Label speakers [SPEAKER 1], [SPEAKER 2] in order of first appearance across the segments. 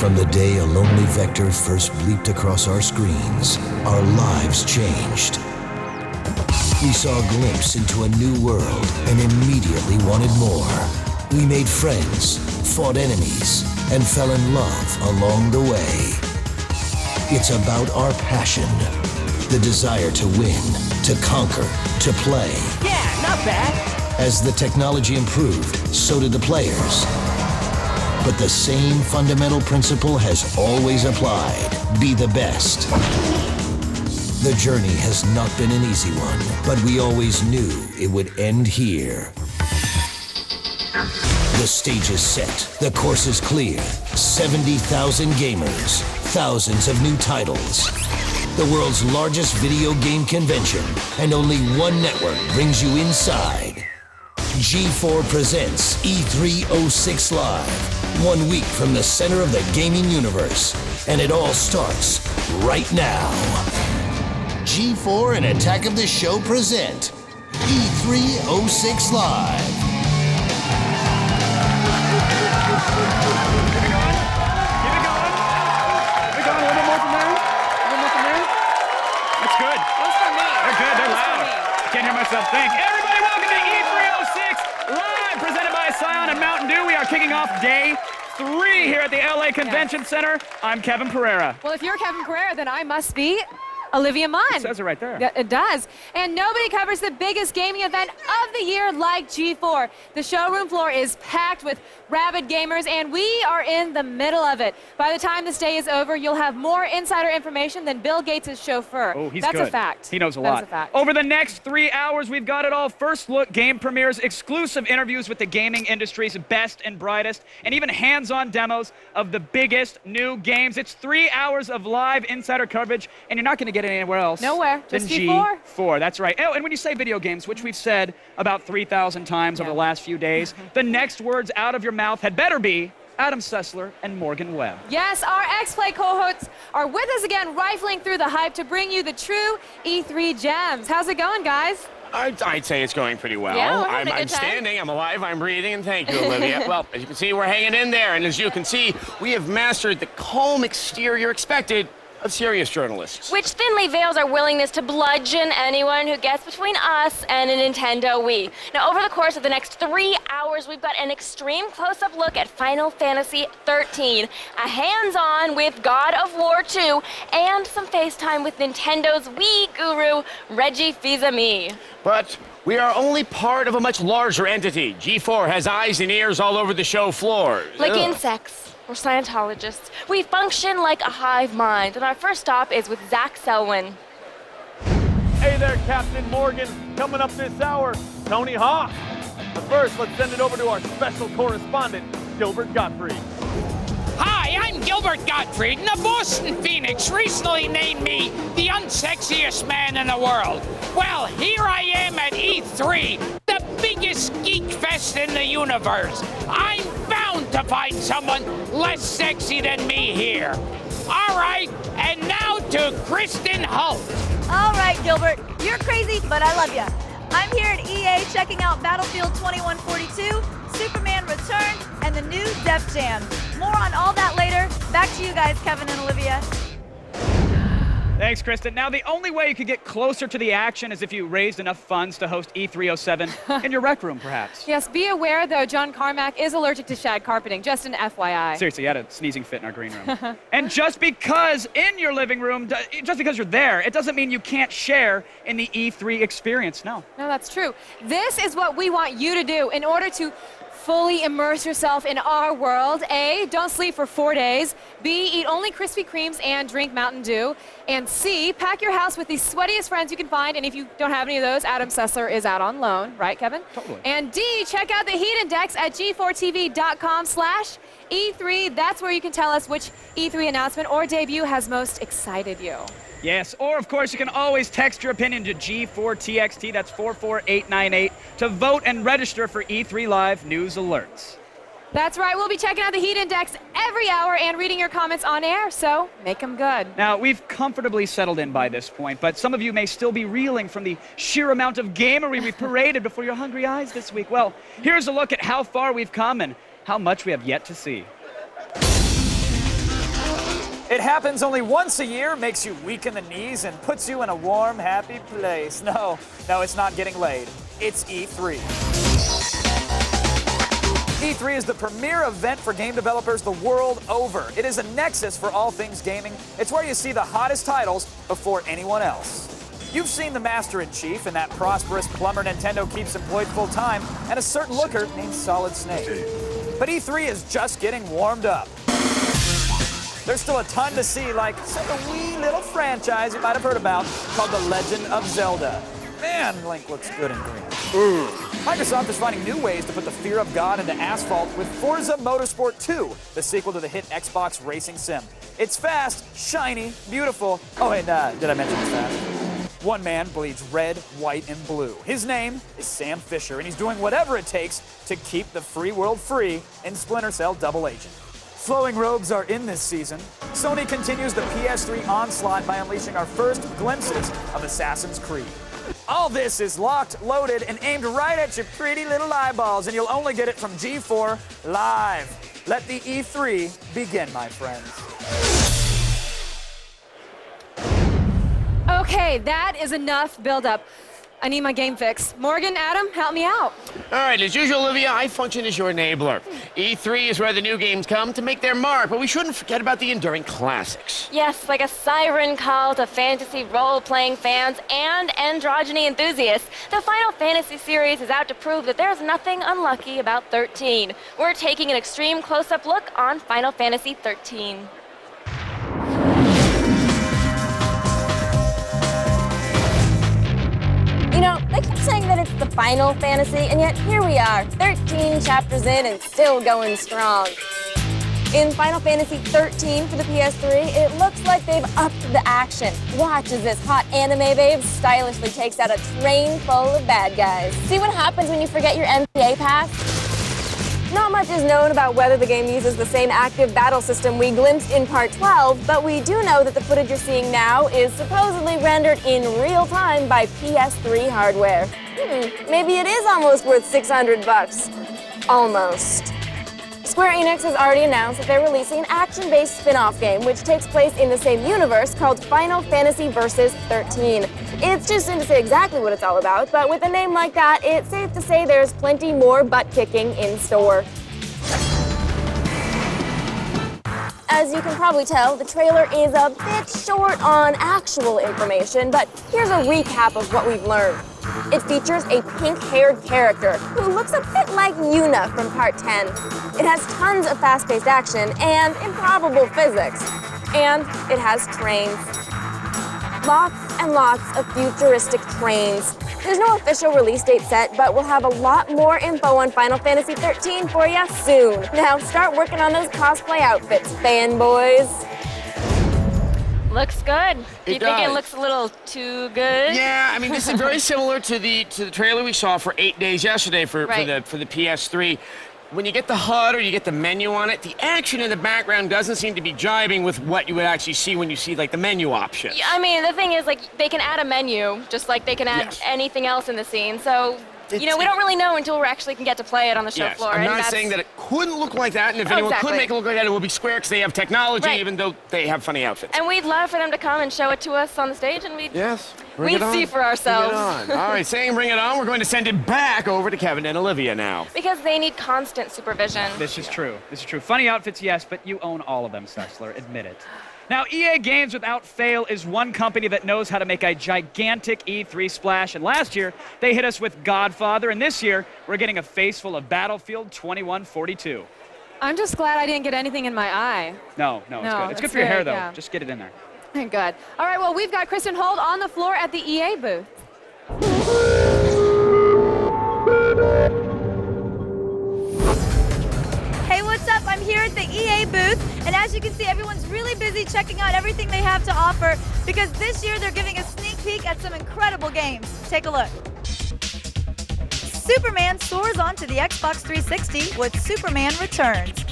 [SPEAKER 1] From the day a lonely vector first bleeped across our screens, our lives changed. We saw a glimpse into a new world and immediately wanted more. We made friends, fought enemies, and fell in love along the way. It's about our passion, the desire to win, to conquer, to play.
[SPEAKER 2] Yeah, not bad.
[SPEAKER 1] As the technology improved, so did the players. But the same fundamental principle has always applied. Be the best. The journey has not been an easy one, but we always knew it would end here. The stage is set, the course is clear. 70,000 gamers, thousands of new titles. The world's largest video game convention, and only one network brings you inside. G4 presents E306 Live, 1 week from the center of the gaming universe, and it all starts right now. G4 and Attack of the Show present E306 Live.
[SPEAKER 3] Keep it going. A little bit more from there. That's good.
[SPEAKER 2] Those for me.
[SPEAKER 3] They're good. They're
[SPEAKER 2] Those for
[SPEAKER 3] loud.
[SPEAKER 2] me.
[SPEAKER 3] Can't hear myself think. Everybody, welcome to E306 Live, presented by Scion and Mountain Dew. We are kicking off day 3 here at the LA Convention Center. I'm Kevin Pereira.
[SPEAKER 2] Well, if you're Kevin Pereira, then I must be Olivia Munn.
[SPEAKER 3] It says it right there.
[SPEAKER 2] It does. And nobody covers the biggest gaming event of the year like G4. The showroom floor is packed with rabid gamers, and we are in the middle of it. By the time this day is over, you'll have more insider information than Bill Gates' chauffeur.
[SPEAKER 3] Oh, he's
[SPEAKER 2] That's
[SPEAKER 3] good.
[SPEAKER 2] a fact.
[SPEAKER 3] He knows a
[SPEAKER 2] That
[SPEAKER 3] lot.
[SPEAKER 2] is a fact.
[SPEAKER 3] Over the next 3 hours, we've got it all. First look game premieres, exclusive interviews with the gaming industry's best and brightest, and even hands-on demos of the biggest new games. It's 3 hours of live insider coverage, and you're not going to get it anywhere else.
[SPEAKER 2] Nowhere.
[SPEAKER 3] Than
[SPEAKER 2] Just G4.
[SPEAKER 3] G4, that's right. Oh, and when you say video games, which we've said about 3,000 times over the last few days, the next words out of your mouth had better be Adam Sessler and Morgan Webb.
[SPEAKER 2] Yes, our X-Play cohorts are with us again, rifling through the hype to bring you the true E3 gems. How's it going, guys?
[SPEAKER 4] I'd say it's going pretty well.
[SPEAKER 2] Yeah, we're having a
[SPEAKER 4] I'm
[SPEAKER 2] good time.
[SPEAKER 4] standing, I'm alive, I'm breathing, and thank you, Olivia. Well, as you can see, we're hanging in there, and as you can see, we have mastered the calm exterior expected of serious journalists.
[SPEAKER 5] Which thinly veils our willingness to bludgeon anyone who gets between us and a Nintendo Wii. Now, over the course of the next 3 hours, we've got an extreme close-up look at Final Fantasy XIII, a hands-on with God of War 2, and some FaceTime with Nintendo's Wii guru, Reggie Fils-Aimé.
[SPEAKER 4] But we are only part of a much larger entity. G4 has eyes and ears all over the show floor.
[SPEAKER 5] Like
[SPEAKER 4] Ugh.
[SPEAKER 5] insects. We're Scientologists. We function like a hive mind, and our first stop is with Zach Selwyn.
[SPEAKER 6] Hey there, Captain Morgan. Coming up this hour, Tony Hawk. But first, let's send it over to our special correspondent, Gilbert Gottfried.
[SPEAKER 7] Hi, I'm Gilbert Gottfried, and the Boston Phoenix recently named me the unsexiest man in the world. Well, here I am at E3, the biggest geek fest in the universe. I'm bound to find someone less sexy than me here. All right, and now to Kristen Holt.
[SPEAKER 8] All right, Gilbert, you're crazy, but I love you. I'm here at EA checking out Battlefield 2142, Superman Returns, and the new Def Jam. More on all that later. Back to you guys, Kevin and Olivia.
[SPEAKER 3] Thanks, Kristen. Now, the only way you could get closer to the action is if you raised enough funds to host E307 in your rec room, perhaps.
[SPEAKER 2] Yes, be aware, though, John Carmack is allergic to shag carpeting, just an FYI.
[SPEAKER 3] Seriously, you had a sneezing fit in our green room. And just because in your living room, just because you're there, it doesn't mean you can't share in the E3 experience, no.
[SPEAKER 2] No, that's true. This is what we want you to do in order to fully immerse yourself in our world. A, don't sleep for 4 days. B, eat only Krispy Kremes and drink Mountain Dew. And C, pack your house with the sweatiest friends you can find. And if you don't have any of those, Adam Sessler is out on loan. Right, Kevin?
[SPEAKER 3] Totally.
[SPEAKER 2] And D, check out the heat index at g4tv.com/E3. That's where you can tell us which E3 announcement or debut has most excited you.
[SPEAKER 3] Yes, or of course you can always text your opinion to G4TXT, that's 44898, to vote and register for E3 Live news alerts.
[SPEAKER 2] That's right, we'll be checking out the heat index every hour and reading your comments on air, so make them good.
[SPEAKER 3] Now, we've comfortably settled in by this point, but some of you may still be reeling from the sheer amount of gamery we've paraded before your hungry eyes this week. Well, here's a look at how far we've come and how much we have yet to see.
[SPEAKER 9] It happens only once a year, makes you weak in the knees, and puts you in a warm, happy place. No, it's not getting laid. It's E3. E3 is the premier event for game developers the world over. It is a nexus for all things gaming. It's where you see the hottest titles before anyone else. You've seen the Master-in-Chief and that prosperous plumber Nintendo keeps employed full-time, and a certain looker named Solid Snake. But E3 is just getting warmed up. There's still a ton to see, like a wee little franchise you might have heard about called The Legend of Zelda. Man, Link looks good in green. Microsoft is finding new ways to put the fear of God into asphalt with Forza Motorsport 2, the sequel to the hit Xbox racing sim. It's fast, shiny, beautiful. Oh, and did I mention it's fast? One man bleeds red, white, and blue. His name is Sam Fisher, and he's doing whatever it takes to keep the free world free in Splinter Cell Double Agent. Flowing robes are in this season. Sony continues the PS3 onslaught by unleashing our first glimpses of Assassin's Creed. All this is locked, loaded, and aimed right at your pretty little eyeballs, and you'll only get it from G4 live. Let the E3 begin, my friends.
[SPEAKER 2] Okay, that is enough build-up. I need my game fix. Morgan, Adam, help me out.
[SPEAKER 4] All right, as usual, Olivia, I function as your enabler. E3 is where the new games come to make their mark, but we shouldn't forget about the enduring classics.
[SPEAKER 5] Yes, like a siren call to fantasy role-playing fans and androgyny enthusiasts. The Final Fantasy series is out to prove that there's nothing unlucky about 13. We're taking an extreme close-up look on Final Fantasy 13. You know, they keep saying that it's the Final Fantasy, and yet here we are, 13 chapters in and still going strong. In Final Fantasy 13 for the PS3, it looks like they've upped the action. Watch as this hot anime babe stylishly takes out a train full of bad guys. See what happens when you forget your MPA pass? Not much is known about whether the game uses the same active battle system we glimpsed in Part 12, but we do know that the footage you're seeing now is supposedly rendered in real time by PS3 hardware. Maybe it is almost worth $600. Almost. Square Enix has already announced that they're releasing an action-based spin-off game which takes place in the same universe called Final Fantasy Versus 13. It's too soon to say exactly what it's all about, but with a name like that, it's safe to say there's plenty more butt-kicking in store. As you can probably tell, the trailer is a bit short on actual information, but here's a recap of what we've learned. It features a pink-haired character who looks a bit like ENunn from Part 10. It has tons of fast-paced action and improbable physics. And it has trains. Lots and lots of futuristic trains. There's no official release date set, but we'll have a lot more info on Final Fantasy 13 for you soon. Now start working on those cosplay outfits, fanboys. Looks good. Do you think it
[SPEAKER 4] does.
[SPEAKER 5] looks a little too good?
[SPEAKER 4] Yeah, I mean, this is very similar to the trailer we saw for 8 Days yesterday for the PS3. When you get the HUD or you get the menu on it, the action in the background doesn't seem to be jiving with what you would actually see when you see like the menu options.
[SPEAKER 5] Yeah, I mean, the thing is, like, they can add a menu, just like they can add anything else in the scene. So, you know, we don't really know until we actually can get to play it on the show floor.
[SPEAKER 4] I'm not saying that it couldn't look like that, and if anyone could make it look like that, it would be Square because they have technology, even though they have funny outfits.
[SPEAKER 5] And we'd love for them to come and show it to us on the stage, and we'd see for ourselves.
[SPEAKER 4] Bring it on. All right, saying bring it on, we're going to send it back over to Kevin and Olivia now.
[SPEAKER 5] Because they need constant supervision.
[SPEAKER 3] This is true. This is true. Funny outfits, yes, but you own all of them, Sessler. Admit it. Now, EA Games without fail is one company that knows how to make a gigantic E3 splash, and last year they hit us with Godfather, and this year we're getting a face full of Battlefield 2142.
[SPEAKER 2] I'm just glad I didn't get anything in my eye.
[SPEAKER 3] No, it's good. It's good for your hair, though. Just get it in there.
[SPEAKER 2] Good. All right, well, we've got Kristen Holt on the floor at the EA booth.
[SPEAKER 8] Hey, what's up? I'm here at the EA booth, and as you can see, everyone's really busy checking out everything they have to offer because this year they're giving a sneak peek at some incredible games. Take a look. Superman soars onto the Xbox 360 with Superman Returns.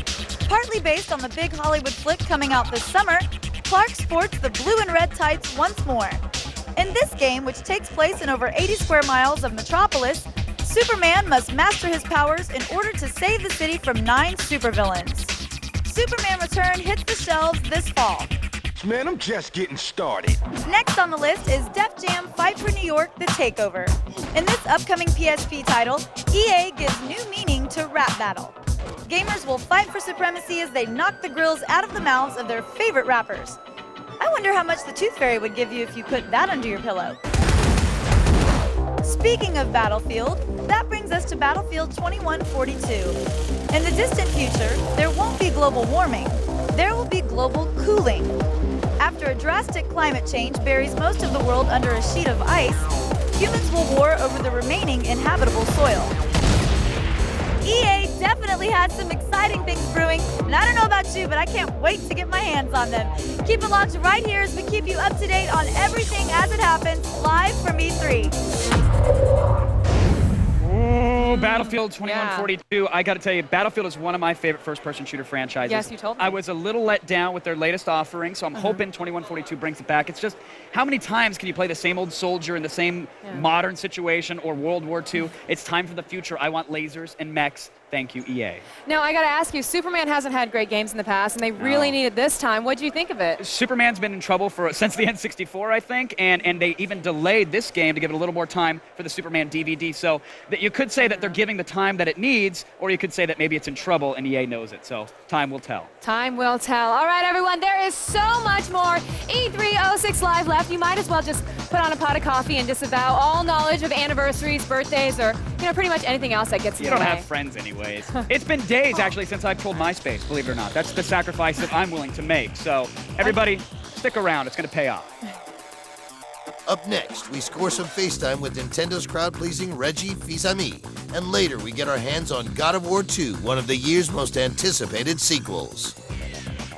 [SPEAKER 8] Partly based on the big Hollywood flick coming out this summer, Clark sports the blue and red tights once more. In this game, which takes place in over 80 square miles of Metropolis, Superman must master his powers in order to save the city from 9 supervillains. Superman Return hits the shelves this fall.
[SPEAKER 10] Man, I'm just getting started.
[SPEAKER 8] Next on the list is Def Jam Fight for New York, The Takeover. In this upcoming PSP title, EA gives new meaning to rap battle. Gamers will fight for supremacy as they knock the grills out of the mouths of their favorite rappers. I wonder how much the Tooth Fairy would give you if you put that under your pillow. Speaking of Battlefield, that brings us to Battlefield 2142. In the distant future, there won't be global warming. There will be global cooling. After a drastic climate change buries most of the world under a sheet of ice, humans will war over the remaining inhabitable soil. EA definitely had some exciting things brewing, and I don't know about you, but I can't wait to get my hands on them. Keep it locked right here as we keep you up to date on everything as it happens, live from E3.
[SPEAKER 3] Oh, Battlefield 2142. I got to tell you, Battlefield is one of my favorite first-person shooter franchises.
[SPEAKER 2] Yes, you told me.
[SPEAKER 3] I was a little let down with their latest offering, so I'm hoping 2142 brings it back. It's just, how many times can you play the same old soldier in the same modern situation or World War II? It's time for the future. I want lasers and mechs. Thank you, EA.
[SPEAKER 2] Now, I got to ask you, Superman hasn't had great games in the past, and they really need it this time. What do you think of it?
[SPEAKER 3] Superman's been in trouble since the N64, I think, and they even delayed this game to give it a little more time for the Superman DVD. So that you could say that they're giving the time that it needs, or you could say that maybe it's in trouble and EA knows it. So time will tell.
[SPEAKER 2] Time will tell. All right, everyone, there is so much more E306 Live left. You might as well just put on a pot of coffee and disavow all knowledge of anniversaries, birthdays, or pretty much anything else that gets in
[SPEAKER 3] You
[SPEAKER 2] your
[SPEAKER 3] don't
[SPEAKER 2] way.
[SPEAKER 3] have friends anyways. It's been days, actually, since I've pulled MySpace, believe it or not. That's the sacrifice that I'm willing to make. So everybody, stick around. It's going to pay off.
[SPEAKER 1] Up next, we score some FaceTime with Nintendo's crowd-pleasing Reggie Fils-Aimé. And later, we get our hands on God of War 2, one of the year's most anticipated sequels.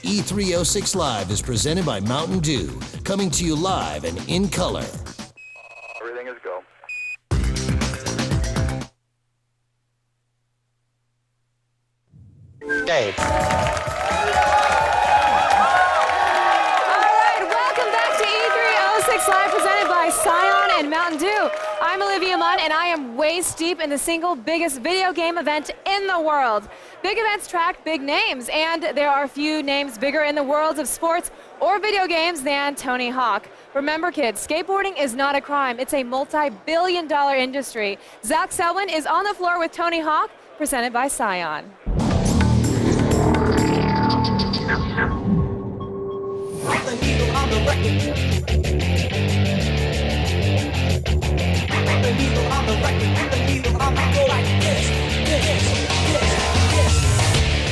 [SPEAKER 1] E306 Live is presented by Mountain Dew, coming to you live and in color.
[SPEAKER 6] Everything is go.
[SPEAKER 2] All right, welcome back to E306 Live, presented by Scion and Mountain Dew. I'm Olivia Munn, and I am waist deep in the single biggest video game event in the world. Big events track big names, and there are few names bigger in the worlds of sports or video games than Tony Hawk. Remember, kids, skateboarding is not a crime. It's a multi-billion-dollar industry. Zach Selwyn is on the floor with Tony Hawk, presented by Scion.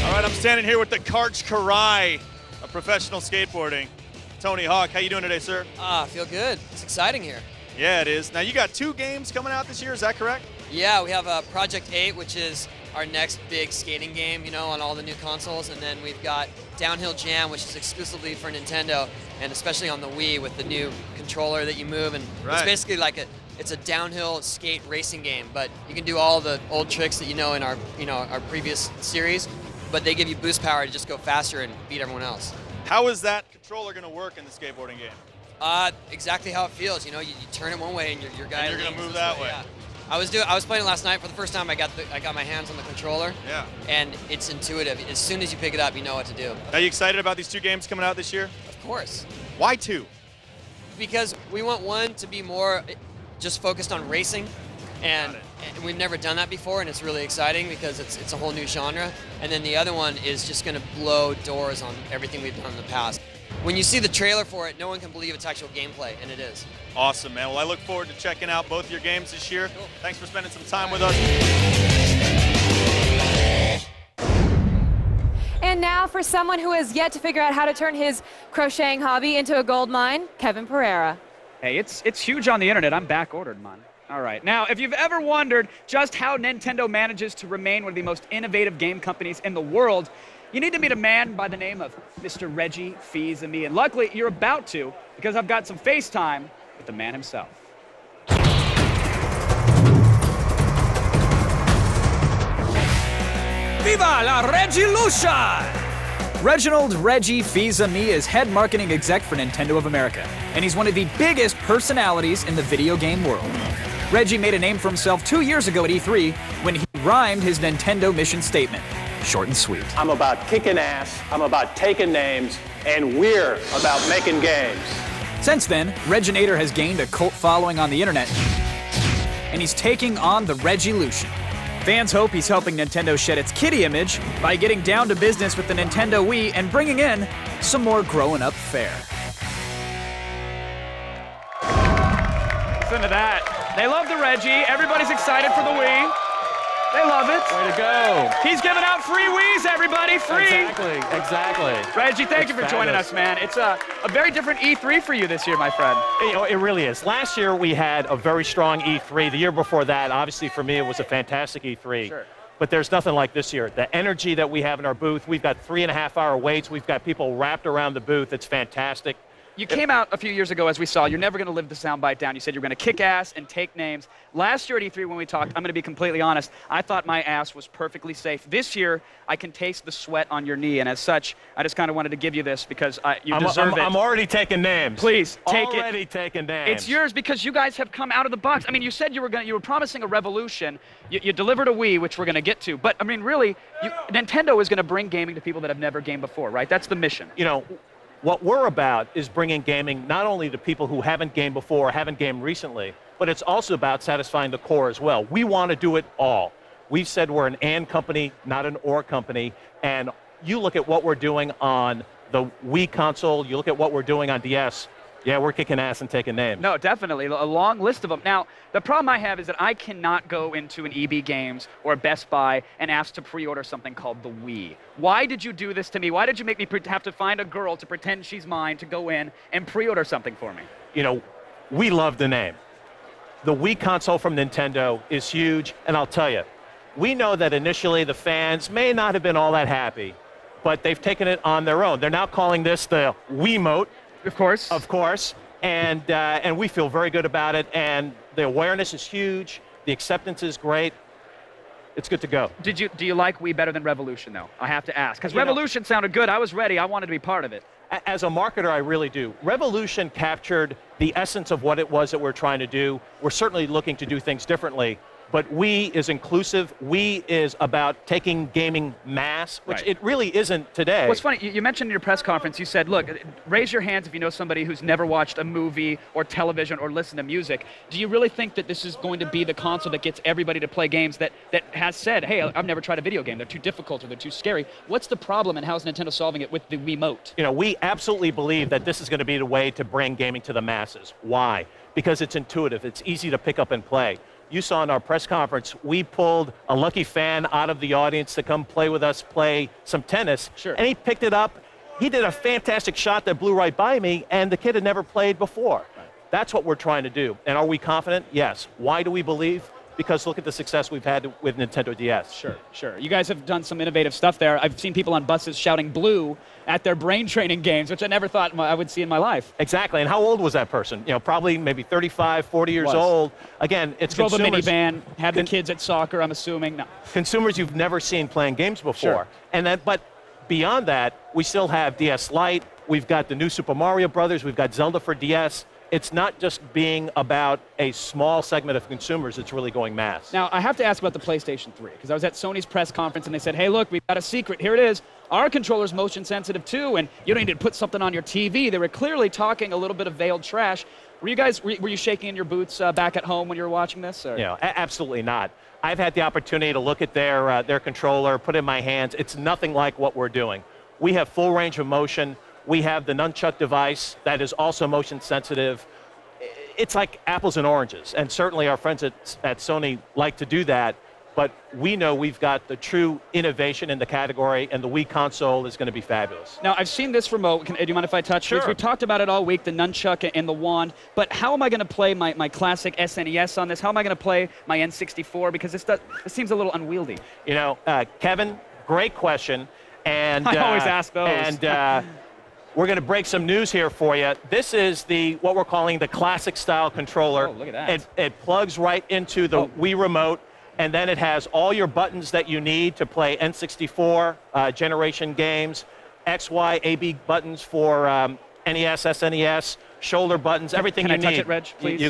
[SPEAKER 6] All right, I'm standing here with the Karch Karai of professional skateboarding. Tony Hawk, how you doing today, sir?
[SPEAKER 11] I feel good. It's exciting here.
[SPEAKER 6] Yeah, it is. Now, you got 2 games coming out this year, is that correct?
[SPEAKER 11] Yeah, we have Project 8, which is our next big skating game, on all the new consoles, and then we've got Downhill Jam, which is exclusively for Nintendo, and especially on the Wii with the new controller that you move, and it's basically like it's a downhill skate racing game, but you can do all the old tricks that in our our previous series, but they give you boost power to just go faster and beat everyone else.
[SPEAKER 6] How is that controller going to work in the skateboarding game?
[SPEAKER 11] Exactly how it feels. You turn it one way and your guy.
[SPEAKER 6] And you're going to move that way.
[SPEAKER 11] Yeah. I was playing last night for the first time. I got my hands on the controller.
[SPEAKER 6] Yeah.
[SPEAKER 11] And it's intuitive. As soon as you pick it up, you know what to do.
[SPEAKER 6] Are you excited about these 2 games coming out this year?
[SPEAKER 11] Of course.
[SPEAKER 6] Why 2?
[SPEAKER 11] Because we want one to be more just focused on racing, and we've never done that before, and it's really exciting because it's a whole new genre. And then the other one is just going to blow doors on everything we've done in the past. When you see the trailer for it, no one can believe it's actual gameplay, and it is.
[SPEAKER 6] Awesome, man. Well, I look forward to checking out both your games this year. Cool. Thanks for spending some time with us.
[SPEAKER 2] And now for someone who has yet to figure out how to turn his crocheting hobby into a gold mine, Kevin Pereira.
[SPEAKER 3] Hey, it's huge on the internet. I'm back ordered, man. All right. Now, if you've ever wondered just how Nintendo manages to remain one of the most innovative game companies in the world, you need to meet a man by the name of Mr. Reggie Fils-Aimé. And luckily, you're about to, because I've got some FaceTime with the man himself.
[SPEAKER 9] Viva la Regilution! Reginald Reggie Fils-Aimé is head marketing exec for Nintendo of America, and he's one of the biggest personalities in the video game world. Reggie made a name for himself 2 years ago at E3 when he rhymed his Nintendo mission statement. short and sweet.
[SPEAKER 6] I'm about kicking ass, I'm about taking names, and we're about making games.
[SPEAKER 9] Since then, Reginator has gained a cult following on the internet, and he's taking on the Regilution. Fans hope he's helping Nintendo shed its kiddie image by getting down to business with the Nintendo Wii and bringing in some more growing-up fare.
[SPEAKER 3] Listen to that. They love the Reggie. Everybody's excited for the Wii. They love it.
[SPEAKER 6] Way to go.
[SPEAKER 3] He's giving out free Wiis, everybody. Free.
[SPEAKER 6] Exactly.
[SPEAKER 3] Reggie, thank you for joining us, man. It's a very different E3 for you this year, my friend.
[SPEAKER 12] It really is. Last year we had a very strong E3. The year before that, obviously for me, it was a fantastic E3.
[SPEAKER 3] Sure.
[SPEAKER 12] But there's nothing like this year. The energy that we have in our booth, we've got 3.5-hour waits. We've got people wrapped around the booth. It's fantastic.
[SPEAKER 3] You came out a few years ago, as we saw. You're never going to live the soundbite down. You said you were going to kick ass and take names. Last year at E3 when we talked, I'm going to be completely honest, I thought my ass was perfectly safe. This year, I can taste the sweat on your knee, and as such, I just kind of wanted to give you this because you deserve it.
[SPEAKER 12] I'm already taking names.
[SPEAKER 3] Please, take it.
[SPEAKER 12] Already taking names.
[SPEAKER 3] It's yours because you guys have come out of the box. I mean, you said you were promising a revolution. You delivered a Wii, which we're going to get to. But, I mean, really, Nintendo is going to bring gaming to people that have never gamed before, right? That's the mission.
[SPEAKER 12] You know, what we're about is bringing gaming not only to people who haven't gamed before or haven't gamed recently, but it's also about satisfying the core as well. We want to do it all. We've said we're an and company, not an or company, and you look at what we're doing on the Wii console, you look at what we're doing on DS, yeah, we're kicking ass and taking names.
[SPEAKER 3] No, definitely. A long list of them. Now, the problem I have is that I cannot go into an EB Games or Best Buy and ask to pre-order something called the Wii. Why did you do this to me? Why did you make me have to find a girl to pretend she's mine to go in and pre-order something for me?
[SPEAKER 12] You know, we love the name. The Wii console from Nintendo is huge, and I'll tell you, we know that initially the fans may not have been all that happy, but they've taken it on their own. They're now calling this the Wiimote.
[SPEAKER 3] Of course.
[SPEAKER 12] Of course. And we feel very good about it. And the awareness is huge. The acceptance is great. It's good to go.
[SPEAKER 3] Do you like Wii better than Revolution, though? I have to ask. Because Revolution sounded good. I was ready. I wanted to be part of it.
[SPEAKER 12] As a marketer, I really do. Revolution captured the essence of what it was that we're trying to do. We're certainly looking to do things differently. But Wii is inclusive. Wii is about taking gaming mass, which it really isn't today.
[SPEAKER 3] What's funny, you mentioned in your press conference, you said, look, raise your hands if you know somebody who's never watched a movie or television or listened to music. Do you really think that this is going to be the console that gets everybody to play games that has said, hey, I've never tried a video game, they're too difficult or they're too scary? What's the problem and how is Nintendo solving it with the Wiimote?
[SPEAKER 12] You know, we absolutely believe that this is going to be the way to bring gaming to the masses. Why? Because it's intuitive, it's easy to pick up and play. You saw in our press conference, we pulled a lucky fan out of the audience to come play with us, play some tennis.
[SPEAKER 3] Sure.
[SPEAKER 12] And he picked it up. He did a fantastic shot that blew right by me, and the kid had never played before. Right. That's what we're trying to do. And are we confident? Yes. Why do we believe? Because look at the success we've had with Nintendo DS.
[SPEAKER 3] Sure. You guys have done some innovative stuff there. I've seen people on buses shouting blue at their brain training games, which I never thought I would see in my life.
[SPEAKER 12] Exactly. And how old was that person? You know, probably maybe 35, 40 years old. Again, it's
[SPEAKER 3] drove
[SPEAKER 12] consumers.
[SPEAKER 3] a minivan, had the kids at soccer, I'm assuming. No.
[SPEAKER 12] Consumers you've never seen playing games before.
[SPEAKER 3] Sure.
[SPEAKER 12] And then, but beyond that, we still have DS Lite. We've got the new Super Mario Brothers. We've got Zelda for DS. It's not just being about a small segment of consumers, it's really going mass.
[SPEAKER 3] Now, I have to ask about the PlayStation 3, because I was at Sony's press conference and they said, hey, look, we've got a secret. Here it is. Our controller's motion sensitive too, and you don't need to put something on your TV. They were clearly talking a little bit of veiled trash. Were you shaking in your boots back at home when you were watching this? Or?
[SPEAKER 12] Yeah, absolutely not. I've had the opportunity to look at their controller, put it in my hands. It's nothing like what we're doing. We have full range of motion. We have the nunchuck device that is also motion sensitive. It's like apples and oranges, and certainly our friends at Sony like to do that, but we know we've got the true innovation in the category, and the Wii console is going to be fabulous.
[SPEAKER 3] Now, I've seen this remote. Do you mind if I touch?
[SPEAKER 12] Sure.
[SPEAKER 3] We've talked about it all week, the nunchuck and the wand, but how am I going to play my classic SNES on this? How am I going to play my N64? Because this seems a little unwieldy.
[SPEAKER 12] You know, Kevin, great question. And
[SPEAKER 3] I always ask those.
[SPEAKER 12] And we're going to break some news here for you. This is what we're calling the classic style controller.
[SPEAKER 3] Oh, look at that.
[SPEAKER 12] It plugs right into the Wii remote, and then it has all your buttons that you need to play N64 generation games, X, Y, A, B buttons for NES, SNES. shoulder buttons, everything
[SPEAKER 3] Can
[SPEAKER 12] you
[SPEAKER 3] I
[SPEAKER 12] need.
[SPEAKER 3] touch it, Reg, please?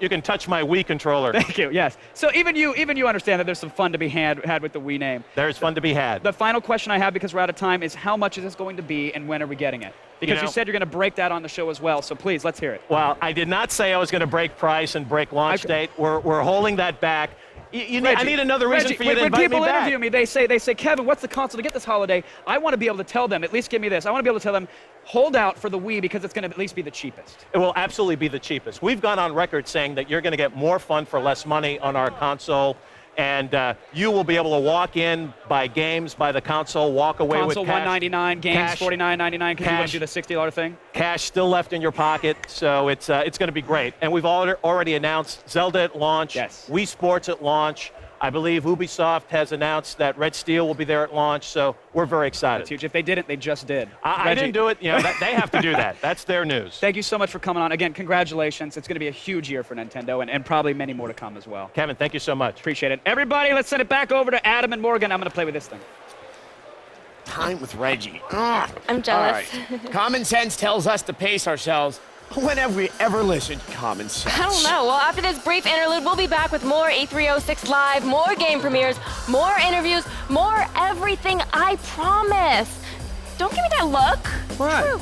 [SPEAKER 12] You can touch my Wii controller.
[SPEAKER 3] Thank you, yes. So even you understand that there's some fun to be had with the Wii name.
[SPEAKER 12] There's fun to be had.
[SPEAKER 3] The final question I have, because we're out of time, is how much is this going to be and when are we getting it? Because you said you're going to break that on the show as well, so please, let's hear it.
[SPEAKER 12] Well, I did not say I was going to break price and break launch date. We're holding that back. I need another reason for you to invite me back.
[SPEAKER 3] When people interview me, they say, Kevin, what's the console to get this holiday? I want to be able to tell them, at least give me this. I want to be able to tell them, hold out for the Wii because it's going to at least be the cheapest.
[SPEAKER 12] It will absolutely be the cheapest. We've gone on record saying that you're going to get more fun for less money on our console. And you will be able to walk in, buy games, buy the console, walk away with cash.
[SPEAKER 3] Console $199, games $49.99. Can you want to do the $60 thing?
[SPEAKER 12] Cash still left in your pocket, so it's going to be great. And we've already announced Zelda at launch, Wii Sports at launch. I believe Ubisoft has announced that Red Steel will be there at launch, so we're very excited.
[SPEAKER 3] That's huge. If they didn't, they just did.
[SPEAKER 12] I didn't do it. They have to do that. That's their news.
[SPEAKER 3] Thank you so much for coming on. Again, congratulations. It's going to be a huge year for Nintendo, and probably many more to come as well.
[SPEAKER 12] Kevin, thank you so much.
[SPEAKER 3] Appreciate it. Everybody, let's send it back over to Adam and Morgan. I'm going to play with this thing.
[SPEAKER 4] Time with Reggie.
[SPEAKER 5] I'm jealous.
[SPEAKER 4] All right. Common sense tells us to pace ourselves. When have we ever listened to common sense?
[SPEAKER 5] I don't know. Well, after this brief interlude, we'll be back with more E306 Live, more game premieres, more interviews, more everything, I promise. Don't give me that look.
[SPEAKER 4] What?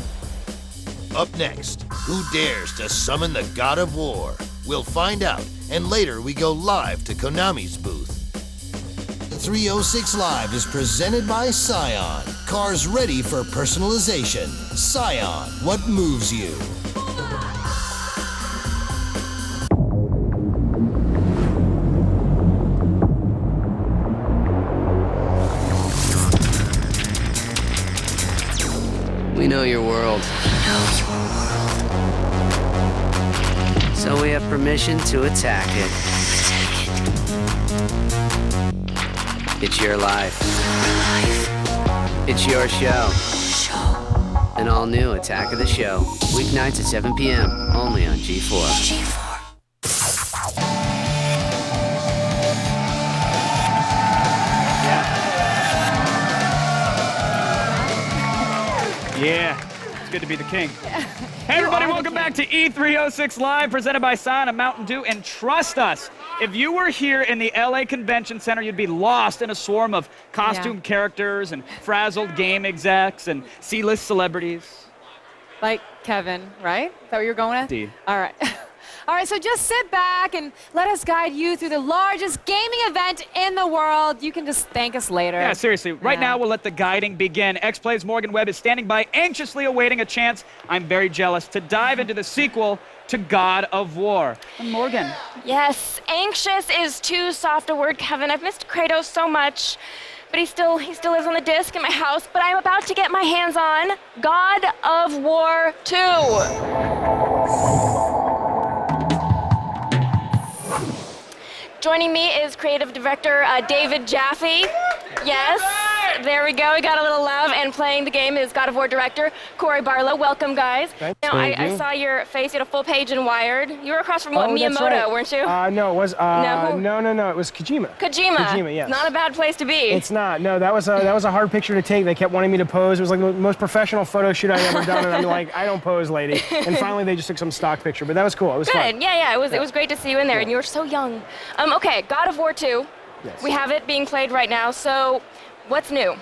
[SPEAKER 1] Up next, who dares to summon the God of War? We'll find out, and later we go live to Konami's booth. 306 Live is presented by Scion. Cars ready for personalization. Scion, what moves you?
[SPEAKER 13] We know your world. So we have permission to attack it. It's your life. It's your show. An all-new Attack of the Show. Weeknights at 7 p.m. only on G4.
[SPEAKER 3] Yeah, it's good to be the king. Hey everybody, welcome back to E306 Live, presented by Scion and Mountain Dew. And trust us, if you were here in the LA Convention Center, you'd be lost in a swarm of costume characters and frazzled game execs and C-list celebrities.
[SPEAKER 2] Like Kevin, right? Is that what you're going with?
[SPEAKER 3] Indeed.
[SPEAKER 2] All right. All right, so just sit back and let us guide you through the largest gaming event in the world. You can just thank us later.
[SPEAKER 3] Yeah, seriously. Right now, we'll let the guiding begin. X-Play's Morgan Webb is standing by, anxiously awaiting a chance, I'm very jealous, to dive into the sequel to God of War. And Morgan.
[SPEAKER 5] Yes, anxious is too soft a word, Kevin. I've missed Kratos so much. But he still lives on the disc in my house. But I'm about to get my hands on God of War 2. Joining me is creative director David Jaffe. Yes, there we go. We got a little love. And playing the game is God of War director Corey Barlow. Welcome, guys.
[SPEAKER 14] Thanks.
[SPEAKER 5] Now, I saw your face. You had a full page in Wired. You were across from Miyamoto,
[SPEAKER 14] right.
[SPEAKER 5] weren't you?
[SPEAKER 14] No, it was no. It was Kojima.
[SPEAKER 5] Kojima,
[SPEAKER 14] yes.
[SPEAKER 5] Not a bad place to be.
[SPEAKER 14] It's not. No, that was a hard picture to take. They kept wanting me to pose. It was like the most professional photo shoot I've ever done, and I'm like, I don't pose, lady. And finally, they just took some stock picture, but that was cool. It was fun.
[SPEAKER 5] Good. Yeah. It was great to see you in there, and you were so young. Okay, God of War 2.
[SPEAKER 14] Yes.
[SPEAKER 5] We have it being played right now. So, what's new?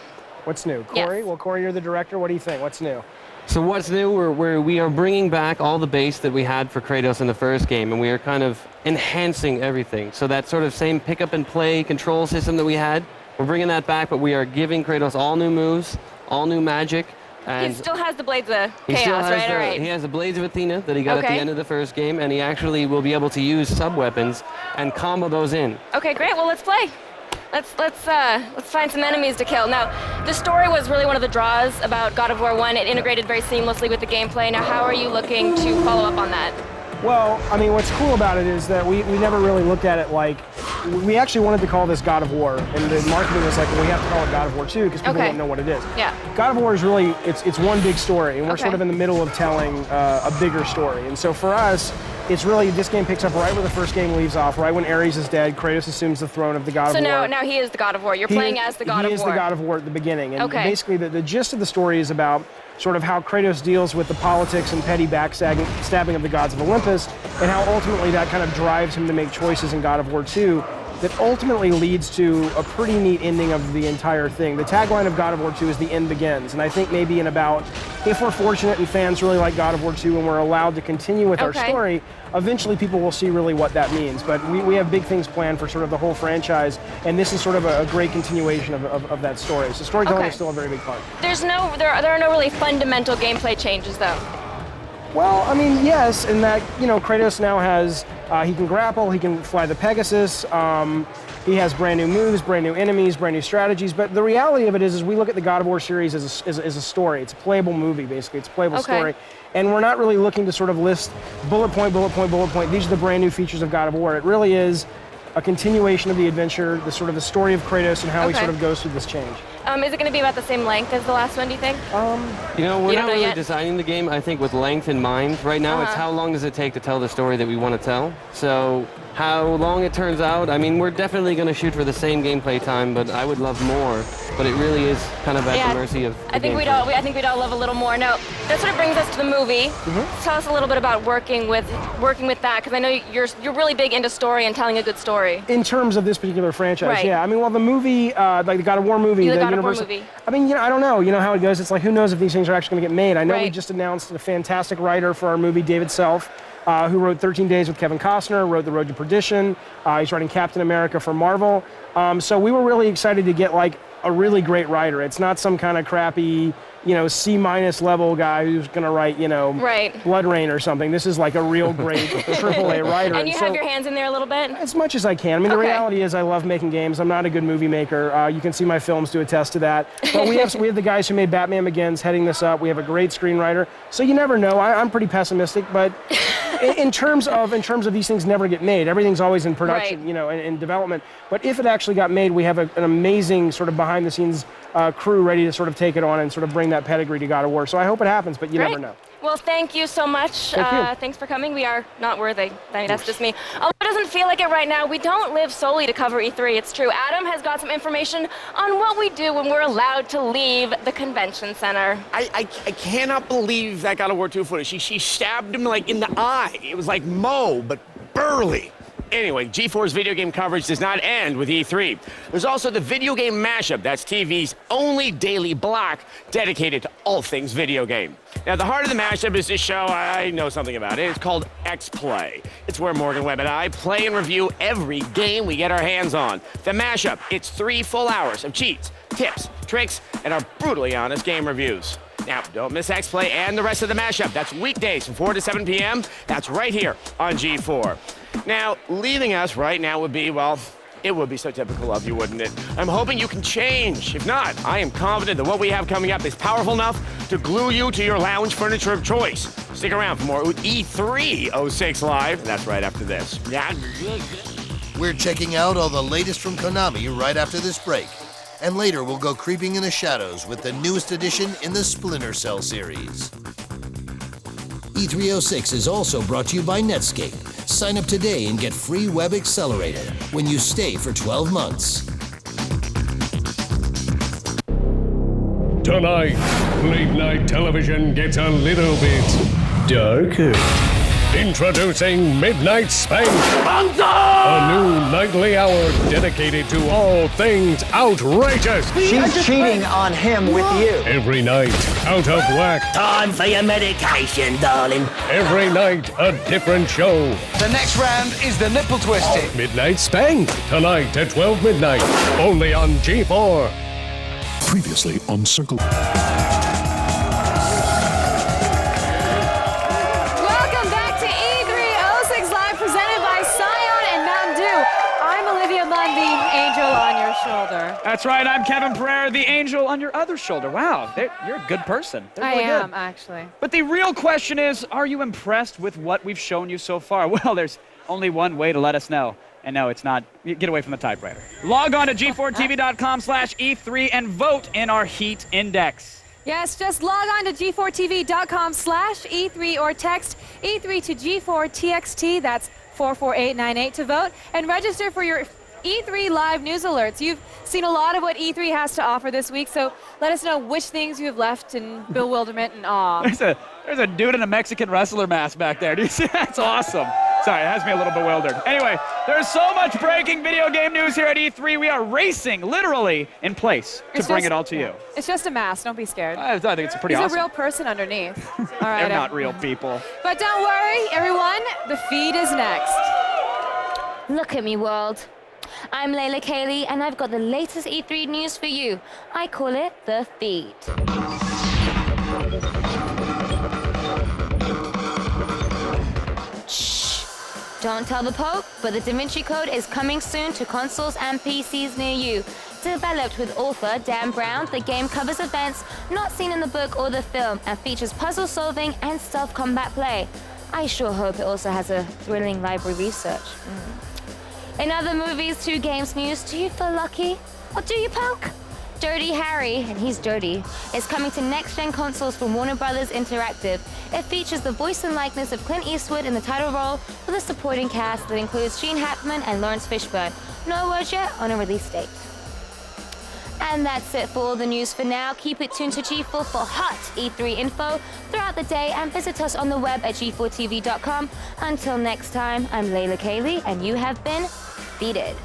[SPEAKER 14] What's new, Corey?
[SPEAKER 5] Yes.
[SPEAKER 14] Well, Corey, you're the director. What do you think? What's new?
[SPEAKER 15] So what's new? We are bringing back all the base that we had for Kratos in the first game, and we are kind of enhancing everything. So that sort of same pick up and play control system that we had, we're bringing that back, but we are giving Kratos all new moves, all new magic. And
[SPEAKER 5] He still has the Blades of Chaos, right? All right.
[SPEAKER 15] He has the Blades of Athena that he got at the end of the first game, and he actually will be able to use sub-weapons and combo those in.
[SPEAKER 5] Okay, great. Well, let's play. Let's find some enemies to kill. Now, the story was really one of the draws about God of War 1. It integrated very seamlessly with the gameplay. Now, how are you looking to follow up on that?
[SPEAKER 14] Well, I mean, what's cool about it is that we never really looked at it like, we actually wanted to call this God of War, and the marketing was like, well, we have to call it God of War 2 because people don't know what it is.
[SPEAKER 5] Yeah.
[SPEAKER 14] God of War is really, it's one big story, and we're sort of in the middle of telling a bigger story. And so for us, it's really, this game picks up right where the first game leaves off, right when Ares is dead, Kratos assumes the throne of the God of War.
[SPEAKER 5] So now he is the God of War. You're playing as the God of War.
[SPEAKER 14] He is the God of War at the beginning. And
[SPEAKER 5] okay.
[SPEAKER 14] basically the gist of the story is about sort of how Kratos deals with the politics and petty backstabbing of the gods of Olympus, and how ultimately that kind of drives him to make choices in God of War 2 that ultimately leads to a pretty neat ending of the entire thing. The tagline of God of War 2 is "The End Begins," and I think maybe in about, if we're fortunate and fans really like God of War 2 and we're allowed to continue with our story, eventually people will see really what that means. But we have big things planned for sort of the whole franchise, and this is sort of a great continuation of that story. So storytelling is still a very big part.
[SPEAKER 5] There are no really fundamental gameplay changes, though.
[SPEAKER 14] Well, I mean, yes, in that, you know, Kratos now has, he can grapple, he can fly the Pegasus, he has brand new moves, brand new enemies, brand new strategies, but the reality of it is we look at the God of War series as a story. It's a playable movie, basically. It's a playable story. And we're not really looking to sort of list bullet point, bullet point, bullet point. These are the brand new features of God of War. It really is a continuation of the adventure, the sort of the story of Kratos and how he sort of goes through this change.
[SPEAKER 5] Is it going to be about the same length as the last one, do you think?
[SPEAKER 15] You know, we're not really designing the game, I think, with length in mind. Right now, it's how long does it take to tell the story that we want to tell. So how long it turns out, I mean, we're definitely going to shoot for the same gameplay time, but I would love more. But it really is kind of at the mercy of the
[SPEAKER 5] I think we'd all love a little more. Now, that sort of brings us to the movie. Tell us a little bit about working with that, because I know you're really big into story and telling a good story.
[SPEAKER 14] In terms of this particular franchise, yeah. I mean, well, the movie, like the God of War movie,
[SPEAKER 5] the God of War movie.
[SPEAKER 14] I mean, you know, I don't know. You know how it goes. It's like, who knows if these things are actually going to get made. I know we just announced a fantastic writer for our movie, David Self, who wrote 13 Days with Kevin Costner, wrote The Road to Perdition. He's writing Captain America for Marvel. So we were really excited to get like a really great writer. It's not some kind of crappy, you know, C- level guy who's going to write, you know, Blood Rain or something. This is like a real great AAA writer.
[SPEAKER 5] And you have your hands in there a little bit?
[SPEAKER 14] As much as I can. I mean, the reality is I love making games. I'm not a good movie maker. You can see my films to attest to that. But we have the guys who made Batman Begins heading this up. We have a great screenwriter. So you never know. I'm pretty pessimistic, but in terms of these things never get made. Everything's always in production, you know, in development. But if it actually got made, we have an amazing sort of behind-the-scenes crew ready to sort of take it on and sort of bring that pedigree to God of War. So I hope it happens, but you never know.
[SPEAKER 5] Well, thank you so much. Thanks for coming. We are not worthy. I mean, that's just me. Although it doesn't feel like it right now, we don't live solely to cover E3. It's true. Adam has got some information on what we do when we're allowed to leave the convention center.
[SPEAKER 4] I cannot believe that God of War 2 footage. She stabbed him like in the eye. It was like Mo, but burly. Anyway, G4's video game coverage does not end with E3. There's also the Video Game Mashup. That's TV's only daily block dedicated to all things video game. Now, the heart of the mashup is this show. I know something about it. It's called X-Play. It's where Morgan Webb and I play and review every game we get our hands on. The mashup, it's 3 full hours of cheats, tips, tricks, and our brutally honest game reviews. Now, don't miss X-Play and the rest of the mashup. That's weekdays from 4 to 7 p.m. That's right here on G4. Now, leaving us right now would be, well, it would be so typical of you, wouldn't it? I'm hoping you can change. If not, I am confident that what we have coming up is powerful enough to glue you to your lounge furniture of choice. Stick around for more E3 06 Live. That's right after this.
[SPEAKER 1] We're checking out all the latest from Konami right after this break. And later we'll go creeping in the shadows with the newest edition in the Splinter Cell series. E306 is also brought to you by Netscape. Sign up today and get free Web Accelerator when you stay for 12 months.
[SPEAKER 16] Tonight, late night television gets a little bit darker. Introducing Midnight Spank, a new nightly hour dedicated to all things outrageous.
[SPEAKER 17] She's cheating on him with you.
[SPEAKER 16] Every night, out of whack.
[SPEAKER 17] Time for your medication, darling.
[SPEAKER 16] Every night, a different show.
[SPEAKER 17] The next round is the nipple twisting.
[SPEAKER 16] Midnight Spank, tonight at 12 midnight, only on G4.
[SPEAKER 18] Previously on Circle.
[SPEAKER 2] Shoulder.
[SPEAKER 3] That's right, I'm Kevin Pereira, the angel on your other shoulder. Wow, you're a good person. They're really
[SPEAKER 2] I am,
[SPEAKER 3] good.
[SPEAKER 2] actually.
[SPEAKER 3] But the real question is, are you impressed with what we've shown you so far? Well, there's only one way to let us know. And no, it's not. Get away from the typewriter. Log on to g4tv.com/E3 and vote in our Heat Index.
[SPEAKER 2] Yes, just log on to g4tv.com/E3 or text E3 to G4TXT, that's 44898 to vote, and register for your E3 live news alerts. You've seen a lot of what E3 has to offer this week, so let us know which things you have left in bewilderment and awe.
[SPEAKER 3] There's a dude in a Mexican wrestler mask back there. Do you see? That's awesome. Sorry, it has me a little bewildered. Anyway, there's so much breaking video game news here at E3. We are racing, literally, in place to bring it all to you.
[SPEAKER 2] It's just a mask. Don't be scared.
[SPEAKER 3] I think it's pretty awesome.
[SPEAKER 2] He's a real person underneath. All right.
[SPEAKER 3] They're not real people.
[SPEAKER 2] But don't worry, everyone. The feed is next.
[SPEAKER 5] Look at me, world. I'm Layla Kaylee, and I've got the latest E3 news for you. I call it The Feed. Shh. Don't tell the Pope, but the Da Vinci Code is coming soon to consoles and PCs near you. Developed with author Dan Brown, the game covers events not seen in the book or the film and features puzzle solving and stealth combat play. I sure hope it also has a thrilling library research. In other movies, 2 games news, do you feel lucky? Or do you, punk? Dirty Harry, and he's dirty, is coming to next-gen consoles from Warner Brothers Interactive. It features the voice and likeness of Clint Eastwood in the title role with a supporting cast that includes Gene Hackman and Lawrence Fishburne. No word yet on a release date. And that's it for all the news for now. Keep it tuned to G4 for hot E3 info throughout the day and visit us on the web at g4tv.com. Until next time, I'm Layla Kaylee, and you have been Feeded.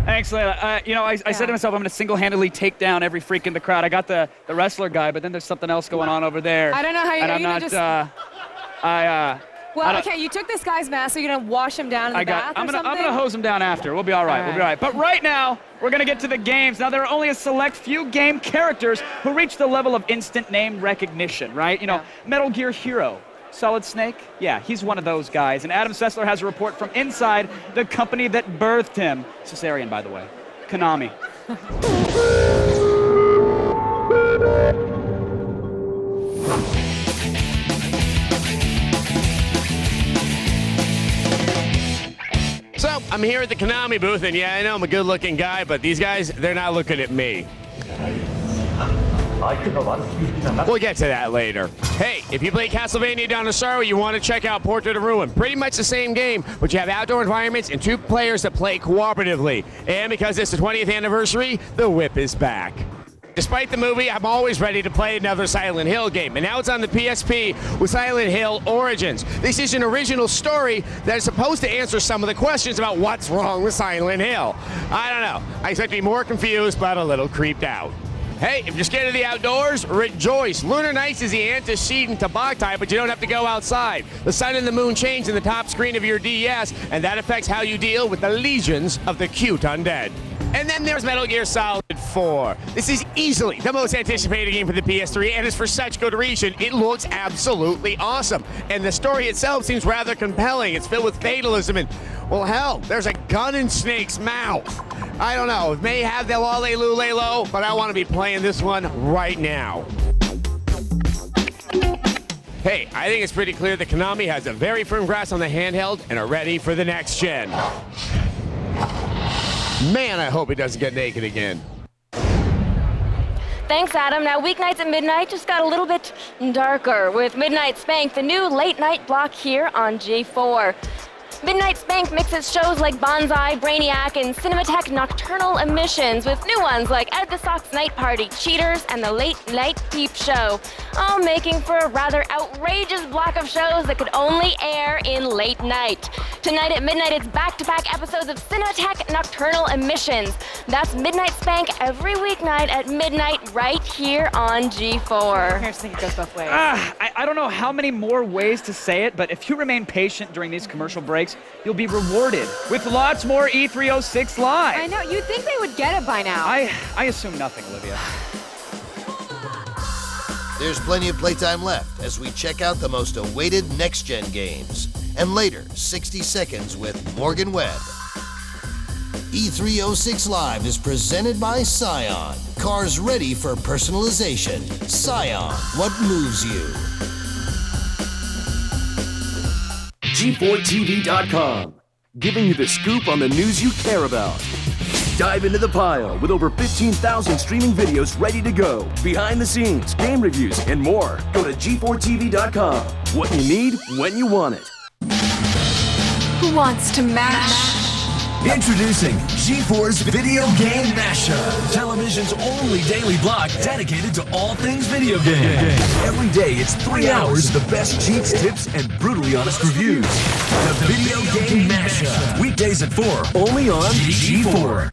[SPEAKER 3] Thanks, Layla. I said to myself, I'm going to single-handedly take down every freak in the crowd. I got the wrestler guy, but then there's something else going on over there.
[SPEAKER 2] I don't know how you're
[SPEAKER 3] going
[SPEAKER 2] to just... Well, okay, you took this guy's mask, so you're going to wash him down in the bath
[SPEAKER 3] I'm
[SPEAKER 2] or
[SPEAKER 3] gonna
[SPEAKER 2] something?
[SPEAKER 3] hose him down after. We'll be all right. We'll be all right. But right now, we're going to get to the games. Now, there are only a select few game characters who reach the level of instant name recognition, right? Metal Gear Hero. Solid Snake? Yeah, he's one of those guys. And Adam Sessler has a report from inside the company that birthed him. Cesarean, by the way. Konami.
[SPEAKER 4] So, I'm here at the Konami booth, and yeah, I know I'm a good-looking guy, but these guys, they're not looking at me. We'll get to that later. Hey, if you play Castlevania Dawn of Sorrow, you want to check out Portrait of Ruin. Pretty much the same game, but you have outdoor environments and 2 players that play cooperatively. And because it's the 20th anniversary, the whip is back. Despite the movie, I'm always ready to play another Silent Hill game, and now it's on the PSP with Silent Hill Origins. This is an original story that is supposed to answer some of the questions about what's wrong with Silent Hill. I don't know. I expect to be more confused, but a little creeped out. Hey, if you're scared of the outdoors, rejoice. Lunar Nights is the antecedent to Boktai, but you don't have to go outside. The sun and the moon change in the top screen of your DS, and that affects how you deal with the legions of the cute undead. And then there's Metal Gear Solid 4. This is easily the most anticipated game for the PS3, and it's for such good reason. It looks absolutely awesome. And the story itself seems rather compelling. It's filled with fatalism and, well, hell, there's a gun in Snake's mouth. I don't know. It may have the lay low, but I want to be playing this one right now. Hey, I think it's pretty clear that Konami has a very firm grasp on the handheld and are ready for the next gen. Man, I hope he doesn't get naked again.
[SPEAKER 5] Thanks, Adam. Now, weeknights at midnight just got a little bit darker with Midnight Spank, the new late-night block here on G4. Midnight Spank mixes shows like Bonsai, Brainiac, and Cinematech Nocturnal Emissions with new ones like Ed the Sock's Night Party, Cheaters, and the Late Night Peep Show, all making for a rather outrageous block of shows that could only air in late night. Tonight at midnight, it's back-to-back episodes of Cinematech Nocturnal Emissions. That's Midnight Spank every weeknight at midnight right here on G4.
[SPEAKER 2] I just think it goes both ways.
[SPEAKER 3] I don't know how many more ways to say it, but if you remain patient during these commercial breaks, you'll be rewarded with lots more E306 Live.
[SPEAKER 2] I know. You'd think they would get it by now.
[SPEAKER 3] I assume nothing, Olivia.
[SPEAKER 1] There's plenty of playtime left as we check out the most awaited next-gen games. And later, 60 Seconds with Morgan Webb. E306 Live is presented by Scion. Cars ready for personalization. Scion, what moves you?
[SPEAKER 19] G4TV.com, giving you the scoop on the news you care about. Dive into the pile with over 15,000 streaming videos ready to go. Behind the scenes, game reviews, and more. Go to G4TV.com. What you need, when you want it.
[SPEAKER 20] Who wants to mash?
[SPEAKER 1] Introducing G4's Video Game Mashup, television's only daily block dedicated to all things video game. Every day, it's 3 hours of the best cheats, tips, and brutally honest reviews. The Video Game Mashup, weekdays at 4, only on G4.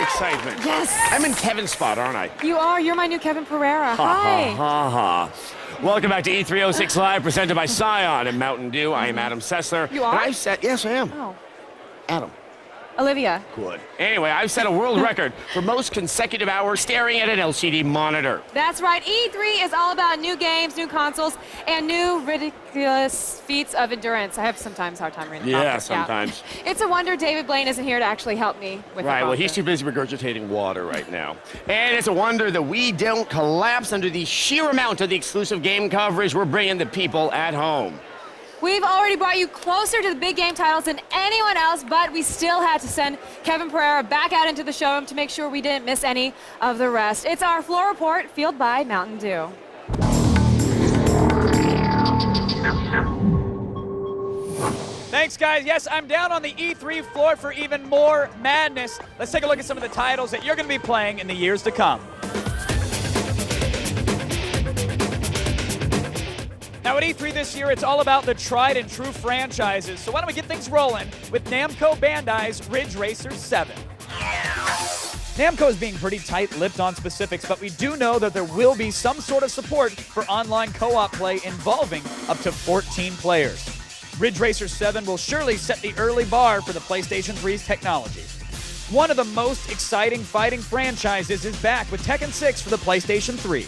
[SPEAKER 4] Excitement.
[SPEAKER 2] Yes.
[SPEAKER 4] I'm in Kevin's spot, aren't I?
[SPEAKER 2] You are. You're my new Kevin Pereira. Hi.
[SPEAKER 4] Ha. Welcome back to E306 Live, presented by Scion and Mountain Dew. I am Adam Sessler.
[SPEAKER 2] You are?
[SPEAKER 4] And I've set, yes, I am.
[SPEAKER 2] Oh.
[SPEAKER 4] Adam.
[SPEAKER 2] Olivia.
[SPEAKER 4] Good. Anyway, I've set a world record for most consecutive hours staring at an LCD monitor.
[SPEAKER 2] That's right. E3 is all about new games, new consoles, and new ridiculous feats of endurance. I have sometimes a hard time reading the
[SPEAKER 4] Yeah,
[SPEAKER 2] prompter.
[SPEAKER 4] sometimes.
[SPEAKER 2] Yeah. It's a wonder David Blaine isn't here to actually help me with
[SPEAKER 4] Right,
[SPEAKER 2] the
[SPEAKER 4] well, he's
[SPEAKER 2] prompter.
[SPEAKER 4] too busy regurgitating water right now. And it's a wonder that we don't collapse under the sheer amount of the exclusive game coverage we're bringing the people at home.
[SPEAKER 2] We've already brought you closer to the big game titles than anyone else, but we still had to send Kevin Pereira back out into the showroom to make sure we didn't miss any of the rest. It's our floor report, fueled by Mountain Dew.
[SPEAKER 3] Thanks, guys. Yes, I'm down on the E3 floor for even more madness. Let's take a look at some of the titles that you're going to be playing in the years to come. Now at E3 this year, it's all about the tried and true franchises. So why don't we get things rolling with Namco Bandai's Ridge Racer 7. Namco is being pretty tight-lipped on specifics, but we do know that there will be some sort of support for online co-op play involving up to 14 players. Ridge Racer 7 will surely set the early bar for the PlayStation 3's technology. One of the most exciting fighting franchises is back with Tekken 6 for the PlayStation 3.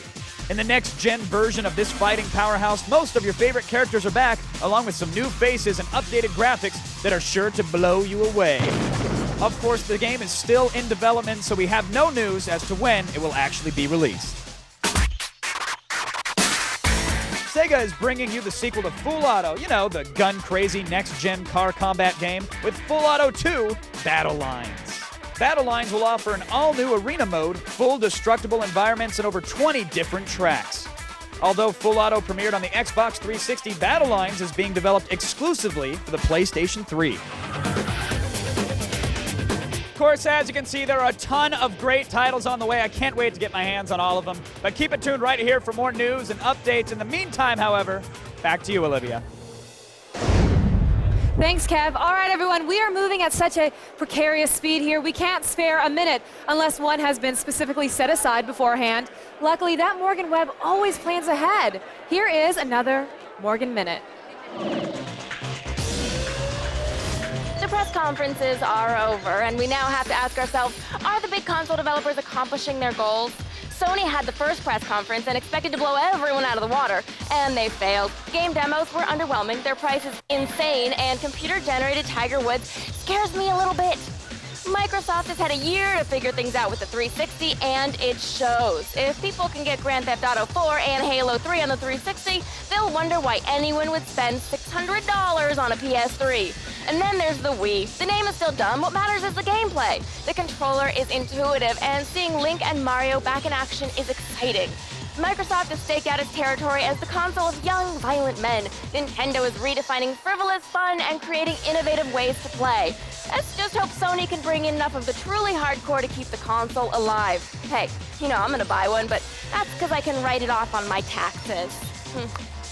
[SPEAKER 3] In the next-gen version of this fighting powerhouse, most of your favorite characters are back, along with some new faces and updated graphics that are sure to blow you away. Of course, the game is still in development, so we have no news as to when it will actually be released. Sega is bringing you the sequel to Full Auto, you know, the gun-crazy next-gen car combat game, with Full Auto 2 Battle Lines. Battle Lines will offer an all-new arena mode, full destructible environments, and over 20 different tracks. Although Full Auto premiered on the Xbox 360, Battle Lines is being developed exclusively for the PlayStation 3. Of course, as you can see, there are a ton of great titles on the way. I can't wait to get my hands on all of them. But keep it tuned right here for more news and updates. In the meantime, however, back to you, Olivia.
[SPEAKER 2] Thanks, Kev. All right, everyone, we are moving at such a precarious speed here. We can't spare a minute unless one has been specifically set aside beforehand. Luckily, that Morgan Webb always plans ahead. Here is another Morgan Minute.
[SPEAKER 5] The press conferences are over, and we now have to ask ourselves, are the big console developers accomplishing their goals? Sony had the first press conference and expected to blow everyone out of the water, and they failed. Game demos were underwhelming, their price is insane, and computer-generated Tiger Woods scares me a little bit. Microsoft has had a year to figure things out with the 360, and it shows. If people can get Grand Theft Auto 4 and Halo 3 on the 360, they'll wonder why anyone would spend $600 on a PS3. And then there's the Wii. The name is still dumb. What matters is the gameplay. The controller is intuitive, and seeing Link and Mario back in action is exciting. Microsoft has staked out its territory as the console of young, violent men. Nintendo is redefining frivolous fun and creating innovative ways to play. Let's just hope Sony can bring in enough of the truly hardcore to keep the console alive. Hey, you know, I'm gonna buy one, but that's because I can write it off on my taxes.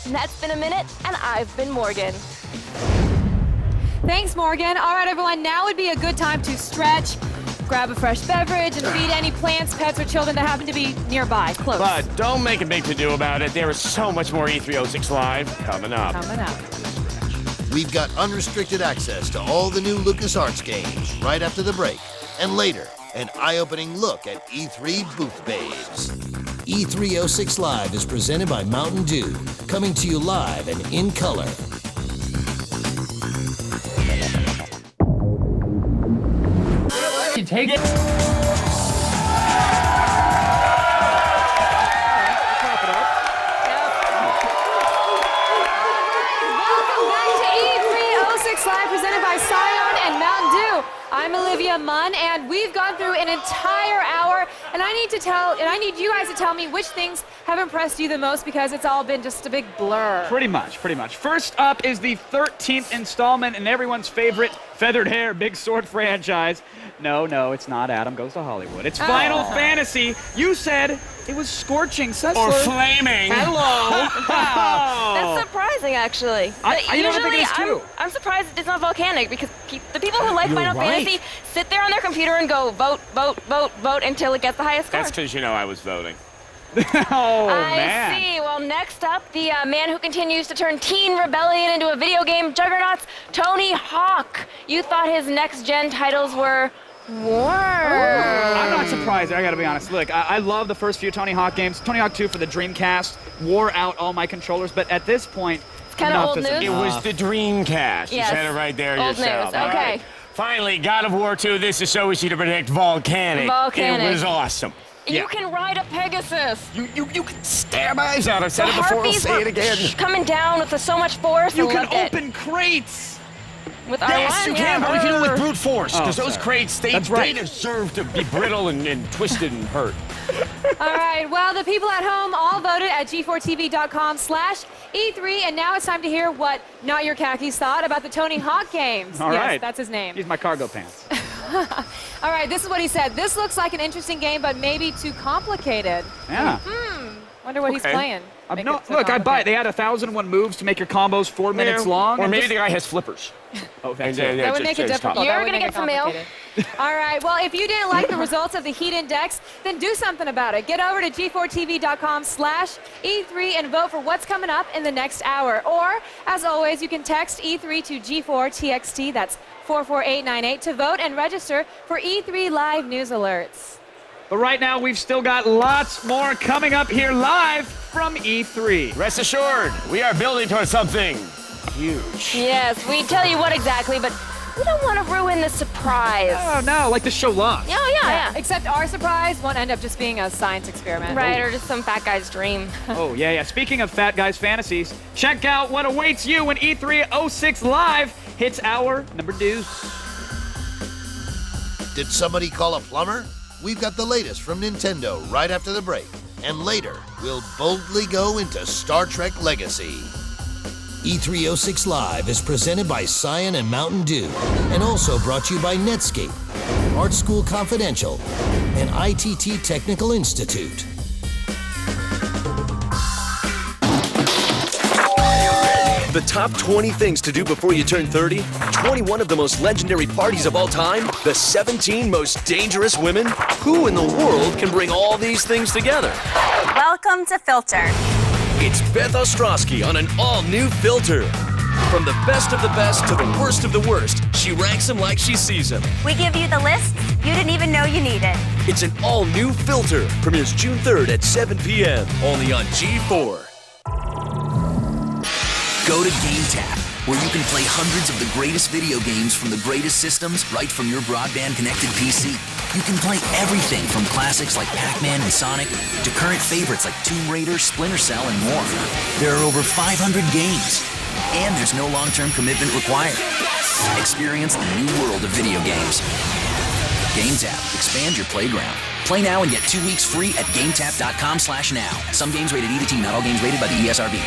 [SPEAKER 5] That's been a minute, and I've been Morgan.
[SPEAKER 2] Thanks, Morgan. All right, everyone, now would be a good time to stretch, grab a fresh beverage, and feed any plants, pets, or children that happen to be nearby, close.
[SPEAKER 4] But don't make a big to-do about it. There is so much more E306 Live coming up.
[SPEAKER 1] We've got unrestricted access to all the new LucasArts games right after the break. And later, an eye-opening look at E3 Booth Babes. E306 Live is presented by Mountain Dew, coming to you live and in color.
[SPEAKER 21] You take it.
[SPEAKER 2] ENunn, and we've gone through an entire hour, and I need you guys to tell me which things have impressed you the most, because it's all been just a big blur.
[SPEAKER 3] Pretty much. First up is the 13th installment in everyone's favorite feathered hair big sword franchise. No, it's not Adam Goes to Hollywood. It's Final Fantasy. You said it was scorching, Sessler.
[SPEAKER 4] Or flaming.
[SPEAKER 3] Hello.
[SPEAKER 5] That's surprising, actually.
[SPEAKER 3] I don't think it is too.
[SPEAKER 5] I'm surprised it's not volcanic, because the people who like
[SPEAKER 4] You're
[SPEAKER 5] Final
[SPEAKER 4] right.
[SPEAKER 5] Fantasy sit there on their computer and go vote, vote, vote, vote until it gets the highest score.
[SPEAKER 4] That's because you know I was voting.
[SPEAKER 5] I see. Well, next up, the man who continues to turn teen rebellion into a video game juggernaut, Tony Hawk. You thought his next-gen titles were warm.
[SPEAKER 3] I'm not surprised. I gotta be honest. Look, I love the first few Tony Hawk games. Tony Hawk 2 for the Dreamcast wore out all my controllers, but at this point,
[SPEAKER 5] it's kind of old news.
[SPEAKER 4] It was the Dreamcast.
[SPEAKER 5] Yes.
[SPEAKER 4] You said it right there
[SPEAKER 5] Old
[SPEAKER 4] yourself.
[SPEAKER 5] news.
[SPEAKER 4] All
[SPEAKER 5] Okay.
[SPEAKER 4] right. Finally, God of War 2. This is so easy to predict. Volcanic. It was awesome.
[SPEAKER 5] You can ride a Pegasus.
[SPEAKER 4] You can stare my eyes out. I've said it before. I'll say it again.
[SPEAKER 5] Coming down with so much force.
[SPEAKER 3] You can open crates.
[SPEAKER 5] With
[SPEAKER 4] yes, you can, but we can do it with brute force, because those
[SPEAKER 3] sorry.
[SPEAKER 4] crates, they deserve to be brittle and twisted and hurt.
[SPEAKER 2] All right, well, the people at home all voted at G4TV.com/E3, and now it's time to hear what Not Your Khakis thought about the Tony Hawk games.
[SPEAKER 3] All
[SPEAKER 2] yes,
[SPEAKER 3] right.
[SPEAKER 2] that's his name.
[SPEAKER 3] Use my cargo pants.
[SPEAKER 2] All right, this is what he said. This looks like an interesting game, but maybe too complicated.
[SPEAKER 3] Yeah.
[SPEAKER 2] Wonder what he's playing.
[SPEAKER 3] No, look, I buy it. They had 1,001 moves to make your combos 4 minutes long.
[SPEAKER 4] Or maybe the guy has flippers.
[SPEAKER 3] Oh, that's
[SPEAKER 2] That would make it difficult.
[SPEAKER 5] You're going to get some mail.
[SPEAKER 2] All right, well, if you didn't like the results of the Heat Index, then do something about it. Get over to G4TV.com/E3 and vote for what's coming up in the next hour. Or, as always, you can text E3 to G4TXT, that's 44898, to vote and register for E3 Live News Alerts.
[SPEAKER 3] But right now, we've still got lots more coming up here live from E3.
[SPEAKER 4] Rest assured, we are building towards something huge.
[SPEAKER 5] Yes, we tell you what exactly, but we don't want to ruin the surprise.
[SPEAKER 3] Oh, no, like the show Lost.
[SPEAKER 5] Oh, yeah.
[SPEAKER 2] Except our surprise won't end up just being a science experiment.
[SPEAKER 5] Right, or just some fat guy's dream.
[SPEAKER 3] Oh, yeah. Speaking of fat guys' fantasies, check out what awaits you when E3 06 Live hits hour number 2.
[SPEAKER 1] Did somebody call a plumber? We've got the latest from Nintendo right after the break. And later, we'll boldly go into Star Trek Legacy. E3 06 Live is presented by Cyan and Mountain Dew, and also brought to you by Netscape, Art School Confidential, and ITT Technical Institute.
[SPEAKER 19] The top 20 things to do before you turn 30, 21 of the most legendary parties of all time, the 17 most dangerous women. Who in the world can bring all these things together?
[SPEAKER 21] Welcome to Filter.
[SPEAKER 19] It's Beth Ostrowski on an all-new Filter. From the best of the best to the worst of the worst, she ranks them like she sees them.
[SPEAKER 21] We give you the lists you didn't even know you needed.
[SPEAKER 19] It's an all-new Filter. Premieres June 3rd at 7 p.m. Only on G4.
[SPEAKER 22] Go to GameTap, where you can play hundreds of the greatest video games from the greatest systems right from your broadband-connected PC. You can play everything from classics like Pac-Man and Sonic to current favorites like Tomb Raider, Splinter Cell, and more. There are over 500 games, and there's no long-term commitment required. Experience the new world of video games. GameTap, expand your playground. Play now and get 2 weeks free at GameTap.com/now. Some games rated E to T, not all games rated by the ESRB.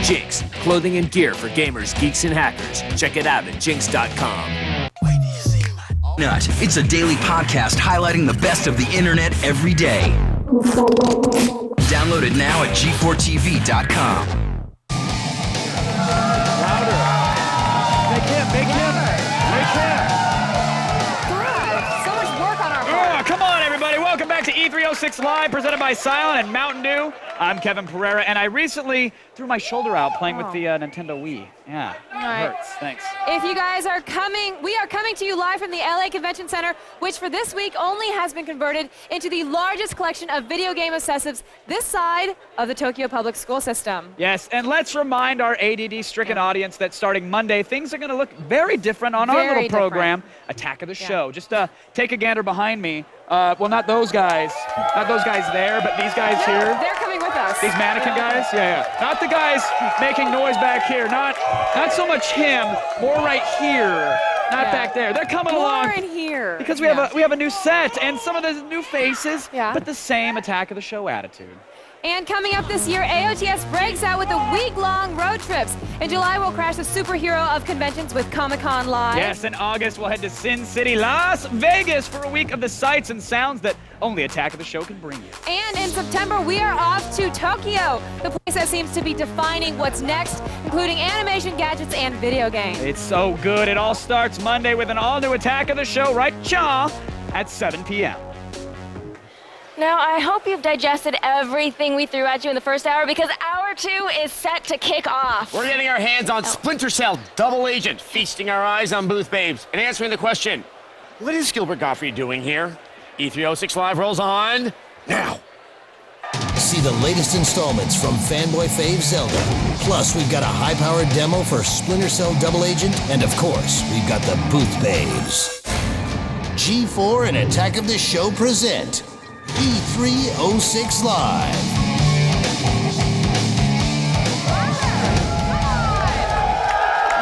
[SPEAKER 23] Jinx, clothing and gear for gamers, geeks, and hackers. Check it out at jinx.com.
[SPEAKER 22] Nut. It's a daily podcast highlighting the best of the internet every day. Download it now at G4TV.com.
[SPEAKER 3] Louder. Make him.
[SPEAKER 2] So much work on our part.
[SPEAKER 3] Oh, come on, everybody. Welcome back to E3 06 Live, presented by Silent and Mountain Dew. I'm Kevin Pereira, and I recently threw my shoulder out playing with the Nintendo Wii. Yeah,
[SPEAKER 2] All
[SPEAKER 3] it
[SPEAKER 2] right.
[SPEAKER 3] hurts. Thanks.
[SPEAKER 2] If you guys are coming, we are coming to you live from the LA Convention Center, which for this week only has been converted into the largest collection of video game obsessives this side of the Tokyo Public School System.
[SPEAKER 3] Yes, and let's remind our ADD-stricken audience that starting Monday, things are going to look very different on our little program, Attack of the Show. Just take a gander behind me. Well, not those guys there, but these guys here.
[SPEAKER 2] They're coming with with us.
[SPEAKER 3] These mannequin guys? Yeah. Not the guys making noise back here. Not so much him. More right here. Not back there. They're coming along.
[SPEAKER 2] More in here.
[SPEAKER 3] Because we have a new set and some of the new faces, but the same Attack of the Show attitude.
[SPEAKER 2] And coming up this year, AOTS breaks out with a week-long road trips. In July, we'll crash the superhero of conventions with Comic-Con Live.
[SPEAKER 3] Yes, in August, we'll head to Sin City, Las Vegas for a week of the sights and sounds that only Attack of the Show can bring you.
[SPEAKER 2] And in September, we are off to Tokyo, the place that seems to be defining what's next, including animation, gadgets, and video games.
[SPEAKER 3] It's so good. It all starts Monday with an all-new Attack of the Show right at 7 p.m.
[SPEAKER 5] Now, I hope you've digested everything we threw at you in the first hour because hour 2 is set to kick off.
[SPEAKER 4] We're getting our hands on Splinter Cell Double Agent, feasting our eyes on Booth Babes, and answering the question, what is Gilbert Gottfried doing here? E306 Live rolls on now.
[SPEAKER 1] See the latest installments from Fanboy Fave Zelda. Plus, we've got a high-powered demo for Splinter Cell Double Agent, and of course, we've got the Booth Babes. G4 and Attack of the Show present E306 Live.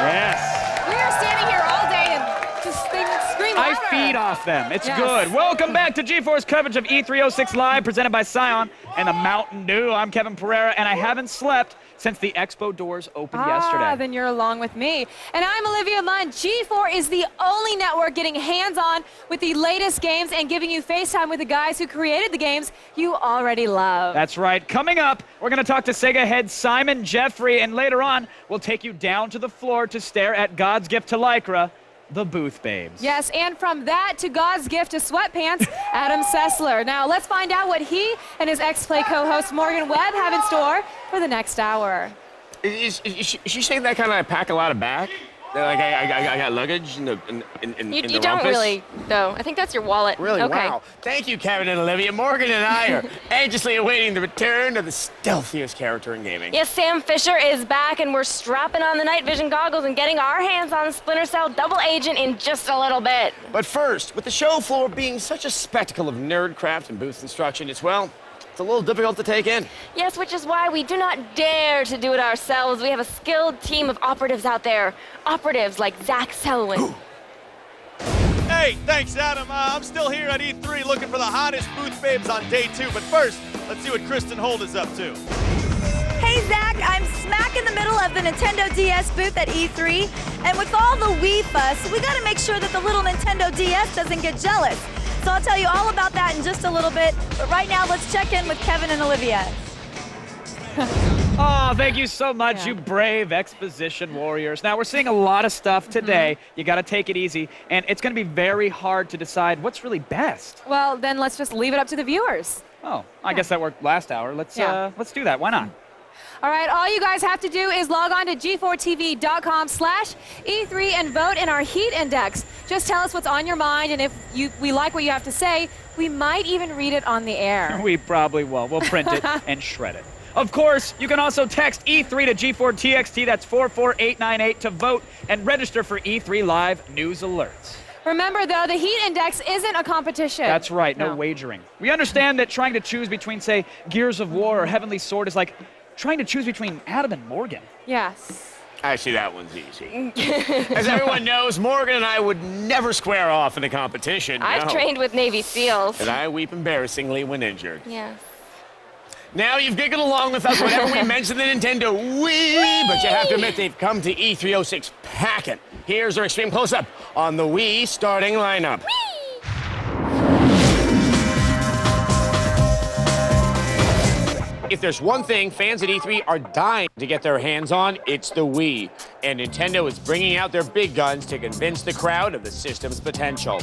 [SPEAKER 3] Yes.
[SPEAKER 2] We are standing here all day and just scream louder.
[SPEAKER 3] I feed off them. It's good. Welcome back to G4's coverage of E306 Live, presented by Scion and the Mountain Dew. I'm Kevin Pereira, and I haven't slept since the expo doors opened yesterday.
[SPEAKER 2] Then you're along with me. And I'm Olivia Munn. G4 is the only network getting hands-on with the latest games and giving you FaceTime with the guys who created the games you already love.
[SPEAKER 3] That's right. Coming up, we're going to talk to Sega head Simon Jeffrey, and later on, we'll take you down to the floor to stare at God's gift to Lycra, the Booth Babes.
[SPEAKER 2] Yes, and from that to God's gift to sweatpants, Adam Sessler. Now, let's find out what he and his X-Play co-host Morgan Webb have in store for the next hour.
[SPEAKER 4] Is she saying that kind of pack a lot of back? Like I got luggage in the
[SPEAKER 5] You don't really, though. I think that's your wallet.
[SPEAKER 4] Really?
[SPEAKER 5] Okay.
[SPEAKER 4] Wow. Thank you, Kevin and Olivia. Morgan and I are anxiously awaiting the return of the stealthiest character in gaming.
[SPEAKER 5] Yes, Sam Fisher is back, and we're strapping on the night vision goggles and getting our hands on Splinter Cell Double Agent in just a little bit.
[SPEAKER 4] But first, with the show floor being such a spectacle of nerdcraft and booth instruction, it's a little difficult to take in.
[SPEAKER 5] Yes, which is why we do not dare to do it ourselves. We have a skilled team of operatives out there. Operatives like Zach Selwyn.
[SPEAKER 6] Hey, thanks, Adam. I'm still here at E3 looking for the hottest Booth Babes on day 2. But first, let's see what Kristen Holt is up to.
[SPEAKER 21] Hey, Zach, I'm smack in the middle of the Nintendo DS booth at E3. And with all the Wii fuss, we got to make sure that the little Nintendo DS doesn't get jealous. So I'll tell you all about that in just a little bit. But right now, let's check in with Kevin and Olivia.
[SPEAKER 3] Oh, thank you so much, you brave exposition warriors. Now, we're seeing a lot of stuff today. You got to take it easy, and it's going to be very hard to decide what's really best.
[SPEAKER 2] Well, then let's just leave it up to the viewers.
[SPEAKER 3] Oh, I guess that worked last hour. Let's do that. Why not?
[SPEAKER 2] All right, all you guys have to do is log on to g4tv.com/E3 and vote in our heat index. Just tell us what's on your mind, and if we like what you have to say, we might even read it on the air.
[SPEAKER 3] We probably will. We'll print it and shred it. Of course, you can also text E3 to G4TXT, that's 44898, to vote and register for E3 Live news alerts.
[SPEAKER 2] Remember, though, the heat index isn't a competition.
[SPEAKER 3] That's right, no wagering. We understand that trying to choose between, say, Gears of War or Heavenly Sword is like trying to choose between Adam and Morgan.
[SPEAKER 2] Yes.
[SPEAKER 4] Actually, that one's easy. As everyone knows, Morgan and I would never square off in a competition.
[SPEAKER 5] I've trained with Navy SEALs.
[SPEAKER 4] And I weep embarrassingly when injured.
[SPEAKER 5] Yes.
[SPEAKER 4] Now you've giggled along with us whenever we mention the Nintendo Wii, but you have to admit they've come to E306 packing. Here's our extreme close-up on the Wii starting lineup. If there's one thing fans at E3 are dying to get their hands on, it's the Wii. And Nintendo is bringing out their big guns to convince the crowd of the system's potential.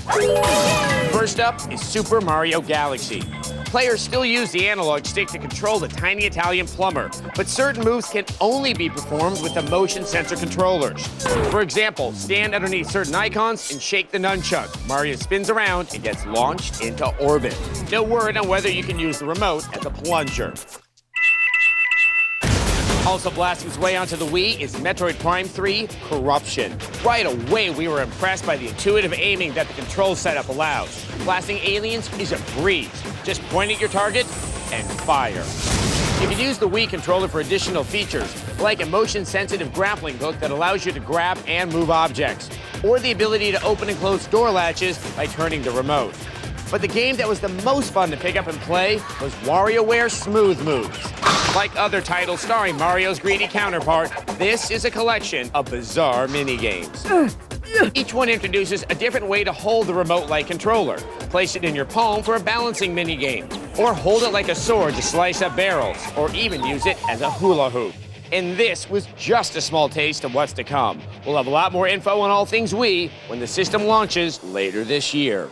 [SPEAKER 4] First up is Super Mario Galaxy. Players still use the analog stick to control the tiny Italian plumber, but certain moves can only be performed with the motion sensor controllers. For example, stand underneath certain icons and shake the nunchuck. Mario spins around and gets launched into orbit. No word on whether you can use the remote as a plunger. Also blasting its way onto the Wii is Metroid Prime 3 Corruption. Right away, we were impressed by the intuitive aiming that the control setup allows. Blasting aliens is a breeze. Just point at your target and fire. You can use the Wii controller for additional features, like a motion-sensitive grappling hook that allows you to grab and move objects, or the ability to open and close door latches by turning the remote. But the game that was the most fun to pick up and play was WarioWare Smooth Moves. Like other titles starring Mario's greedy counterpart, this is a collection of bizarre mini-games. Each one introduces a different way to hold the remote-like controller. Place it in your palm for a balancing mini-game, or hold it like a sword to slice up barrels, or even use it as a hula hoop. And this was just a small taste of what's to come. We'll have a lot more info on all things Wii when the system launches later this year.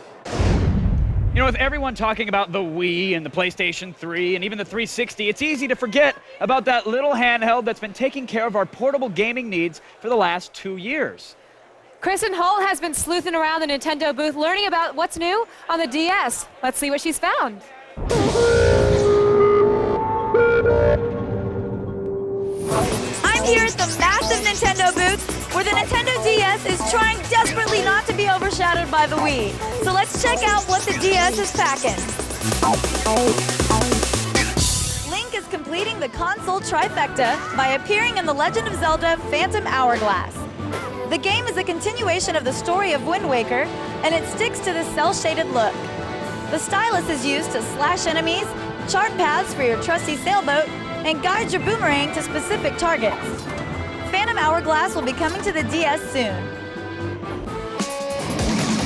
[SPEAKER 3] You know, with everyone talking about the Wii and the PlayStation 3 and even the 360, it's easy to forget about that little handheld that's been taking care of our portable gaming needs for the last 2 years.
[SPEAKER 2] Kristen Holt has been sleuthing around the Nintendo booth, learning about what's new on the DS. Let's see what she's found.
[SPEAKER 21] I'm here at the massive Nintendo booth, where the Nintendo DS is trying desperately not to be overshadowed by the Wii. So let's check out what the DS is packing. Link is completing the console trifecta by appearing in The Legend of Zelda Phantom Hourglass. The game is a continuation of the story of Wind Waker, and it sticks to the cel-shaded look. The stylus is used to slash enemies, chart paths for your trusty sailboat, and guide your boomerang to specific targets. Phantom Hourglass will be coming to the DS soon.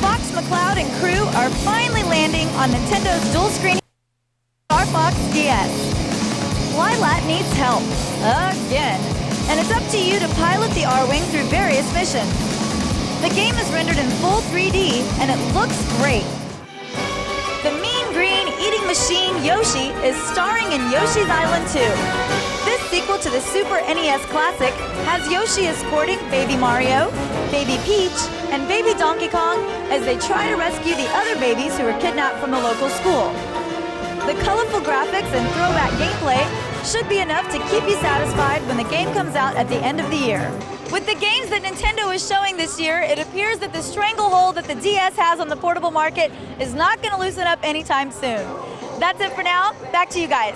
[SPEAKER 21] Fox McCloud and crew are finally landing on Nintendo's dual-screen Star Fox DS. Flylat needs help, again. And it's up to you to pilot the R-Wing through various missions. The game is rendered in full 3D, and it looks great. The mean green eating machine Yoshi is starring in Yoshi's Island 2. This sequel to the Super NES classic has Yoshi escorting Baby Mario, Baby Peach, and Baby Donkey Kong as they try to rescue the other babies who were kidnapped from a local school. The colorful graphics and throwback gameplay should be enough to keep you satisfied when the game comes out at the end of the year. With the games that Nintendo is showing this year, it appears that the stranglehold that the DS has on the portable market is not going to loosen up anytime soon. That's it for now. Back to you guys.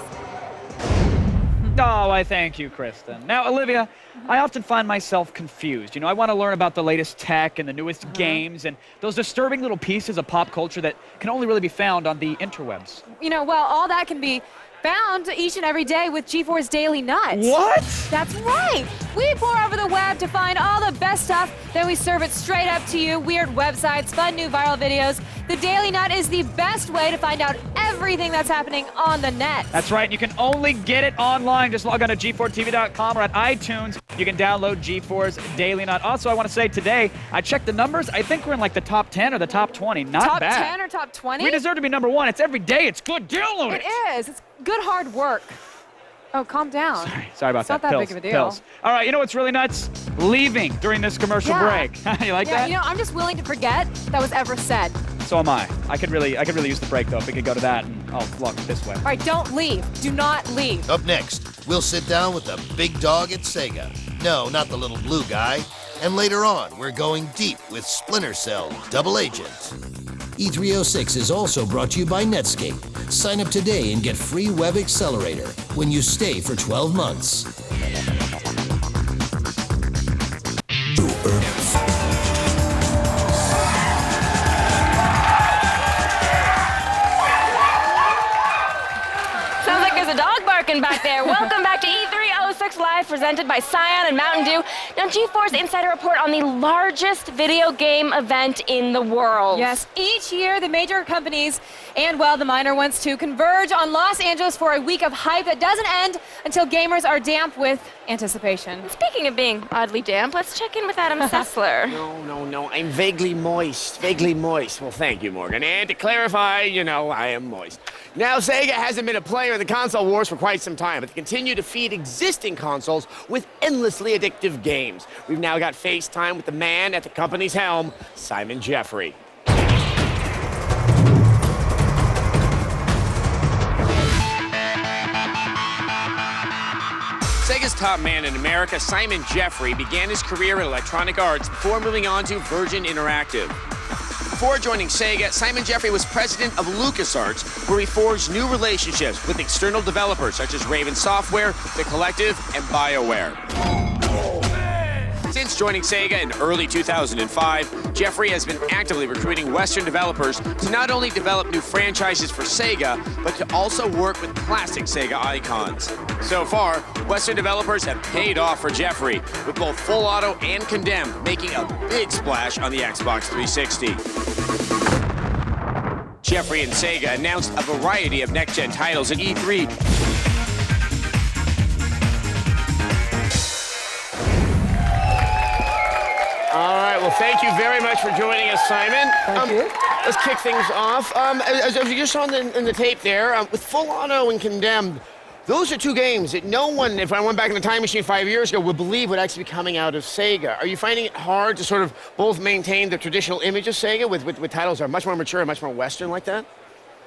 [SPEAKER 3] Oh, I thank you, Kristen. Now, Olivia, I often find myself confused. You know, I want to learn about the latest tech and the newest games and those disturbing little pieces of pop culture that can only really be found on the interwebs.
[SPEAKER 2] You know, well, all that can be found each and every day with G4's Daily Nuts.
[SPEAKER 3] What?
[SPEAKER 2] That's right. We pour over the web to find all the best stuff, then we serve it straight up to you. Weird websites, fun new viral videos. The Daily Nut is the best way to find out everything that's happening on the net.
[SPEAKER 3] That's right. You can only get it online. Just log on to G4TV.com or at iTunes. You can download G4's Daily Nut. Also, I want to say today, I checked the numbers. I think we're in like the top 10 or the top 20. Not bad.
[SPEAKER 2] Top 10 or top 20?
[SPEAKER 3] We deserve to be number 1. It's every day. It's good. Download it.
[SPEAKER 2] It is. It's good hard work. Oh, calm down.
[SPEAKER 3] Sorry about
[SPEAKER 2] it's not that
[SPEAKER 3] Pills,
[SPEAKER 2] big of a deal.
[SPEAKER 3] Pills. All right, you know what's really nuts? Leaving during this commercial break. You like that?
[SPEAKER 2] You know, I'm just willing to forget that was ever said.
[SPEAKER 3] So am I. I could really use the break though if we could go to that and look this way.
[SPEAKER 2] All right, don't leave. Do not leave.
[SPEAKER 1] Up next, we'll sit down with the big dog at Sega. No, not the little blue guy. And later on, we're going deep with Splinter Cell Double Agent. E306 is also brought to you by Netscape. Sign up today and get free Web Accelerator when you stay for 12 months.
[SPEAKER 5] Sounds like there's a dog barking back there. Welcome back to E306 Live, presented by Scion and Mountain Dew. Now, G4's Insider Report on the largest video game event in the world.
[SPEAKER 2] Yes, each year the major companies and, well, the minor ones too, converge on Los Angeles for a week of hype that doesn't end until gamers are damp with anticipation.
[SPEAKER 5] Speaking of being oddly damp, let's check in with Adam Sessler.
[SPEAKER 4] No, I'm vaguely moist. Well, thank you, Morgan. And to clarify, I am moist. Now, Sega hasn't been a player in the console wars for quite some time, but they continue to feed existing consoles with endlessly addictive games. We've now got FaceTime with the man at the company's helm, Simon Jeffrey. Sega's top man in America, Simon Jeffrey, began his career in Electronic Arts before moving on to Virgin Interactive. Before joining Sega, Simon Jeffrey was president of LucasArts, where he forged new relationships with external developers such as Raven Software, The Collective, and BioWare. Since joining Sega in early 2005, Jeffrey has been actively recruiting Western developers to not only develop new franchises for Sega, but to also work with classic Sega icons. So far, Western developers have paid off for Jeffrey, with both Full Auto and Condemned making a big splash on the Xbox 360. Jeffrey and Sega announced a variety of next-gen titles at E3. All right, well, thank you very much for joining us, Simon.
[SPEAKER 7] Thank you.
[SPEAKER 4] Let's kick things off. As you just saw in the tape there, with Full Auto and Condemned, those are two games that no one, if I went back in the time machine 5 years ago, would believe would actually be coming out of Sega. Are you finding it hard to sort of both maintain the traditional image of Sega with titles that are much more mature and much more Western like that?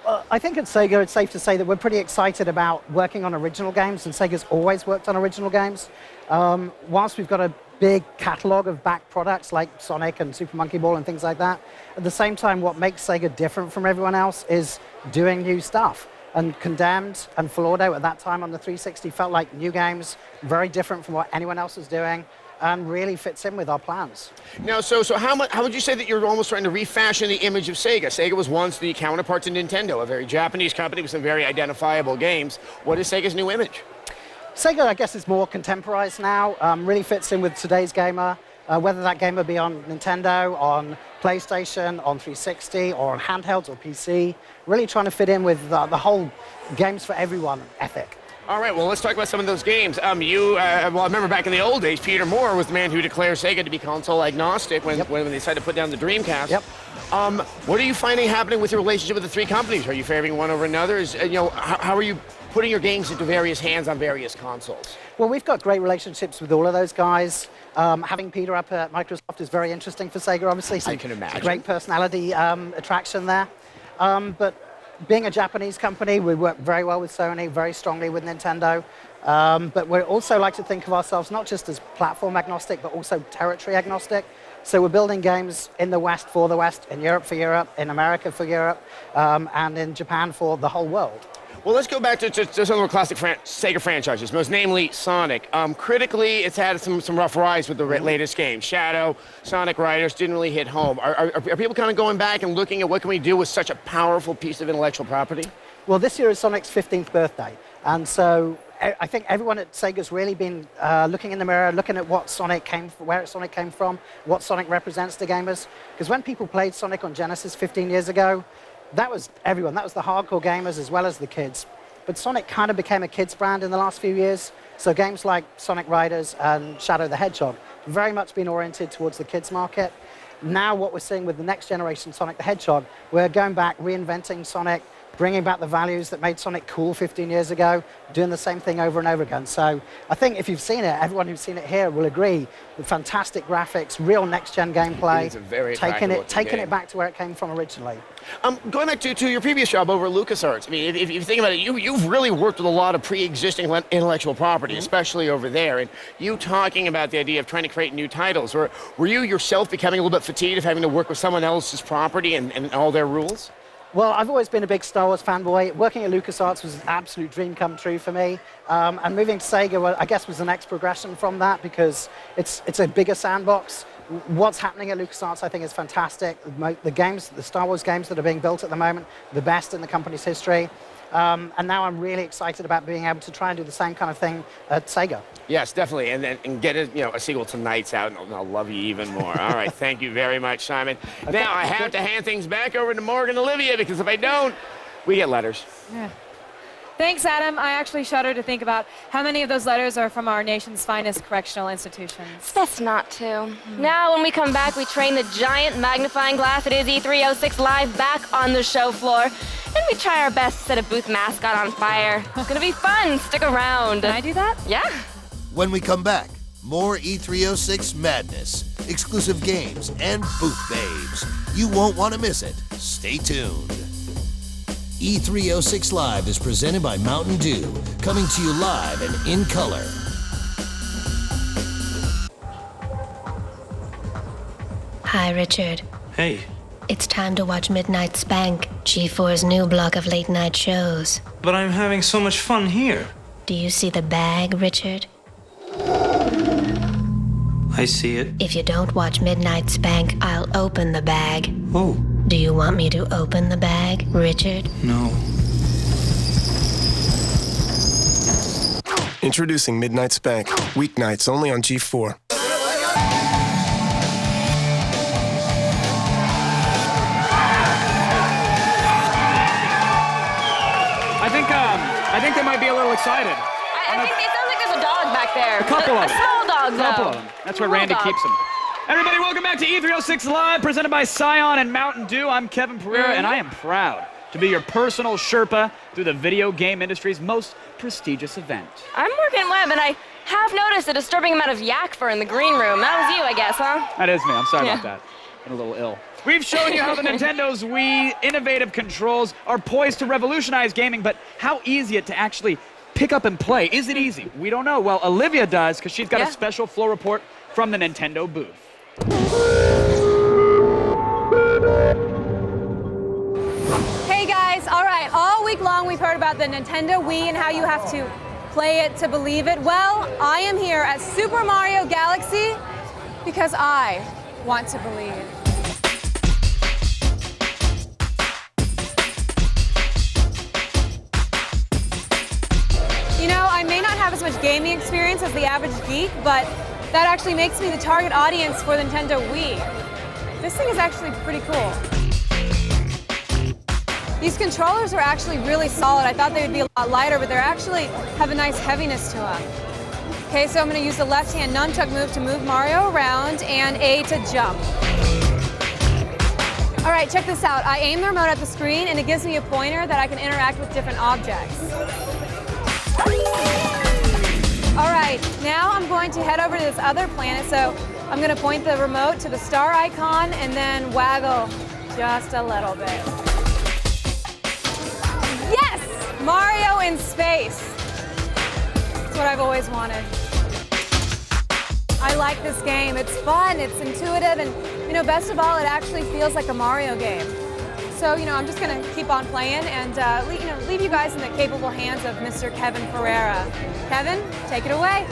[SPEAKER 7] Well, I think at Sega, it's safe to say that we're pretty excited about working on original games, and Sega's always worked on original games. Whilst we've got a big catalog of back products like Sonic and Super Monkey Ball and things like that, at the same time, what makes Sega different from everyone else is doing new stuff. And Condemned and Full Auto at that time on the 360 felt like new games, very different from what anyone else was doing, and really fits in with our plans.
[SPEAKER 4] Now, so how would you say that you're almost trying to refashion the image of Sega? Sega was once the counterpart to Nintendo, a very Japanese company with some very identifiable games. What is Sega's new image?
[SPEAKER 7] Sega, I guess, is more contemporized now, really fits in with today's gamer, whether that gamer be on Nintendo, on PlayStation, on 360, or on handhelds or PC, really trying to fit in with the whole games for everyone ethic.
[SPEAKER 4] All right, well, let's talk about some of those games. Well, I remember back in the old days, Peter Moore was the man who declared Sega to be console agnostic when they decided to put down the Dreamcast.
[SPEAKER 7] Yep.
[SPEAKER 4] What are you finding happening with your relationship with the three companies? Are you favoring one over another? How are you putting your games into various hands on various consoles?
[SPEAKER 7] Well, we've got great relationships with all of those guys. Having Peter up at Microsoft is very interesting for Sega, obviously.
[SPEAKER 4] I can imagine.
[SPEAKER 7] Great personality attraction there. But being a Japanese company, we work very well with Sony, very strongly with Nintendo. But we also like to think of ourselves not just as platform agnostic, but also territory agnostic. So we're building games in the West for the West, in Europe for Europe, in America for Europe, and in Japan for the whole world.
[SPEAKER 4] Well, let's go back to some of the classic Sega franchises, most namely Sonic. Critically, it's had some rough rides with the latest game. Shadow, Sonic Riders didn't really hit home. Are people kind of going back and looking at what can we do with such a powerful piece of intellectual property?
[SPEAKER 7] Well, this year is Sonic's 15th birthday, and so I think everyone at Sega's really been looking in the mirror, looking at where Sonic came from, what Sonic represents to gamers. Because when people played Sonic on Genesis 15 years ago, that was everyone. That was the hardcore gamers as well as the kids. But Sonic kind of became a kids brand in the last few years. So games like Sonic Riders and Shadow the Hedgehog very much been oriented towards the kids market. Now what we're seeing with the next generation Sonic the Hedgehog, we're going back, reinventing Sonic, bringing back the values that made Sonic cool 15 years ago, doing the same thing over and over again. So I think if you've seen it, everyone who's seen it here will agree with fantastic graphics, real next-gen gameplay,
[SPEAKER 4] It's a very
[SPEAKER 7] taking it back to where it came from originally.
[SPEAKER 4] Going back to your previous job over at LucasArts, I mean, if you think about it, you've really worked with a lot of pre-existing intellectual property, especially over there. And you talking about the idea of trying to create new titles, were you yourself becoming a little bit fatigued of having to work with someone else's property and all their rules?
[SPEAKER 7] Well, I've always been a big Star Wars fanboy. Working at LucasArts was an absolute dream come true for me. And moving to Sega, well, I guess, was the next progression from that because it's a bigger sandbox. What's happening at LucasArts, I think, is fantastic. The Star Wars games that are being built at the moment, the best in the company's history. And now I'm really excited about being able to try and do the same kind of thing at Sega.
[SPEAKER 4] Yes, definitely, and get a sequel to Nights Out, and I'll love you even more. All right, thank you very much, Simon.
[SPEAKER 7] Okay.
[SPEAKER 4] Now I have to hand things back over to Morgan and Olivia because if I don't, we get letters.
[SPEAKER 2] Yeah. Thanks, Adam. I actually shudder to think about how many of those letters are from our nation's finest correctional institutions.
[SPEAKER 5] It's best not to. Now, when we come back, we train the giant magnifying glass that is E306 Live back on the show floor. And we try our best to set a booth mascot on fire. It's gonna be fun. Stick around.
[SPEAKER 2] Can I do that?
[SPEAKER 5] Yeah.
[SPEAKER 1] When we come back, more E306 madness, exclusive games, and booth babes. You won't want to miss it. Stay tuned. E306 Live is presented by Mountain Dew, coming to you live and in color.
[SPEAKER 8] Hi, Richard.
[SPEAKER 10] Hey.
[SPEAKER 8] It's time to watch Midnight Spank, G4's new block of late-night shows.
[SPEAKER 10] But I'm having so much fun here.
[SPEAKER 8] Do you see the bag, Richard?
[SPEAKER 10] I see it.
[SPEAKER 8] If you don't watch Midnight Spank, I'll open the bag.
[SPEAKER 10] Oh.
[SPEAKER 8] Do you want me to open the bag, Richard?
[SPEAKER 10] No.
[SPEAKER 11] Introducing Midnight Spank, weeknights only on G4.
[SPEAKER 3] I think they might be a little excited.
[SPEAKER 5] I think it sounds like there's a dog back there.
[SPEAKER 3] A couple of them.
[SPEAKER 5] A small dog, though.
[SPEAKER 3] A couple of them. That's where Randy keeps them. Everybody, welcome back to E306 Live, presented by Scion and Mountain Dew. I'm Kevin Pereira, and I am proud to be your personal Sherpa through the video game industry's most prestigious event.
[SPEAKER 5] I'm Morgan Webb, and I have noticed a disturbing amount of yak fur in the green room. That was you, I guess, huh?
[SPEAKER 3] That is me. I'm sorry about that. I'm a little ill. We've shown you how the Nintendo's Wii innovative controls are poised to revolutionize gaming, but how easy it to actually pick up and play. Is it easy? We don't know. Well, Olivia does, because she's got a special floor report from the Nintendo booth.
[SPEAKER 2] Hey guys, all right, all week long we've heard about the Nintendo Wii and how you have to play it to believe it. Well, I am here at Super Mario Galaxy because I want to believe. You know, I may not have as much gaming experience as the average geek, but that actually makes me the target audience for the Nintendo Wii. This thing is actually pretty cool. These controllers are actually really solid. I thought they would be a lot lighter, but they actually have a nice heaviness to them. Okay, so I'm going to use the left-hand nunchuck move to move Mario around and A to jump. All right, check this out. I aim the remote at the screen, and it gives me a pointer that I can interact with different objects. All right, now I'm going to head over to this other planet, so I'm going to point the remote to the star icon and then waggle just a little bit. Yes! Mario in space. That's what I've always wanted. I like this game. It's fun, it's intuitive, and, you know, best of all, it actually feels like a Mario game. So, you know, I'm just going to keep on playing and, leave you guys in the capable hands of Mr. Kevin Pereira. Kevin, take it away.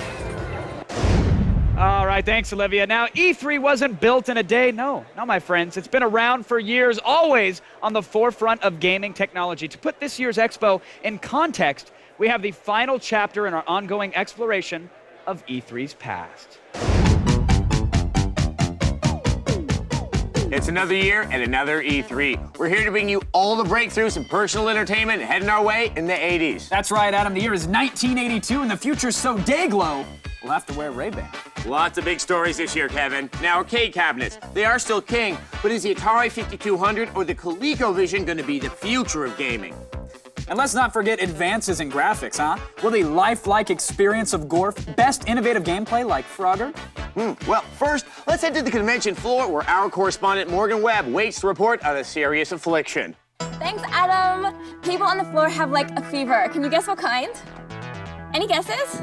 [SPEAKER 3] All right, thanks, Olivia. Now, E3 wasn't built in a day. No, my friends. It's been around for years, always on the forefront of gaming technology. To put this year's expo in context, we have the final chapter in our ongoing exploration of E3's past.
[SPEAKER 4] It's another year and another E3. We're here to bring you all the breakthroughs in personal entertainment heading our way in the 80s.
[SPEAKER 9] That's right, Adam. The year is 1982, and the future's so day-glow, we'll have to wear Ray-Ban.
[SPEAKER 4] Lots of big stories this year, Kevin. Now, arcade cabinets, they are still king, but is the Atari 5200 or the ColecoVision going to be the future of gaming?
[SPEAKER 9] And let's not forget advances in graphics, huh? Will the lifelike experience of Gorf best innovative gameplay like Frogger?
[SPEAKER 4] Well, first, let's head to the convention floor where our correspondent Morgan Webb waits to report on a serious affliction.
[SPEAKER 5] Thanks, Adam. People on the floor have, like, a fever. Can you guess what kind? Any guesses?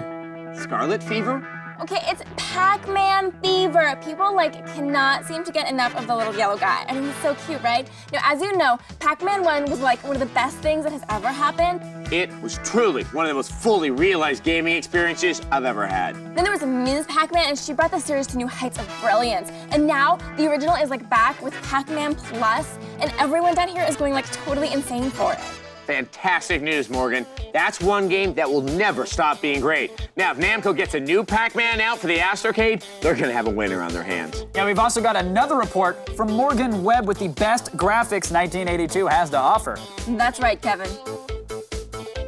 [SPEAKER 4] Scarlet fever?
[SPEAKER 5] Okay, it's Pac-Man fever. People, cannot seem to get enough of the little yellow guy. I mean, he's so cute, right? Now, as you know, Pac-Man 1 was, one of the best things that has ever happened.
[SPEAKER 4] It was truly one of the most fully realized gaming experiences I've ever had.
[SPEAKER 5] Then there was Ms. Pac-Man, and she brought the series to new heights of brilliance. And now, the original is, back with Pac-Man Plus, and everyone down here is going, totally insane for it.
[SPEAKER 4] Fantastic news, Morgan. That's one game that will never stop being great. Now, if Namco gets a new Pac-Man out for the Astrocade, they're gonna have a winner on their hands.
[SPEAKER 9] Yeah, we've also got another report from Morgan Webb with the best graphics 1982 has to offer.
[SPEAKER 5] That's right, Kevin.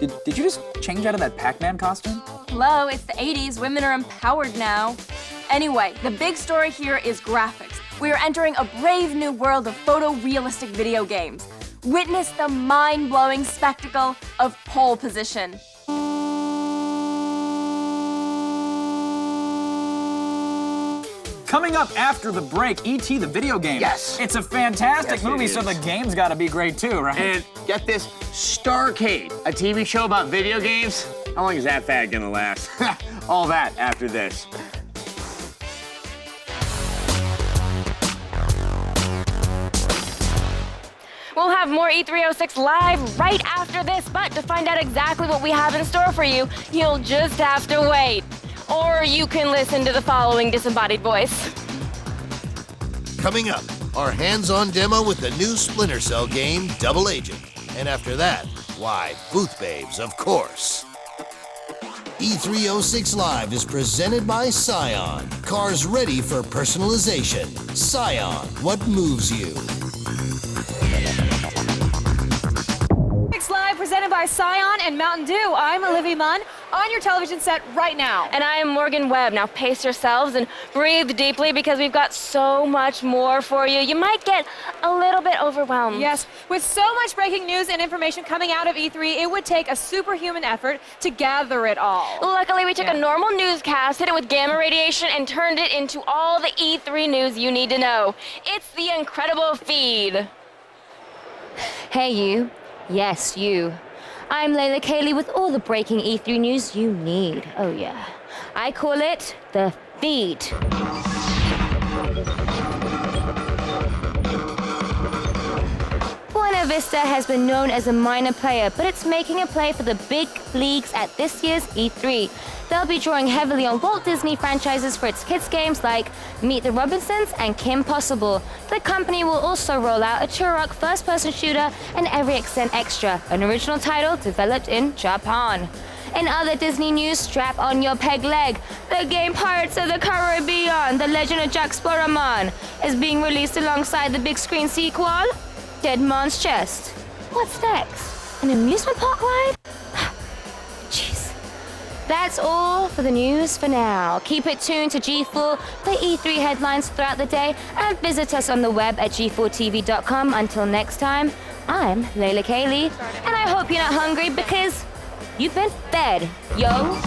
[SPEAKER 9] Did you just change out of that Pac-Man costume?
[SPEAKER 5] Hello, it's the 80s. Women are empowered now. Anyway, the big story here is graphics. We are entering a brave new world of photorealistic video games. Witness the mind-blowing spectacle of pole position.
[SPEAKER 9] Coming up after the break, E.T. the video game.
[SPEAKER 4] Yes.
[SPEAKER 9] It's a fantastic movie, so the game's gotta be great too, right?
[SPEAKER 4] And get this, Starcade, a TV show about video games. How long is that fad gonna last? All that after this.
[SPEAKER 5] We'll have more E306 live right after this, but to find out exactly what we have in store for you, you'll just have to wait. Or you can listen to the following disembodied voice.
[SPEAKER 1] Coming up, our hands-on demo with the new Splinter Cell game, Double Agent. And after that, why, Booth Babes, of course. E306 Live is presented by Scion. Cars ready for personalization. Scion, what moves you?
[SPEAKER 2] Live presented by Scion and Mountain Dew. I'm Olivia Munn on your television set right now.
[SPEAKER 5] And I am Morgan Webb. Now pace yourselves and breathe deeply because we've got so much more for you. You might get a little bit overwhelmed.
[SPEAKER 2] Yes, with so much breaking news and information coming out of E3, it would take a superhuman effort to gather it all.
[SPEAKER 5] Luckily, we took a normal newscast, hit it with gamma radiation, and turned it into all the E3 news you need to know. It's the incredible feed.
[SPEAKER 12] Hey, you. Yes, you. I'm Layla Kaylee with all the breaking E3 news you need. Oh, yeah. I call it the feed. Buena Vista has been known as a minor player, but it's making a play for the big leagues at this year's E3. They'll be drawing heavily on Walt Disney franchises for its kids' games like Meet the Robinsons and Kim Possible. The company will also roll out a Turok first-person shooter and Every Extent Extra, an original title developed in Japan. In other Disney news, strap on your peg leg. The game Pirates of the Caribbean, The Legend of Jack Sparrowman, is being released alongside the big screen sequel, Dead Man's Chest. What's next? An amusement park ride? Jeez. That's all for the news for now. Keep it tuned to G4 for E3 headlines throughout the day and visit us on the web at g4tv.com. Until next time, I'm Layla Kaylee, and I hope you're not hungry because you've been fed, yo.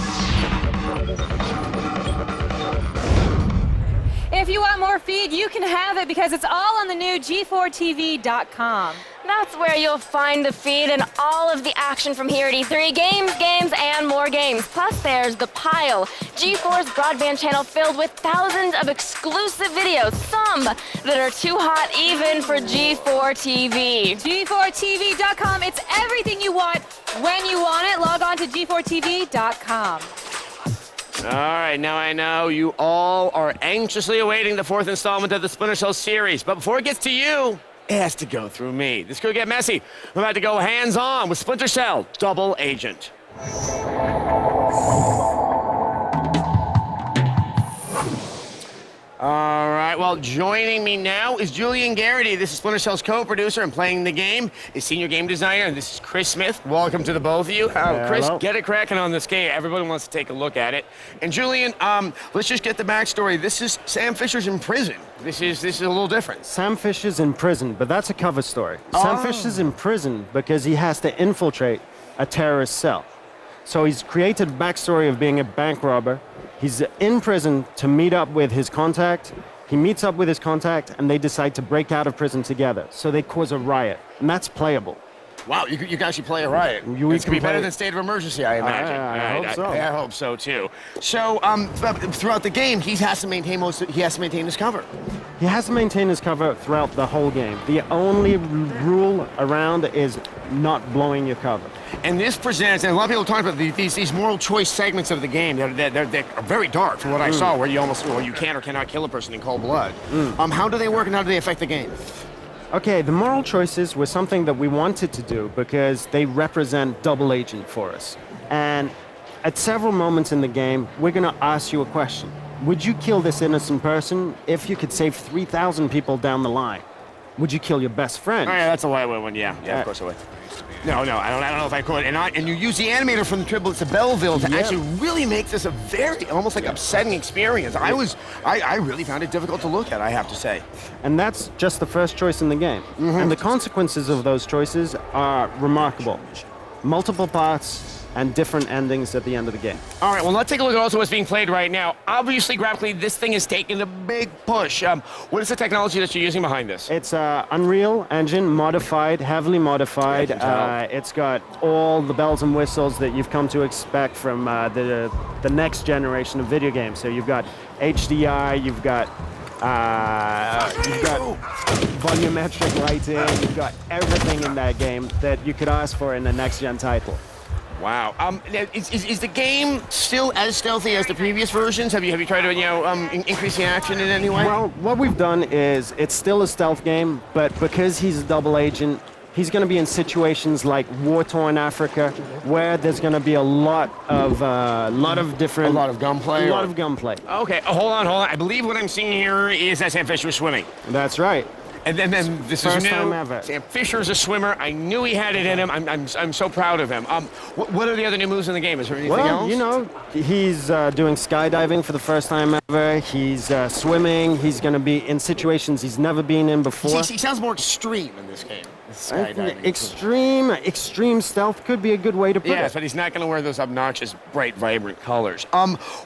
[SPEAKER 2] If you want more feed, you can have it because it's all on the new G4tv.com.
[SPEAKER 5] That's where you'll find the feed and all of the action from here at E3. Games, and more games. Plus, there's The Pile, G4's broadband channel filled with thousands of exclusive videos, some that are too hot even for G4 TV.
[SPEAKER 2] G4tv.com. It's everything you want when you want it. Log on to G4tv.com.
[SPEAKER 4] All right, now I know you all are anxiously awaiting the 4th installment of the Splinter Cell series, but before it gets to you, it has to go through me. This could get messy. I'm about to go hands-on with Splinter Cell Double Agent. All right, well, joining me now is Julian Garrity. This is Splinter Cell's co-producer and playing the game is senior game designer, and this is Chris Smith. Welcome to the both of you. Chris, get it cracking on this game. Everybody wants to take a look at it. And Julian, let's just get the backstory. This is Sam Fisher's in prison. This is a little different.
[SPEAKER 14] Sam Fisher's in prison, but that's a cover story. Sam Fisher's in prison because he has to infiltrate a terrorist cell. So he's created a backstory of being a bank robber. He's in prison to meet up with his contact. He meets up with his contact, and they decide to break out of prison together. So they cause a riot, and that's playable.
[SPEAKER 4] Wow, you can actually play a riot. It's going to be better than State of Emergency, I imagine.
[SPEAKER 14] I hope so.
[SPEAKER 4] I hope so, too. So, throughout the game, he has to maintain his cover.
[SPEAKER 14] He has to maintain his cover throughout the whole game. The only rule around is not blowing your cover.
[SPEAKER 4] And this presents, and a lot of people talk about these moral choice segments of the game. They're very dark from what I saw, where you can or cannot kill a person in cold blood. How do they work, and how do they affect the game?
[SPEAKER 14] Okay, the moral choices were something that we wanted to do because they represent Double Agent for us. And at several moments in the game, we're going to ask you a question. Would you kill this innocent person if you could save 3,000 people down the line? Would you kill your best friend?
[SPEAKER 4] Oh, yeah, that's a lightweight one. Yeah, of course I would. No, I don't know if I could. And you use the animator from the Triplets of Belleville to actually really make this a very, almost like upsetting experience. I really found it difficult to look at, I have to say.
[SPEAKER 14] And that's just the first choice in the game. And the consequences of those choices are remarkable. Multiple parts and different endings at the end of the game.
[SPEAKER 4] All right, well, let's take a look at also what's being played right now. Obviously, graphically, this thing is taking a big push. What is the technology that you're using behind this?
[SPEAKER 14] It's Unreal Engine, modified, heavily modified. It's got all the bells and whistles that you've come to expect from the next generation of video games. So you've got HDR, you've got You've got volumetric lighting. You've got everything in that game that you could ask for in a next-gen title.
[SPEAKER 4] Wow. Is the game still as stealthy as the previous versions? Have you tried to increase the action in any way?
[SPEAKER 14] Well, what we've done is it's still a stealth game, but because he's a double agent, he's going to be in situations like war-torn Africa, where there's going to be a lot of different...
[SPEAKER 4] A lot of gunplay?
[SPEAKER 14] A lot of gunplay.
[SPEAKER 4] Okay, hold on. I believe what I'm seeing here is that Sam Fisher swimming.
[SPEAKER 14] That's right.
[SPEAKER 4] And then this
[SPEAKER 14] First
[SPEAKER 4] is new.
[SPEAKER 14] time ever.
[SPEAKER 4] Sam Fisher's a swimmer. I knew he had it in him. I'm so proud of him. What are the other new moves in the game? Is there anything else?
[SPEAKER 14] Well, you know, he's doing skydiving for the first time ever. He's swimming. He's going to be in situations he's never been in before.
[SPEAKER 4] He sounds more extreme in this game. Skydiving.
[SPEAKER 14] Extreme stealth could be a good way to put it.
[SPEAKER 4] Yes, but he's not going to wear those obnoxious, bright, vibrant colors.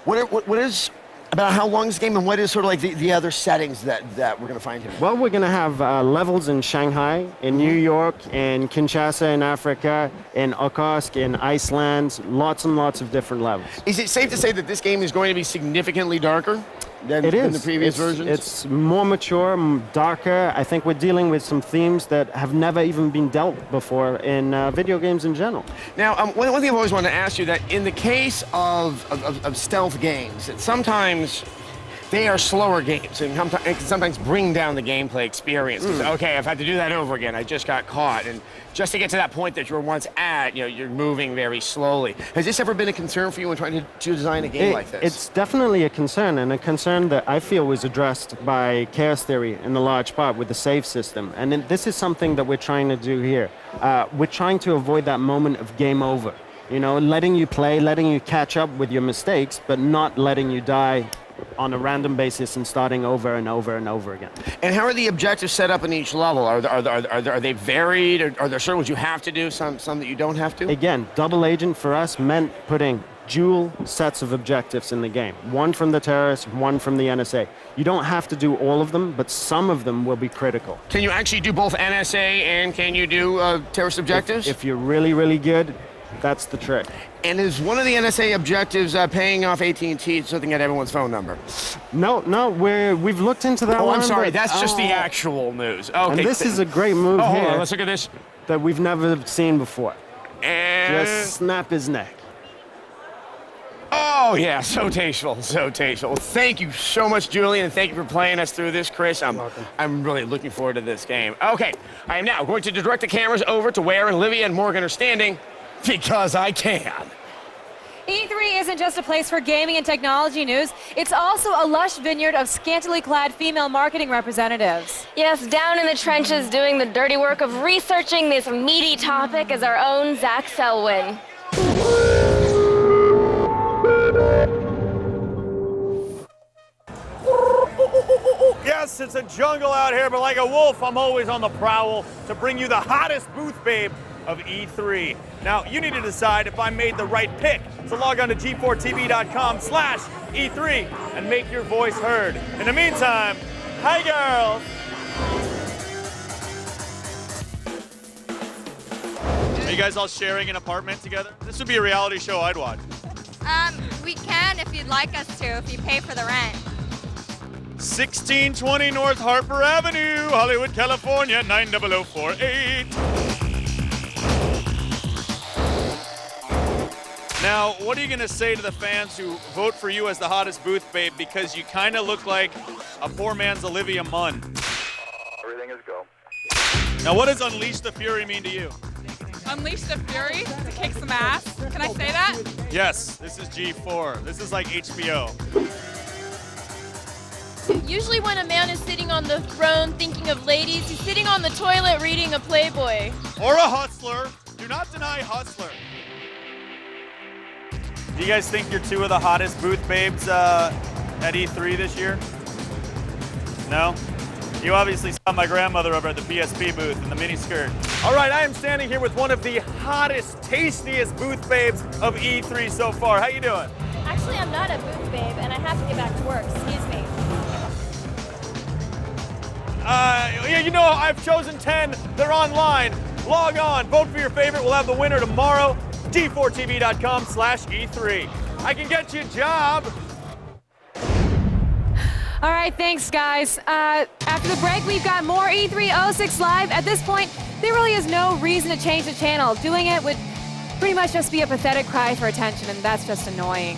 [SPEAKER 4] What is about how long is the game, and what is sort of like the other settings that we're going to find here?
[SPEAKER 14] Well, we're going to have levels in Shanghai, in New York, in Kinshasa in Africa, in Okhotsk, in Iceland, lots and lots of different levels.
[SPEAKER 4] Is it safe to say that this game is going to be significantly darker than the previous versions?
[SPEAKER 14] It's more mature, darker. I think we're dealing with some themes that have never even been dealt before in video games in general.
[SPEAKER 4] Now, one thing I've always wanted to ask you, that in the case of stealth games, that sometimes they are slower games and can sometimes bring down the gameplay experience. Okay, I've had to do that over again. I just got caught. And just to get to that point that you were once at, you're moving very slowly. Has this ever been a concern for you when trying to design a game like this?
[SPEAKER 14] It's definitely a concern, and a concern that I feel was addressed by Chaos Theory in a large part with the save system. And this is something that we're trying to do here. We're trying to avoid that moment of game over. You know, letting you play, letting you catch up with your mistakes, but not letting you die on a random basis and starting over and over and over again.
[SPEAKER 4] And how are the objectives set up in each level? Are they varied? Or are there certain ones you have to do, some that you don't have to?
[SPEAKER 14] Again, double agent for us meant putting dual sets of objectives in the game. One from the terrorists, one from the NSA. You don't have to do all of them, but some of them will be critical.
[SPEAKER 4] Can you actually do both NSA and can you do terrorist objectives?
[SPEAKER 14] If you're really, really good, that's the trick.
[SPEAKER 4] And is one of the NSA objectives paying off AT&T so they can get everyone's phone number?
[SPEAKER 14] No, we've looked into that one.
[SPEAKER 4] Oh, I'm sorry, that's just the actual news. Okay.
[SPEAKER 14] And this is a great move here.
[SPEAKER 4] Hold on, let's look at this.
[SPEAKER 14] That we've never seen before.
[SPEAKER 4] And
[SPEAKER 14] just snap his neck.
[SPEAKER 4] Oh, yeah, so tasteful, so tasteful. Thank you so much, Julian, and thank you for playing us through this, Chris. I'm really looking forward to this game. Okay, I am now going to direct the cameras over to where Olivia and Morgan are standing, because I can.
[SPEAKER 2] E3 isn't just a place for gaming and technology news. It's also a lush vineyard of scantily clad female marketing representatives.
[SPEAKER 5] Yes, down in the trenches doing the dirty work of researching this meaty topic is our own Zach Selwyn.
[SPEAKER 6] Yes, it's a jungle out here, but like a wolf, I'm always on the prowl to bring you the hottest booth babe of E3. Now, you need to decide if I made the right pick. So log on to G4TV.com/E3 and make your voice heard. In the meantime, hi girls. Are you guys all sharing an apartment together? This would be a reality show I'd watch.
[SPEAKER 13] We can if you'd like us to, if you pay for the rent.
[SPEAKER 6] 1620 North Harper Avenue, Hollywood, California, 90048. Now, what are you going to say to the fans who vote for you as the hottest booth babe because you kind of look like a poor man's Olivia Munn?
[SPEAKER 15] Everything is go.
[SPEAKER 6] Now, what does Unleash the Fury mean to you?
[SPEAKER 13] Unleash the Fury to kick some ass. Can I say that?
[SPEAKER 6] Yes, this is G4. This is like HBO.
[SPEAKER 13] Usually when a man is sitting on the throne thinking of ladies, he's sitting on the toilet reading a Playboy.
[SPEAKER 6] Or a hustler. Do not deny hustler. Do you guys think you're two of the hottest booth babes at E3 this year? No? You obviously saw my grandmother over at the PSP booth in the miniskirt. All right, I am standing here with one of the hottest, tastiest booth babes of E3 so far. How you doing?
[SPEAKER 13] Actually, I'm not a booth babe, and I have to get back to work. Excuse me.
[SPEAKER 6] Yeah, you know, I've chosen 10. They're online. Log on, vote for your favorite. We'll have the winner tomorrow. G4TV.com/E3. I can get you a job.
[SPEAKER 2] All All right, thanks, guys. After the break, we've got more E306 Live. At this point, there really is no reason to change the channel. Doing it would pretty much just be a pathetic cry for attention, and that's just annoying.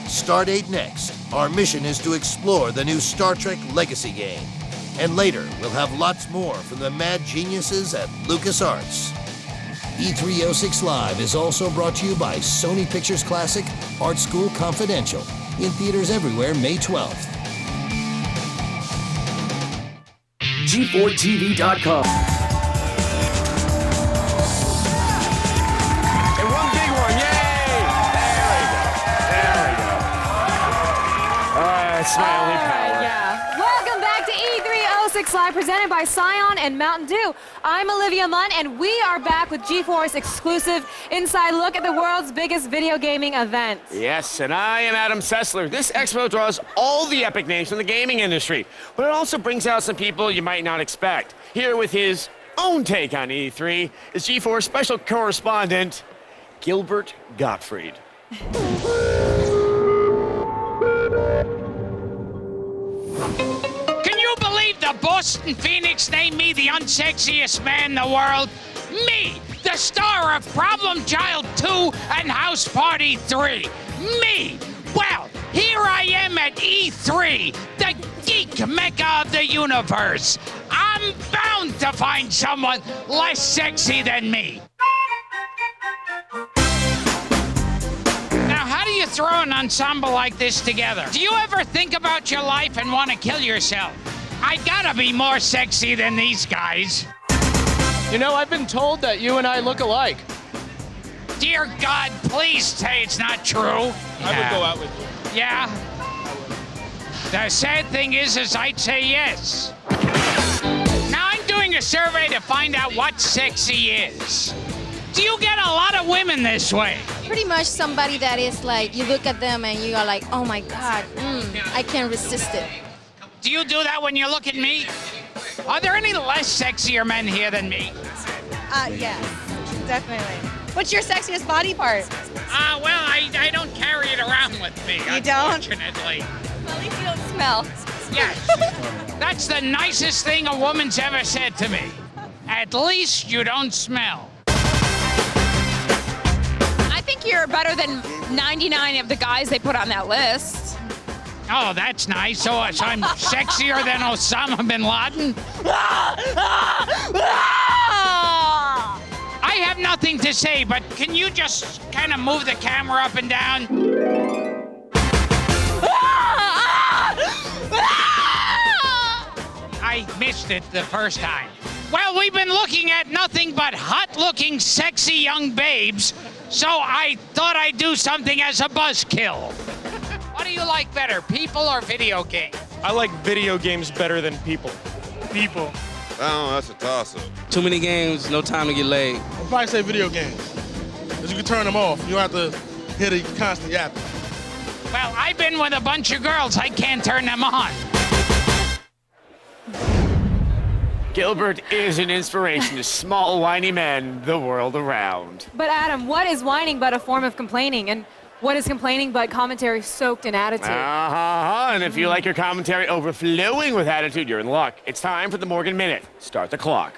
[SPEAKER 1] Stardate next. Our mission is to explore the new Star Trek Legacy game. And later, we'll have lots more from the mad geniuses at LucasArts. E306 Live is also brought to you by Sony Pictures Classic, Art School Confidential. In theaters everywhere, May 12th.
[SPEAKER 23] G4TV.com.
[SPEAKER 4] And one big one, yay! There we go. That's my only power.
[SPEAKER 2] Yeah. Welcome back to E306 Live, presented by Scion and Mountain Dew. I'm Olivia Munn, and we are back with G4's exclusive inside look at the world's biggest video gaming event.
[SPEAKER 4] Yes, and I am Adam Sessler. This expo draws all the epic names from the gaming industry, but it also brings out some people you might not expect. Here with his own take on E3 is G4's special correspondent, Gilbert Gottfried.
[SPEAKER 16] Can you believe the Boston Phoenix named me the unsexiest man in the world? Me, the star of Problem Child 2 and House Party 3. Me! Well, here I am at E3, the geek mecca of the universe. I'm bound to find someone less sexy than me. Now, how do you throw an ensemble like this together? Do you ever think about your life and want to kill yourself? I gotta be more sexy than these guys.
[SPEAKER 17] You know, I've been told that you and I look alike.
[SPEAKER 16] Dear God, please say it's not true.
[SPEAKER 17] I would go out with you.
[SPEAKER 16] Yeah? The sad thing is I'd say yes. Now I'm doing a survey to find out what sexy is. Do you get a lot of women this way?
[SPEAKER 13] Pretty much somebody that is like, you look at them and you are like, oh my God, I can't resist it.
[SPEAKER 16] Do you do that when you look at me? Are there any less sexier men here than me?
[SPEAKER 18] Yes, definitely. What's your sexiest body part?
[SPEAKER 16] Well, I don't carry it around with me,
[SPEAKER 18] You don't?
[SPEAKER 16] unfortunately.
[SPEAKER 18] At least you don't smell.
[SPEAKER 16] Yes. That's the nicest thing a woman's ever said to me. At least you don't smell.
[SPEAKER 18] I think you're better than 99 of the guys they put on that list.
[SPEAKER 16] Oh, that's nice. So I'm sexier than Osama bin Laden? I have nothing to say, but can you just kind of move the camera up and down? I missed it the first time. Well, we've been looking at nothing but hot-looking, sexy young babes, so I thought I'd do something as a buzzkill. What do you like better, people or video games?
[SPEAKER 24] I like video games better than people.
[SPEAKER 25] People.
[SPEAKER 26] Oh, that's a toss-up.
[SPEAKER 25] Too many games, no time to get laid.
[SPEAKER 26] I'll probably say video games. Because you can turn them off. You don't have to hear the constant yapping.
[SPEAKER 16] Well, I've been with a bunch of girls. I can't turn them on.
[SPEAKER 4] Gilbert is an inspiration to small, whiny men the world around.
[SPEAKER 2] But Adam, what is whining but a form of complaining? And what is complaining but commentary soaked in attitude?
[SPEAKER 4] And if you like your commentary overflowing with attitude, you're in luck. It's time for the Morgan Minute. Start the clock.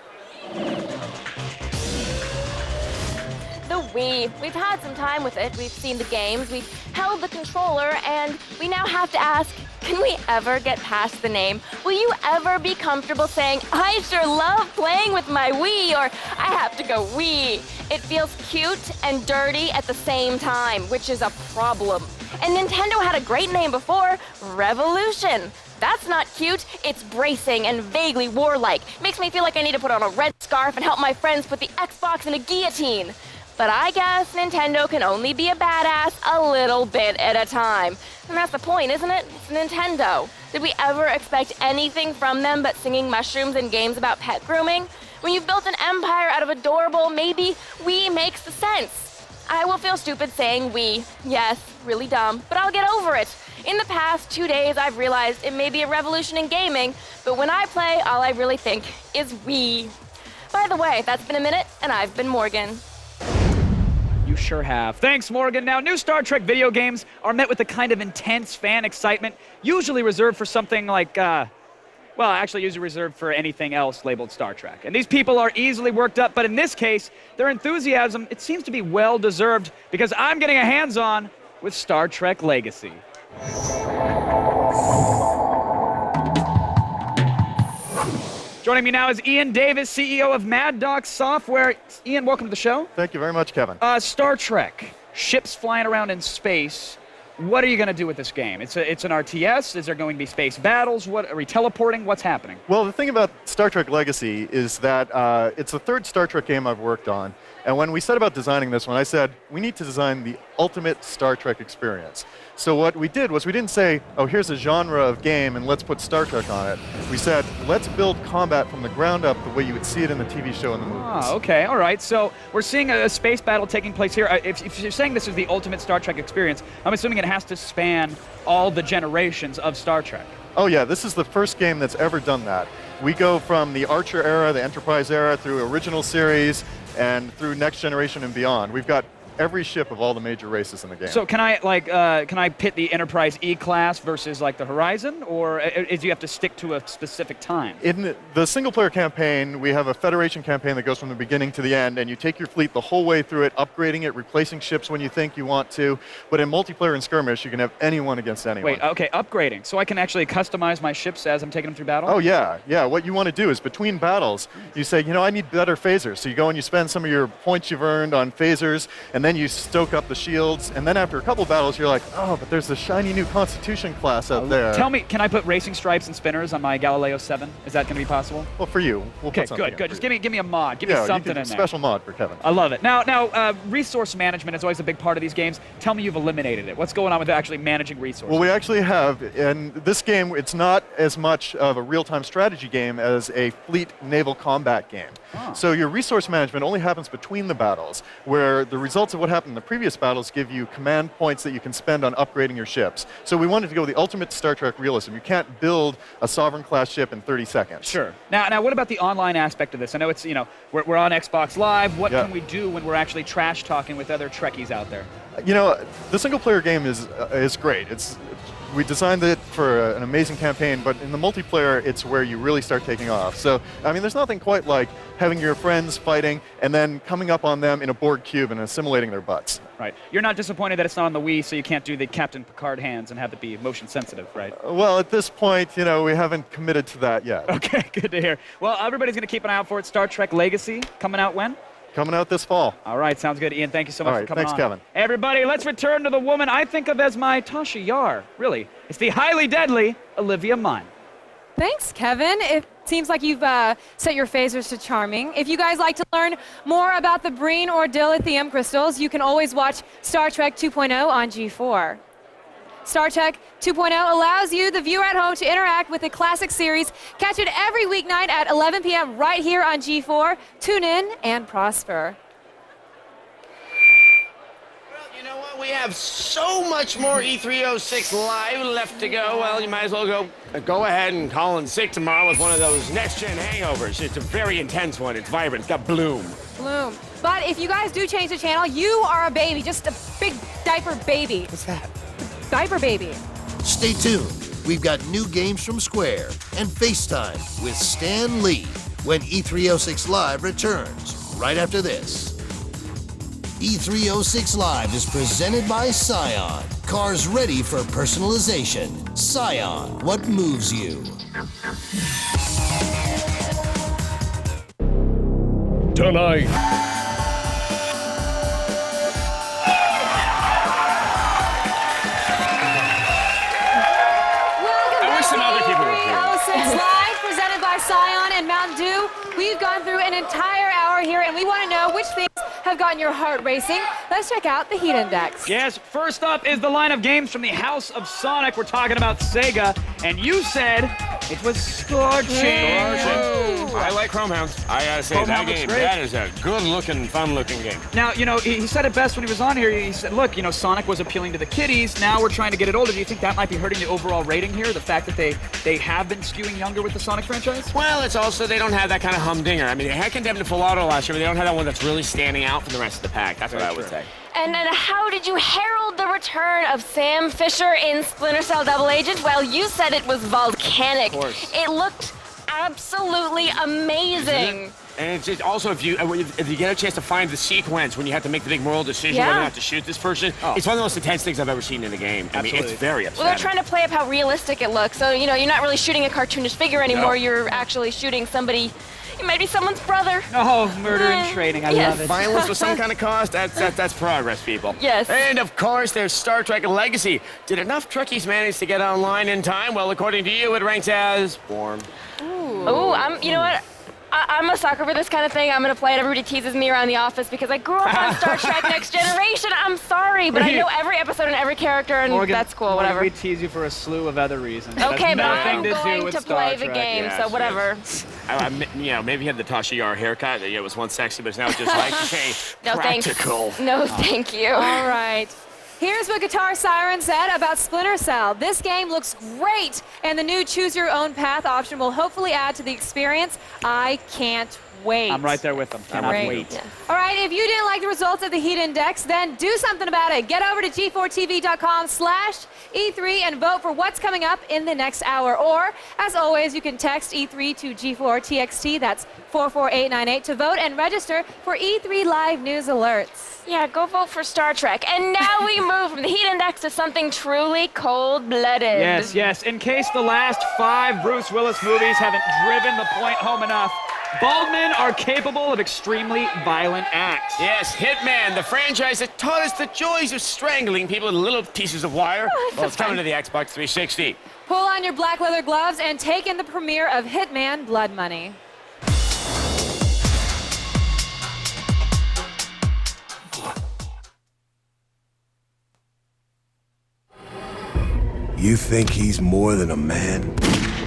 [SPEAKER 5] The Wii. We've had some time with it. We've seen the games, we've held the controller, and we now have to ask, can we ever get past the name? Will you ever be comfortable saying, I sure love playing with my Wii, or I have to go Wii? It feels cute and dirty at the same time, which is a problem. And Nintendo had a great name before, Revolution. That's not cute, it's bracing and vaguely warlike. Makes me feel like I need to put on a red scarf and help my friends put the Xbox in a guillotine. But I guess Nintendo can only be a badass a little bit at a time. And that's the point, isn't it? It's Nintendo. Did we ever expect anything from them but singing mushrooms and games about pet grooming? When you've built an empire out of adorable, maybe Wii makes sense. I will feel stupid saying Wii. Yes, really dumb, but I'll get over it. In the past 2 days, I've realized it may be a revolution in gaming, but when I play, all I really think is Wii. By the way, that's been a minute, and I've been Morgan.
[SPEAKER 3] You sure have. Thanks, Morgan. Now, new Star Trek video games are met with the kind of intense fan excitement usually reserved for something like, well, actually usually reserved for anything else labeled Star Trek. And these people are easily worked up, but in this case, their enthusiasm, it seems to be well-deserved because I'm getting a hands-on with Star Trek Legacy. Joining me now is Ian Davis, CEO of Mad Dog Software. Ian, welcome to the show.
[SPEAKER 7] Thank you very much, Kevin.
[SPEAKER 3] Star Trek, ships flying around in space. What are you going to do with this game? It's an RTS. Is there going to be space battles? Are we teleporting? What's happening?
[SPEAKER 7] Well, the thing about Star Trek Legacy is that it's the third Star Trek game I've worked on. And when we set about designing this one, I said, we need to design the ultimate Star Trek experience. So what we did was we didn't say, oh, here's a genre of game and let's put Star Trek on it. We said, let's build combat from the ground up the way you would see it in the TV show and the movies.
[SPEAKER 3] Ah, okay, all right. So we're seeing a space battle taking place here. If you're saying this is the ultimate Star Trek experience, I'm assuming it has to span all the generations of Star Trek.
[SPEAKER 7] Oh yeah, this is the first game that's ever done that. We go from the Archer era, the Enterprise era, through original series, and through Next Generation and beyond. We've got every ship of all the major races in the game.
[SPEAKER 3] So can I pit the Enterprise E-Class versus like the Horizon, or do you have to stick to a specific time?
[SPEAKER 7] In the single-player campaign, we have a Federation campaign that goes from the beginning to the end, and you take your fleet the whole way through it, upgrading it, replacing ships when you think you want to. But in multiplayer and skirmish, you can have anyone against anyone.
[SPEAKER 3] Wait, okay, upgrading. So I can actually customize my ships as I'm taking them through battle?
[SPEAKER 7] Oh yeah, yeah. What you want to do is between battles, you say, you know, I need better phasers. So you go and you spend some of your points you've earned on phasers, and then you stoke up the shields, and then after a couple battles, you're like, oh, but there's a shiny new Constitution class out there.
[SPEAKER 3] Tell me, can I put racing stripes and spinners on my Galileo 7? Is that going to be possible?
[SPEAKER 7] Well, for you. We'll
[SPEAKER 3] okay,
[SPEAKER 7] put something
[SPEAKER 3] good. Just give me a mod. Give me something in there.
[SPEAKER 7] Special mod for Kevin.
[SPEAKER 3] I love it. Now, resource management is always a big part of these games. Tell me you've eliminated it. What's going on with actually managing resources?
[SPEAKER 7] Well, we actually have, in this game, it's not as much of a real-time strategy game as a fleet naval combat game. Oh. So your resource management only happens between the battles, where the results of what happened in the previous battles give you command points that you can spend on upgrading your ships. So we wanted to go with the ultimate Star Trek realism. You can't build a Sovereign-class ship in 30 seconds.
[SPEAKER 3] Sure. Now, what about the online aspect of this? I know it's, we're on Xbox Live. What can we do when we're actually trash-talking with other Trekkies out there?
[SPEAKER 7] You know, the single-player game is great. We designed it for an amazing campaign, but in the multiplayer, it's where you really start taking off. So, I mean, there's nothing quite like having your friends fighting and then coming up on them in a Borg cube and assimilating their butts.
[SPEAKER 3] Right. You're not disappointed that it's not on the Wii, so you can't do the Captain Picard hands and have it be motion sensitive, right?
[SPEAKER 7] Well, at this point, we haven't committed to that yet.
[SPEAKER 3] Okay, good to hear. Well, everybody's going to keep an eye out for it. Star Trek Legacy coming out when?
[SPEAKER 7] Coming out this fall.
[SPEAKER 3] All right, sounds good. Ian, thank you so much for coming on.
[SPEAKER 7] Thanks, Kevin.
[SPEAKER 3] Everybody, let's return to the woman I think of as my Tasha Yar. Really, it's the highly deadly Olivia Munn.
[SPEAKER 2] Thanks, Kevin. It seems like you've set your phasers to charming. If you guys like to learn more about the Breen or dilithium crystals, you can always watch Star Trek 2.0 on G4. Star Trek 2.0 allows you, the viewer at home, to interact with the classic series. Catch it every weeknight at 11 p.m. right here on G4. Tune in and prosper.
[SPEAKER 4] Well, you know what? We have so much more E306 Live left to go. Well, you might as well go ahead and call in sick tomorrow with one of those next-gen hangovers. It's a very intense one. It's vibrant. It's got bloom.
[SPEAKER 2] Bloom. But if you guys do change the channel, you are a baby, just a big diaper baby.
[SPEAKER 4] What's that?
[SPEAKER 2] Diaper baby.
[SPEAKER 1] Stay tuned. We've got new games from Square and FaceTime with Stan Lee when E306 Live returns right after this. E306 Live is presented by Scion. Cars ready for personalization. Scion, what moves you?
[SPEAKER 8] Tonight.
[SPEAKER 2] Live, presented by Scion and Mountain Dew. We've gone through an entire hour here, and we want to know which things have gotten your heart racing. Let's check out the heat index.
[SPEAKER 3] Yes, first up is the line of games from the House of Sonic. We're talking about Sega, and you said it was scorching.
[SPEAKER 4] I like Chromehounds. I gotta say, that game, that is a good-looking, fun-looking game.
[SPEAKER 3] Now, he said it best when he was on here. He said, look, Sonic was appealing to the kiddies. Now we're trying to get it older. Do you think that might be hurting the overall rating here, the fact that they have been skewing younger with the Sonic franchise?
[SPEAKER 4] Well, it's also they don't have that kind of humdinger. I mean, they had Condemned to Full Auto last year, but they don't have that one that's really standing out from the rest of the pack. That's what I would say.
[SPEAKER 5] And how did you herald the return of Sam Fisher in Splinter Cell Double Agent? Well, you said it was volcanic.
[SPEAKER 4] Of course.
[SPEAKER 5] It looked absolutely amazing.
[SPEAKER 4] And it's just also, if you get a chance to find the sequence when you have to make the big moral decision whether or not to shoot this person, it's one of the most intense things I've ever seen in a game. I mean, it's very upsetting.
[SPEAKER 5] Well, they're trying to play up how realistic it looks. So, you know, you're not really shooting a cartoonish figure anymore. You're actually shooting somebody. It might be someone's brother.
[SPEAKER 3] Oh, murder and trading. I love it.
[SPEAKER 4] Violence with some kind of cost, that's progress, people.
[SPEAKER 5] Yes.
[SPEAKER 4] And, of course, there's Star Trek Legacy. Did enough Trekkies manage to get online in time? Well, according to you, it ranks as warm.
[SPEAKER 5] Ooh, you know what? I'm a sucker for this kind of thing. I'm going to play it. Everybody teases me around the office because I grew up on Star Trek Next Generation. I'm sorry, but I know every episode and every character, and
[SPEAKER 3] Morgan,
[SPEAKER 5] that's cool, whatever.
[SPEAKER 3] We tease you for a slew of other reasons.
[SPEAKER 5] Okay, but I'm
[SPEAKER 3] nothing to do
[SPEAKER 5] going
[SPEAKER 3] with
[SPEAKER 5] to
[SPEAKER 3] Star
[SPEAKER 5] play the
[SPEAKER 3] Trek.
[SPEAKER 5] game,
[SPEAKER 4] Yes,
[SPEAKER 5] so whatever.
[SPEAKER 4] You know, maybe he had the Tasha Yar haircut. It was once sexy, but it's now just like, hey,
[SPEAKER 5] No,
[SPEAKER 4] practical.
[SPEAKER 5] thanks. No, thank you.
[SPEAKER 2] All right. Here's what Guitar Siren said about Splinter Cell. This game looks great, and the new Choose Your Own Path option will hopefully add to the experience. I can't wait.
[SPEAKER 3] I'm right there with them. Cannot wait.
[SPEAKER 2] Yeah. All right, if you didn't like the results of the Heat Index, then do something about it. Get over to G4TV.com/E3 and vote for what's coming up in the next hour. Or, as always, you can text E3 to G4TXT. That's 44898 to vote and register for E3 Live News alerts.
[SPEAKER 5] Yeah, go vote for Star Trek. And now we move from the Heat Index to something truly cold-blooded.
[SPEAKER 3] Yes, yes. In case the last 5 Bruce Willis movies haven't driven the point home enough, bald men are capable of extremely violent acts.
[SPEAKER 4] Yes, Hitman, the franchise that taught us the joys of strangling people with little pieces of wire. Well, it's coming to the Xbox 360.
[SPEAKER 2] Pull on your black leather gloves and take in the premiere of Hitman Blood Money.
[SPEAKER 10] You think he's more than a man?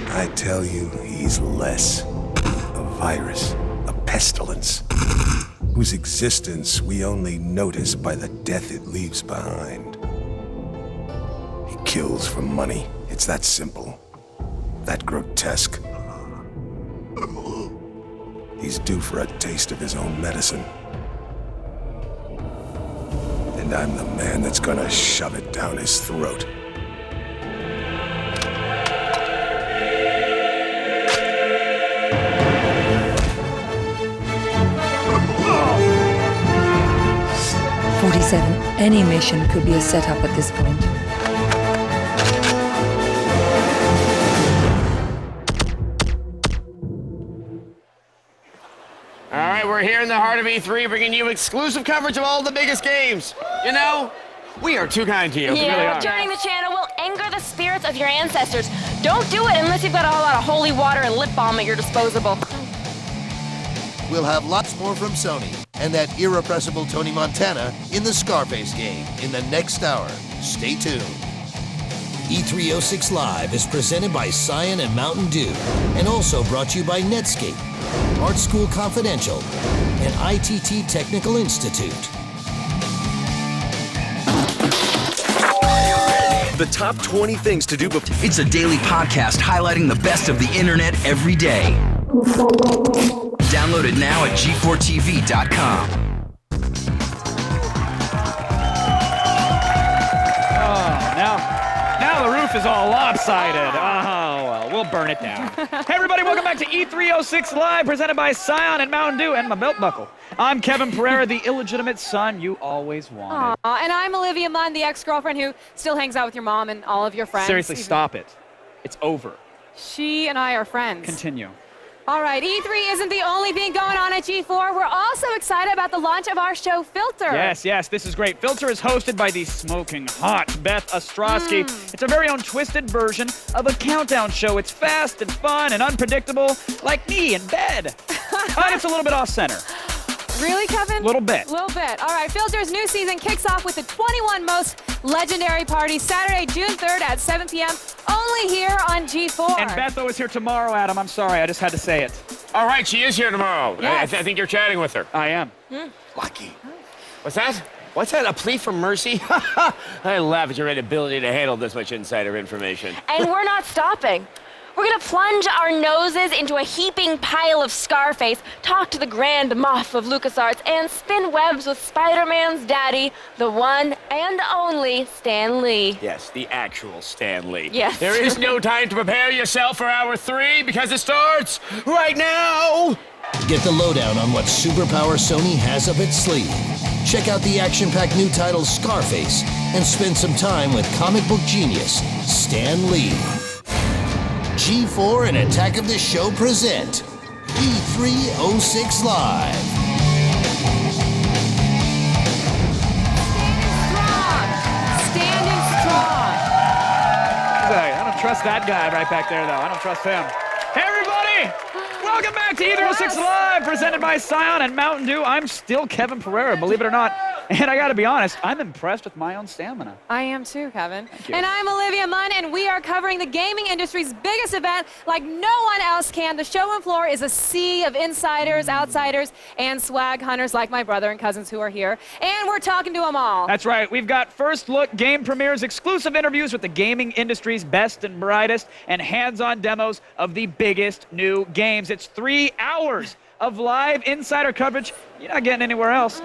[SPEAKER 10] I tell you, he's less. A virus, a pestilence, whose existence we only notice by the death it leaves behind. He kills for money. It's that simple. That grotesque. He's due for a taste of his own medicine. And I'm the man that's gonna shove it down his throat.
[SPEAKER 11] Any mission could be a setup at this point.
[SPEAKER 4] All right, we're here in the heart of E3, bringing you exclusive coverage of all the biggest games. You know, we are too kind to you.
[SPEAKER 5] Yeah,
[SPEAKER 4] we really are.
[SPEAKER 5] joining the channel will anger the spirits of your ancestors. Don't do it unless you've got a whole lot of holy water and lip balm at your disposal.
[SPEAKER 1] We'll have lots more from Sony and that irrepressible Tony Montana in the Scarface game in the next hour. Stay tuned. E306 Live is presented by Cyan and Mountain Dew and also brought to you by Netscape, Art School Confidential, and ITT Technical Institute.
[SPEAKER 19] The top 20 things to do before. It's a daily podcast highlighting the best of the internet every day. Download it now at G4TV.com.
[SPEAKER 3] Now the roof is all lopsided. Oh, well, we'll burn it down. Hey, everybody, welcome back to E306 Live, presented by Cyan and Mountain Dew and my belt buckle. I'm Kevin Pereira, the illegitimate son you always wanted.
[SPEAKER 2] Aww, and I'm Olivia Munn, the ex-girlfriend who still hangs out with your mom and all of your friends.
[SPEAKER 3] Seriously, stop it. It's over.
[SPEAKER 2] She and I are friends.
[SPEAKER 3] Continue.
[SPEAKER 2] All right, E3 isn't the only thing going on at G4. We're also excited about the launch of our show, Filter.
[SPEAKER 3] Yes, this is great. Filter is hosted by the smoking hot Beth Ostrowski. It's our very own twisted version of a countdown show. It's fast and fun and unpredictable, like me in bed. And it's a little bit off-center.
[SPEAKER 2] Really, Kevin?
[SPEAKER 3] Little bit.
[SPEAKER 2] Little bit. All right, Filter's new season kicks off with the 21 Most Legendary Party, Saturday, June 3rd at 7 p.m., only here on G4.
[SPEAKER 3] And Betho is here tomorrow, Adam. I'm sorry, I just had to say it.
[SPEAKER 4] All right, she is here tomorrow.
[SPEAKER 2] Yes.
[SPEAKER 4] I think you're chatting with her.
[SPEAKER 3] I am.
[SPEAKER 4] Lucky. What's that? What's that, a plea for mercy? I laugh at your inability to handle this much insider information.
[SPEAKER 5] And we're not stopping. We're gonna plunge our noses into a heaping pile of Scarface, talk to the Grand Moff of LucasArts, and spin webs with Spider-Man's daddy, the one and only Stan Lee.
[SPEAKER 4] Yes, the actual Stan Lee.
[SPEAKER 5] Yes.
[SPEAKER 4] There is no time to prepare yourself for hour 3 because it starts right now.
[SPEAKER 1] Get the lowdown on what superpower Sony has up its sleeve. Check out the action-packed new title Scarface and spend some time with comic book genius Stan Lee. G4 and Attack of the Show present E3 06 Live.
[SPEAKER 2] Standing strong.
[SPEAKER 3] I don't trust that guy right back there, though. I don't trust him. Hey, everybody! Welcome back to E3 06 Live, presented by Scion and Mountain Dew. I'm still Kevin Pereira, believe it or not. And I gotta be honest, I'm impressed with my own stamina.
[SPEAKER 2] I am too, Kevin.
[SPEAKER 3] Thank you.
[SPEAKER 2] And I'm Olivia Munn, and we are covering the gaming industry's biggest event like no one else can. The show and floor is a sea of insiders, outsiders, and swag hunters like my brother and cousins who are here. And we're talking to them all.
[SPEAKER 3] That's right. We've got first look game premieres, exclusive interviews with the gaming industry's best and brightest, and hands-on demos of the biggest new games. It's 3 hours of live insider coverage you're not getting anywhere else,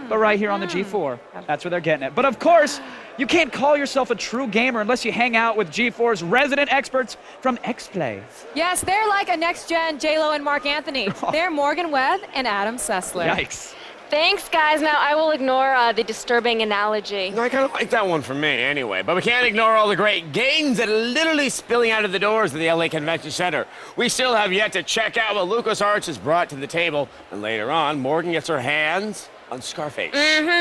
[SPEAKER 3] but right here on the G4. That's where they're getting it. But of course, you can't call yourself a true gamer unless you hang out with G4's resident experts from X-Play.
[SPEAKER 2] Yes, they're like a next-gen J-Lo and Mark Anthony. They're Morgan Webb and Adam Sessler.
[SPEAKER 3] Yikes.
[SPEAKER 5] Thanks, guys. Now, I will ignore the disturbing analogy.
[SPEAKER 4] No, I kind of like that one for me anyway, but we can't ignore all the great games that are literally spilling out of the doors of the LA Convention Center. We still have yet to check out what LucasArts has brought to the table, and later on, Morgan gets her hands on Scarface.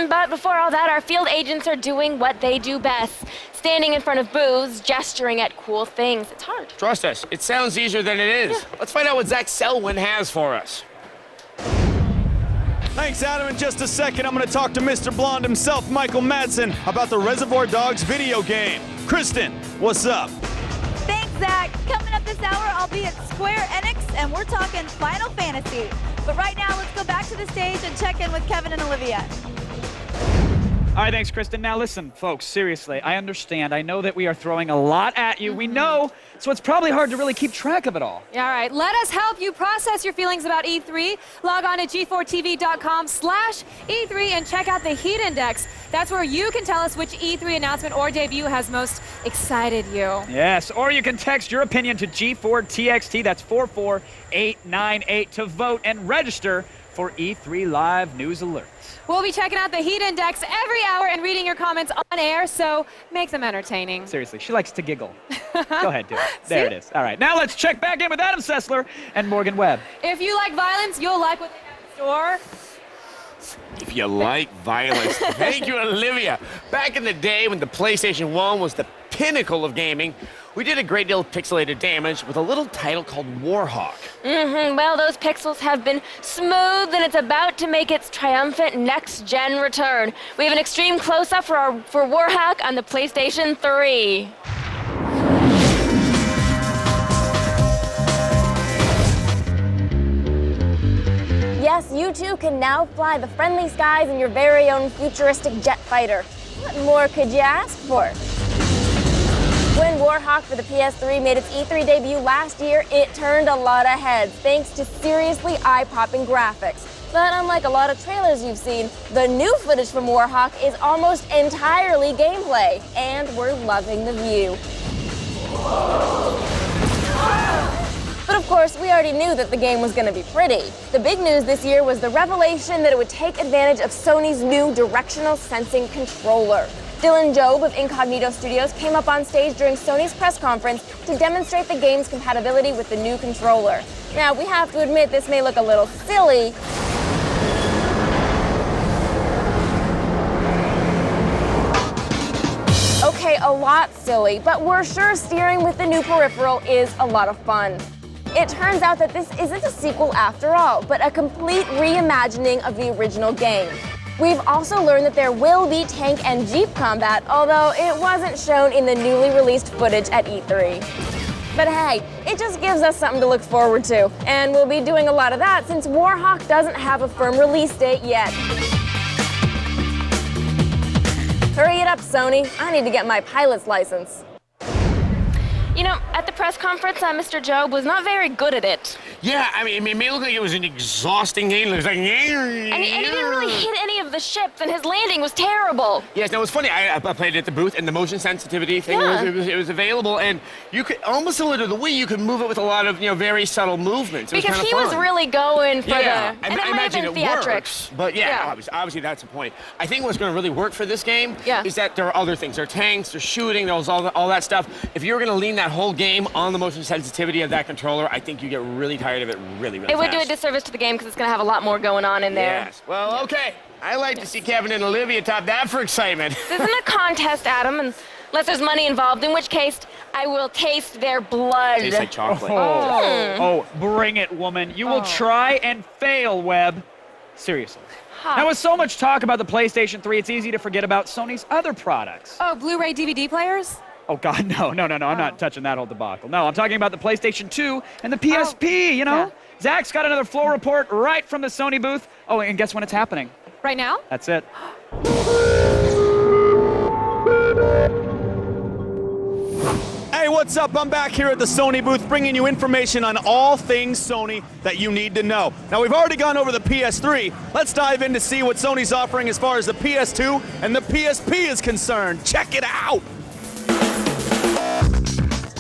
[SPEAKER 5] But before all that, our field agents are doing what they do best. Standing in front of booths, gesturing at cool things. It's hard.
[SPEAKER 4] Trust us, it sounds easier than it is. Yeah. Let's find out what Zach Selwyn has for us.
[SPEAKER 6] Thanks, Adam. In just a second, I'm going to talk to Mr. Blonde himself, Michael Madsen, about the Reservoir Dogs video game. Kristen, what's up?
[SPEAKER 9] Thanks, Zach. Coming up this hour, I'll be at Square Enix, and we're talking Final Fantasy. But right now, let's go back to the stage and check in with Kevin and Olivia.
[SPEAKER 3] All right, thanks, Kristen. Now listen, folks, seriously, I understand. I know that we are throwing a lot at you. We know, so it's probably hard to really keep track of it all.
[SPEAKER 2] All right, let us help you process your feelings about E3. Log on to g4tv.com/E3 and check out the Heat Index. That's where you can tell us which E3 announcement or debut has most excited you.
[SPEAKER 3] Yes, or you can text your opinion to G4TXT, that's 44898, to vote and register for E3 Live News Alerts.
[SPEAKER 2] We'll be checking out the Heat Index every hour and reading your comments on air, so make them entertaining.
[SPEAKER 3] Seriously, she likes to giggle. Go ahead, do it. There it is. All right, now let's check back in with Adam Sessler and Morgan Webb.
[SPEAKER 2] If you like violence, you'll like what they have in store.
[SPEAKER 4] If you like violence. Thank you, Olivia. Back in the day when the PlayStation 1 was the pinnacle of gaming, we did a great deal of pixelated damage with a little title called Warhawk.
[SPEAKER 5] Well, those pixels have been smooth, and it's about to make its triumphant next-gen return. We have an extreme close-up for Warhawk on the PlayStation 3. Yes, you too can now fly the friendly skies in your very own futuristic jet fighter. What more could you ask for? When Warhawk for the PS3 made its E3 debut last year, it turned a lot of heads thanks to seriously eye-popping graphics. But unlike a lot of trailers you've seen, the new footage from Warhawk is almost entirely gameplay, and we're loving the view. But of course, we already knew that the game was going to be pretty. The big news this year was the revelation that it would take advantage of Sony's new directional sensing controller. Dylan Job of Incognito Studios came up on stage during Sony's press conference to demonstrate the game's compatibility with the new controller. Now, we have to admit this may look a little silly. Okay, a lot silly, but we're sure steering with the new peripheral is a lot of fun. It turns out that this isn't a sequel after all, but a complete reimagining of the original game. We've also learned that there will be tank and jeep combat, although it wasn't shown in the newly released footage at E3. But hey, it just gives us something to look forward to, and we'll be doing a lot of that since Warhawk doesn't have a firm release date yet. Hurry it up, Sony. I need to get my pilot's license. You know, at the press conference, Mr. Job was not very good at it.
[SPEAKER 4] Yeah, I mean, it may look like it was an exhausting game. It was like,
[SPEAKER 5] And he didn't really hit any of the ships, and his landing was terrible.
[SPEAKER 4] Yes, no, it's funny. I played it at the booth, and the motion sensitivity thing it was available, and you could almost similar to the Wii. You could move it with a lot of very subtle movements.
[SPEAKER 5] Because he was really going for the.
[SPEAKER 4] I
[SPEAKER 5] And it might have
[SPEAKER 4] imagine
[SPEAKER 5] been
[SPEAKER 4] it
[SPEAKER 5] theatrics.
[SPEAKER 4] works, but obviously that's the point. I think what's going to really work for this game is that there are other things. There are tanks, there's shooting, there's all that stuff. If you're going to lean that whole game on the motion sensitivity of that controller, I think you get really tired of it really fast.
[SPEAKER 5] It would do a disservice to the game because it's going to have a lot more going on in there.
[SPEAKER 4] Yes. Well, okay. I like to see Kevin and Olivia top that for excitement.
[SPEAKER 5] This isn't a contest, Adam, unless there's money involved, in which case I will taste their blood.
[SPEAKER 4] Tastes like chocolate.
[SPEAKER 3] Oh, bring it, woman. You will try and fail, Webb. Seriously. Now, with so much talk about the PlayStation 3, it's easy to forget about Sony's other products.
[SPEAKER 2] Oh, Blu-ray DVD players?
[SPEAKER 3] Oh, God, no. I'm not touching that whole debacle. No, I'm talking about the PlayStation 2 and the PSP, Zach's got another floor report right from the Sony booth. Oh, and guess when it's happening?
[SPEAKER 2] Right now?
[SPEAKER 3] That's it.
[SPEAKER 6] Hey, what's up? I'm back here at the Sony booth bringing you information on all things Sony that you need to know. Now, we've already gone over the PS3. Let's dive in to see what Sony's offering as far as the PS2 and the PSP is concerned. Check it out!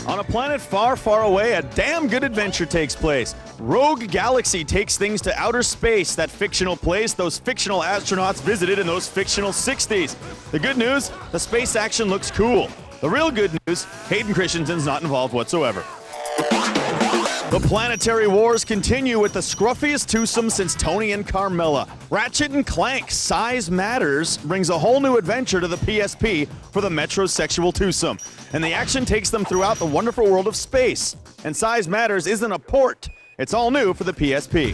[SPEAKER 6] On a planet far, far away, a damn good adventure takes place. Rogue Galaxy takes things to outer space, that fictional place those fictional astronauts visited in those fictional 60s. The good news, the space action looks cool. The real good news, Hayden Christensen's not involved whatsoever. The planetary wars continue with the scruffiest twosome since Tony and Carmella. Ratchet and Clank Size Matters brings a whole new adventure to the PSP for the metrosexual twosome. And the action takes them throughout the wonderful world of space. And Size Matters isn't a port. It's all new for the PSP.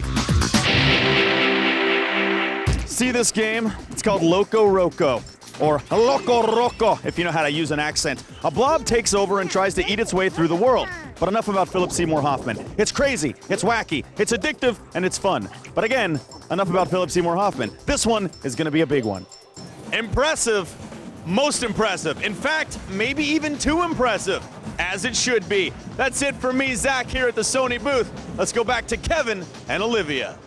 [SPEAKER 6] See this game? It's called Loco Roco. Or Loco Roco, if you know how to use an accent. A blob takes over and tries to eat its way through the world. But enough about Philip Seymour Hoffman. It's crazy, it's wacky, it's addictive, and it's fun. But again, enough about Philip Seymour Hoffman. This one is going to be a big one. Impressive. Most impressive. In fact, maybe even too impressive. As it should be. That's it for me, Zach, here at the Sony booth. Let's go back to Kevin and Olivia.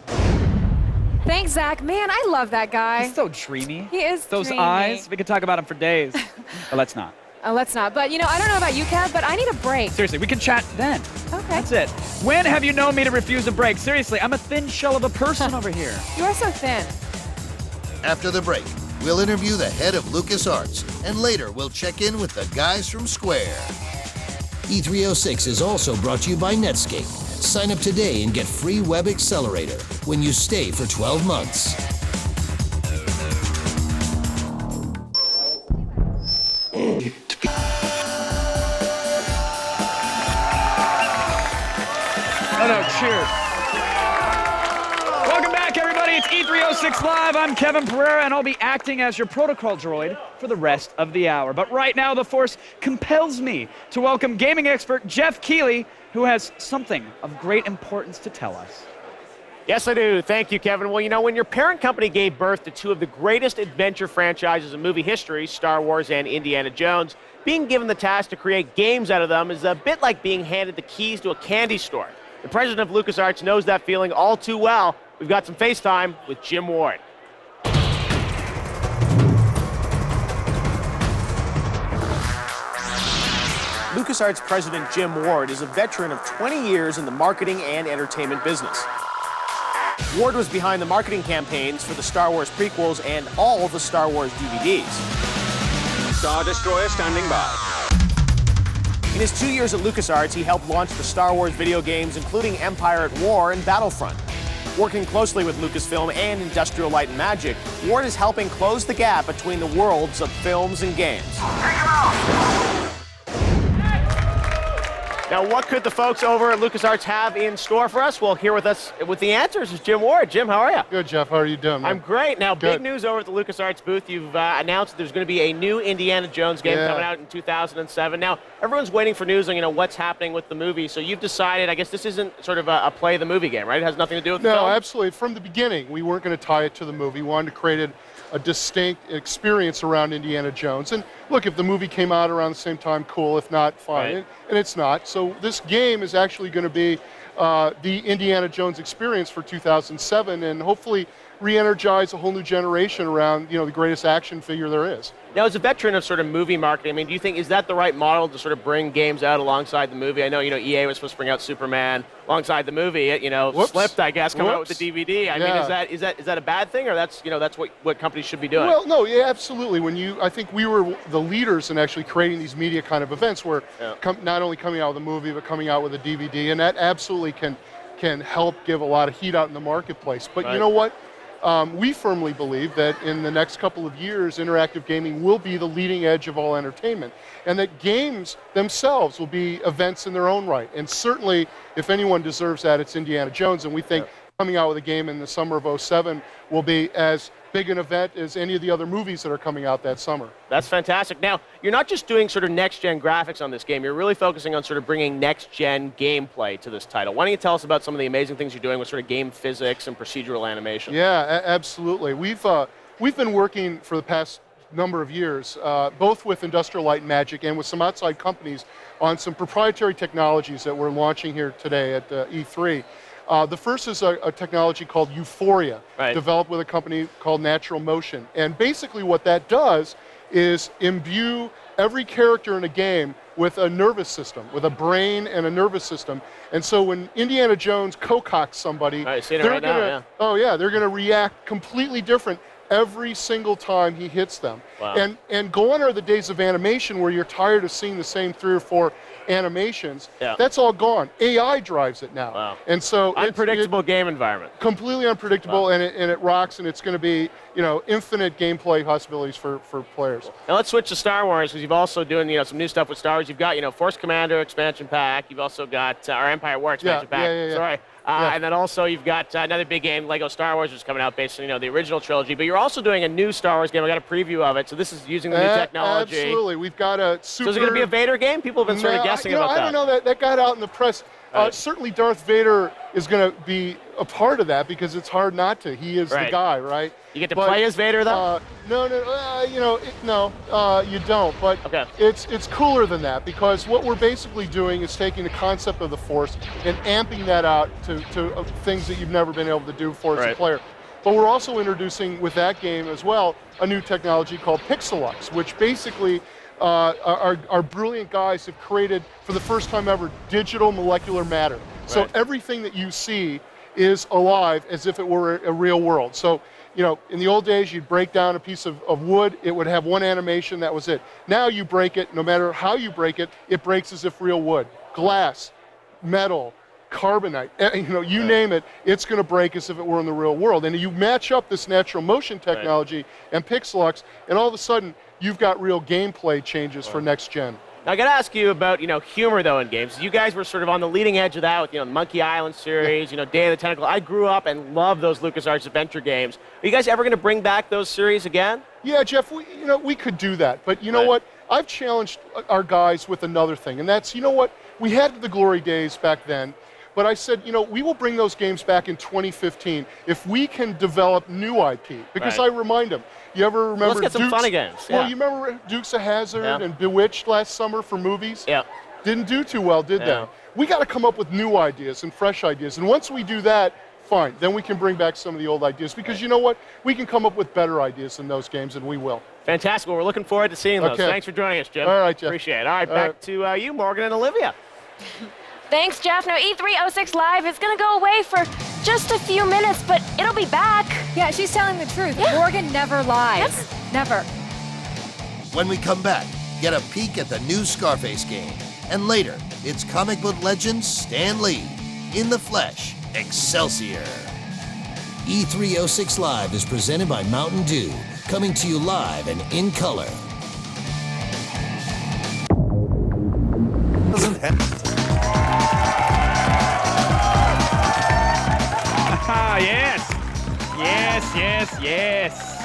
[SPEAKER 2] Thanks, Zach. Man, I love that guy.
[SPEAKER 3] He's so dreamy.
[SPEAKER 2] He is
[SPEAKER 3] Those
[SPEAKER 2] dreamy.
[SPEAKER 3] eyes, we could talk about him for days. But let's not.
[SPEAKER 2] Let's not. But, I don't know about you, Kev, but I need a break.
[SPEAKER 3] Seriously, we can chat then.
[SPEAKER 2] Okay.
[SPEAKER 3] That's it. When have you known me to refuse a break? Seriously, I'm a thin shell of a person over here.
[SPEAKER 2] You are so thin.
[SPEAKER 12] After the break, we'll interview the head of LucasArts, and later we'll check in with the guys from Square.
[SPEAKER 1] E306 is also brought to you by Netscape. Sign up today and get free Web Accelerator when you stay for 12 months.
[SPEAKER 3] Cheers. Welcome back, everybody. It's E306 Live. I'm Kevin Pereira, and I'll be acting as your protocol droid for the rest of the hour. But right now, the Force compels me to welcome gaming expert Jeff Keighley, who has something of great importance to tell us.
[SPEAKER 14] Yes, I do. Thank you, Kevin. Well, when your parent company gave birth to two of the greatest adventure franchises in movie history, Star Wars and Indiana Jones, being given the task to create games out of them is a bit like being handed the keys to a candy store. The president of LucasArts knows that feeling all too well. We've got some FaceTime with Jim Ward. LucasArts president Jim Ward is a veteran of 20 years in the marketing and entertainment business. Ward was behind the marketing campaigns for the Star Wars prequels and all the Star Wars DVDs.
[SPEAKER 15] Star Destroyer standing by.
[SPEAKER 14] In his 2 years at LucasArts, he helped launch the Star Wars video games, including Empire at War and Battlefront. Working closely with Lucasfilm and Industrial Light and Magic, Ward is helping close the gap between the worlds of films and games. Now, what could the folks over at LucasArts have in store for us? Well, here with us with the answers is Jim Ward. Jim, how are you?
[SPEAKER 7] Good, Jeff. How are you doing, man?
[SPEAKER 14] I'm great. Now, big news over at the LucasArts booth. You've announced that there's going to be a new Indiana Jones game coming out in 2007. Now, everyone's waiting for news on, what's happening with the movie. So you've decided, I guess this isn't sort of a play the movie game, right? It has nothing to do with the film?
[SPEAKER 13] No, absolutely. From the beginning, we weren't going to tie it to the movie. We wanted to create a distinct experience around Indiana Jones. And look, if the movie came out around the same time, cool. If not, fine.
[SPEAKER 14] Right.
[SPEAKER 13] And it's not. So this game is actually going to be the Indiana Jones experience for 2007 and hopefully re-energize a whole new generation around, the greatest action figure there is.
[SPEAKER 14] Now, as a veteran of sort of movie marketing, I mean, do you think, is that the right model to sort of bring games out alongside the movie? I know, EA was supposed to bring out Superman alongside the movie. It, slipped, I guess, coming out with the DVD. I mean, is that a bad thing, or that's what companies should be doing?
[SPEAKER 13] Well, no, yeah, absolutely. I think we were the leaders in actually creating these media kind of events where not only coming out with a movie, but coming out with a DVD, and that absolutely can help give a lot of heat out in the marketplace. But you know what? We firmly believe that in the next couple of years, interactive gaming will be the leading edge of all entertainment, and that games themselves will be events in their own right. And certainly, if anyone deserves that, it's Indiana Jones, and we think coming out with a game in the summer of 2007 will be as big an event as any of the other movies that are coming out that summer.
[SPEAKER 14] That's fantastic. Now, you're not just doing sort of next-gen graphics on this game, you're really focusing on sort of bringing next-gen gameplay to this title. Why don't you tell us about some of the amazing things you're doing with sort of game physics and procedural animation?
[SPEAKER 13] Yeah, absolutely. We've been working for the past number of years, both with Industrial Light and Magic and with some outside companies on some proprietary technologies that we're launching here today at E3. The first is a technology called Euphoria, developed with a company called Natural Motion. And basically what that does is imbue every character in a game with a nervous system, with a brain and a nervous system. And so when Indiana Jones co-cocks somebody, they're going to react completely different every single time he hits them.
[SPEAKER 14] Wow.
[SPEAKER 13] And gone are the days of animation where you're tired of seeing the same 3 or 4 animations. That's all gone. AI drives it now.
[SPEAKER 14] Wow.
[SPEAKER 13] And so
[SPEAKER 14] unpredictable game environment.
[SPEAKER 13] Completely unpredictable, and it rocks, and it's going to be infinite gameplay possibilities for players.
[SPEAKER 14] Now let's switch to Star Wars, because you've also doing some new stuff with Star Wars. You've got Force Commander expansion pack. You've also got our Empire War expansion pack. Sorry. And then also you've got another big game, Lego Star Wars, which is coming out based on the original trilogy. But you're also doing a new Star Wars game. I got a preview of it. So this is using the new technology.
[SPEAKER 13] Absolutely. We've got a super...
[SPEAKER 14] So is it going to be a Vader game? People have been sort of guessing about that.
[SPEAKER 13] I don't know. That got out in the press. Certainly Darth Vader is going to be a part of that because it's hard not to. He is the guy, right?
[SPEAKER 14] You get to play as Vader, though?
[SPEAKER 13] No, you don't. But it's cooler than that, because what we're basically doing is taking the concept of the Force and amping that out to things that you've never been able to do for as a player. But we're also introducing with that game as well a new technology called Pixelux, which basically our brilliant guys have created for the first time ever digital molecular matter. So everything that you see is alive as if it were a real world. So, in the old days, you'd break down a piece of wood, it would have one animation, that was it. Now you break it, no matter how you break it, it breaks as if real wood. Glass, metal, carbonite, you name it, it's going to break as if it were in the real world. And you match up this natural motion technology and Pixelux, and all of a sudden, you've got real gameplay changes for next gen.
[SPEAKER 14] Now, I got to ask you about, humor, though, in games. You guys were sort of on the leading edge of that with, the Monkey Island series, Day of the Tentacle. I grew up and loved those LucasArts adventure games. Are you guys ever going to bring back those series again?
[SPEAKER 13] Yeah, Jeff, we could do that. But you know what? I've challenged our guys with another thing, and that's, we had the glory days back then, but I said, we will bring those games back in 2015 if we can develop new IP. Because I remind them, you ever remember
[SPEAKER 14] let's get some funny games.
[SPEAKER 13] Well, you remember Dukes of Hazzard and Bewitched last summer for movies?
[SPEAKER 14] Yeah.
[SPEAKER 13] Didn't do too well, did they? We got to come up with new ideas and fresh ideas. And once we do that, fine. Then we can bring back some of the old ideas. Because you know what? We can come up with better ideas in those games, and we will.
[SPEAKER 14] Fantastic. Well, we're looking forward to seeing those. Thanks for joining us, Jim.
[SPEAKER 13] All right, Jeff.
[SPEAKER 14] Appreciate it. All right, back to you, Morgan and Olivia.
[SPEAKER 5] Thanks, Jeff. Now, E306 Live is going to go away for just a few minutes, but it'll be back.
[SPEAKER 2] Yeah, she's telling the truth. Morgan never lies. Never.
[SPEAKER 12] When we come back, get a peek at the new Scarface game. And later, it's comic book legend Stan Lee. In the flesh, Excelsior.
[SPEAKER 1] E306 Live is presented by Mountain Dew, coming to you live and in color.
[SPEAKER 12] Doesn't happen.
[SPEAKER 3] yes, yes.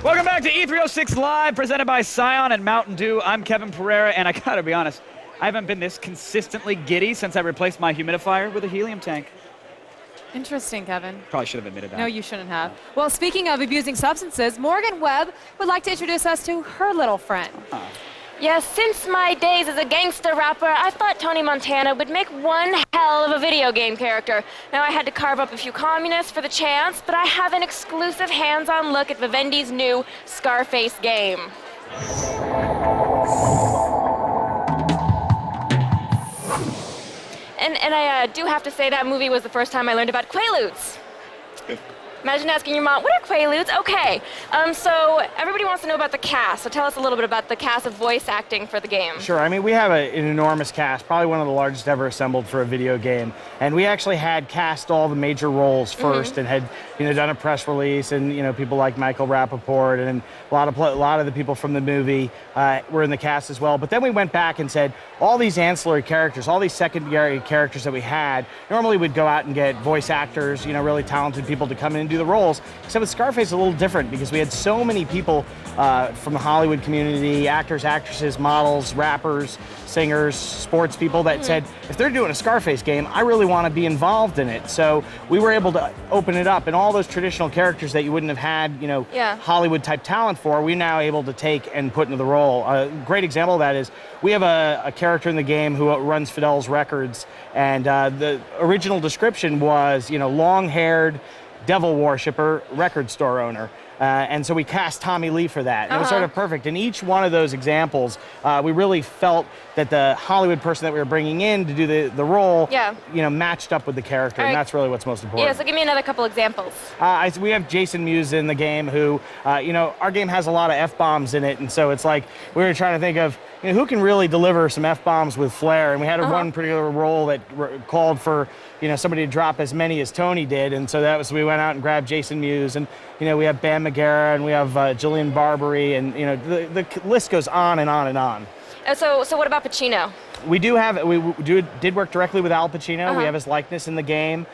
[SPEAKER 3] Welcome back to E306 Live, presented by Scion and Mountain Dew. I'm Kevin Pereira, and I gotta be honest, I haven't been this consistently giddy since I replaced my humidifier with a helium tank.
[SPEAKER 2] Interesting, Kevin.
[SPEAKER 3] Probably should have admitted that.
[SPEAKER 2] No, you shouldn't have. Well, speaking of abusing substances, Morgan Webb would like to introduce us to her little friend.
[SPEAKER 5] Yes, since my days as a gangster rapper, I thought Tony Montana would make one hell of a video game character. Now, I had to carve up a few communists for the chance, but I have an exclusive hands-on look at Vivendi's new Scarface game. And I do have to say that movie was the first time I learned about Quaaludes. Imagine asking your mom, what are Quaaludes? Okay, so everybody wants to know about the cast, so tell us a little bit about the cast of voice acting for the game.
[SPEAKER 17] Sure, I mean, we have an enormous cast, probably one of the largest ever assembled for a video game. And we actually had cast all the major roles first and had, done a press release, and, people like Michael Rappaport and a lot of the people from the movie were in the cast as well. But then we went back and said, all these ancillary characters, all these secondary characters that we had, normally we'd go out and get voice actors, really talented people to come in and do the roles. Except with Scarface, it's a little different because we had so many people from the Hollywood community, actors, actresses, models, rappers, singers, sports people that said, if they're doing a Scarface game, I really want to be involved in it. So we were able to open it up, and all those traditional characters that you wouldn't have had, Hollywood type talent for, we're now able to take and put into the role. A great example of that is we have a character in the game who runs Fidel's Records, and the original description was, long-haired, devil worshipper, record store owner. And so we cast Tommy Lee for that. And it was sort of perfect. In each one of those examples, we really felt that the Hollywood person that we were bringing in to do the role, matched up with the character. And that's really what's most important.
[SPEAKER 5] Yeah, so give me another couple examples.
[SPEAKER 17] We have Jason Mewes in the game who, our game has a lot of F-bombs in it. And so it's like we were trying to think of, who can really deliver some F-bombs with flair. And we had one particular role that called for, somebody to drop as many as Tony did. And so we went out and grabbed Jason Mewes. And, we have Bam Margera and we have Jillian Barberie. And, the list goes on and on and on.
[SPEAKER 5] So what about Pacino?
[SPEAKER 17] We did work directly with Al Pacino. We have his likeness in the game.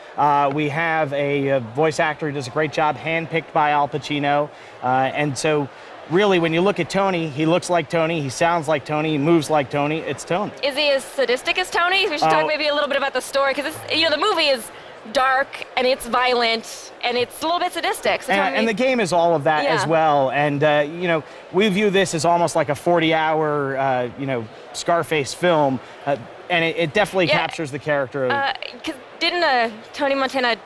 [SPEAKER 17] We have a voice actor who does a great job, handpicked by Al Pacino. And so really, when you look at Tony, he looks like Tony, he sounds like Tony, he moves like Tony. It's Tony.
[SPEAKER 5] Is he as sadistic as Tony? We should talk maybe a little bit about the story, because the movie is dark and it's violent and it's a little bit sadistic. So
[SPEAKER 17] and the game is all of that as well. And we view this as almost like a 40-hour Scarface film, and it definitely captures the character.
[SPEAKER 5] Because didn't Tony Montana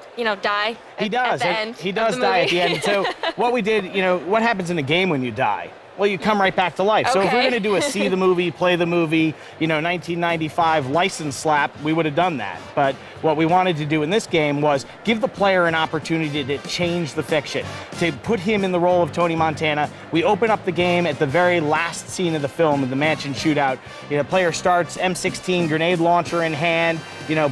[SPEAKER 5] die?
[SPEAKER 17] He does.
[SPEAKER 5] At the end
[SPEAKER 17] he does die at the end. So what we did, what happens in a game when you die? Well, you come right back to life. So if we're going to do a see the movie, play the movie, 1995 license slap, we would have done that. But what we wanted to do in this game was give the player an opportunity to change the fiction, to put him in the role of Tony Montana. We open up the game at the very last scene of the film, in the mansion shootout. Player starts M16 grenade launcher in hand,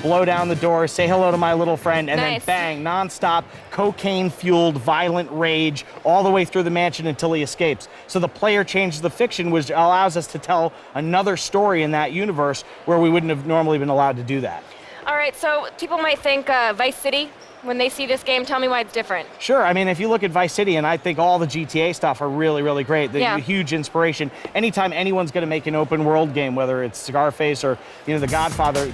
[SPEAKER 17] blow down the door, say hello to my little friend, and then bang, nonstop, cocaine-fueled, violent rage all the way through the mansion until he escapes. So the player changes the fiction, which allows us to tell another story in that universe where we wouldn't have normally been allowed to do that.
[SPEAKER 5] All right, so people might think Vice City. When they see this game, tell me why it's different.
[SPEAKER 17] Sure. I mean, if you look at Vice City, and I think all the GTA stuff are really, really great. They're a huge inspiration. Anytime anyone's going to make an open world game, whether it's Scarface or The Godfather,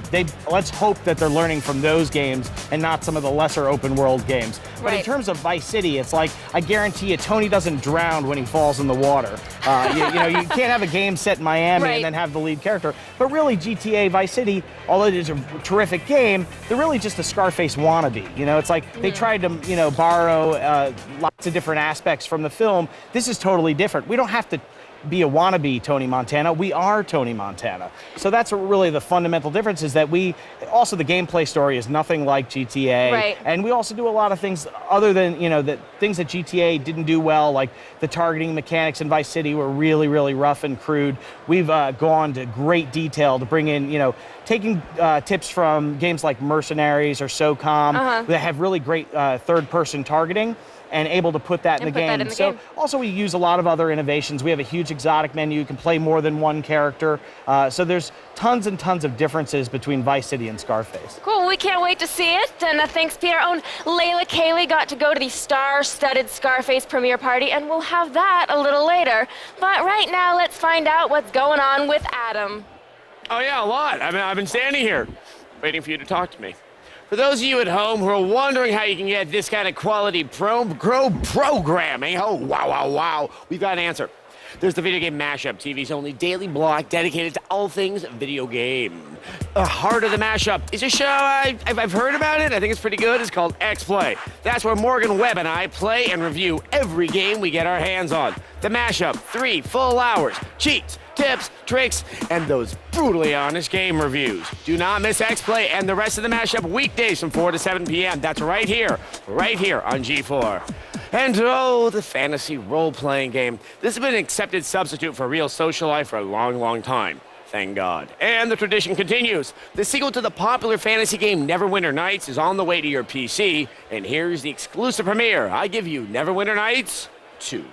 [SPEAKER 17] let's hope that they're learning from those games and not some of the lesser open world games. But in terms of Vice City, it's like, I guarantee you, Tony doesn't drown when he falls in the water. You can't have a game set in Miami and then have the lead character. But really, GTA Vice City, although it is a terrific game, they're really just a Scarface wannabe. It's like they tried to, borrow lots of different aspects from the film. This is totally different. We don't have to be a wannabe Tony Montana. We are Tony Montana. So that's really the fundamental difference, is that the gameplay story is nothing like GTA.
[SPEAKER 5] Right.
[SPEAKER 17] And we also do a lot of things other than, the things that GTA didn't do well, like the targeting mechanics in Vice City were really, really rough and crude. We've gone to great detail to bring in, taking tips from games like Mercenaries or SOCOM that have really great third-person targeting, and able to put that in the game. So also we use a lot of other innovations. We have a huge exotic menu. You can play more than one character. So there's tons and tons of differences between Vice City and Scarface.
[SPEAKER 5] Cool, we can't wait to see it. And thanks, Pete. Our own Layla Kaylee got to go to the star-studded Scarface premiere party, and we'll have that a little later. But right now, let's find out what's going on with Adam.
[SPEAKER 4] Oh yeah, a lot. I mean, I've been standing here waiting for you to talk to me. For those of you at home who are wondering how you can get this kind of quality programming, oh, wow, we've got an answer. There's the Video Game Mashup, TV's only daily blog dedicated to all things video game. The heart of the Mashup is a show I've heard about it. I think it's pretty good. It's called X-Play. That's where Morgan Webb and I play and review every game we get our hands on. The Mashup, 3 full hours, cheats, tips, tricks, and those brutally honest game reviews. Do not miss X-Play and the rest of the Mashup weekdays from 4 to 7 p.m. That's right here on G4. And oh, the fantasy role-playing game. This has been an accepted substitute for real social life for a long, long time. Thank God. And the tradition continues. The sequel to the popular fantasy game Neverwinter Nights is on the way to your PC, and here's the exclusive premiere. I give you Neverwinter Nights 2.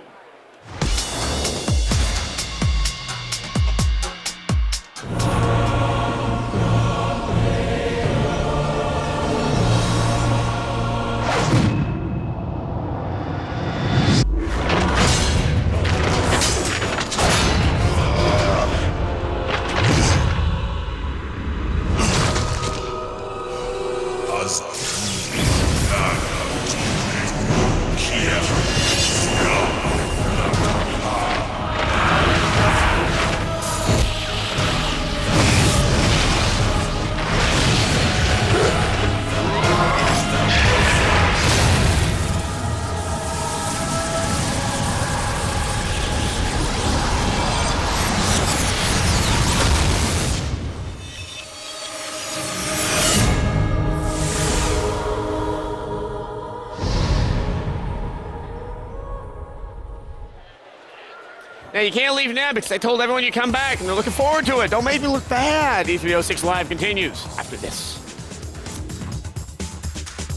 [SPEAKER 4] Now, you can't leave now because I told everyone you come back, and they're looking forward to it. Don't make me look bad. E306 Live continues after this.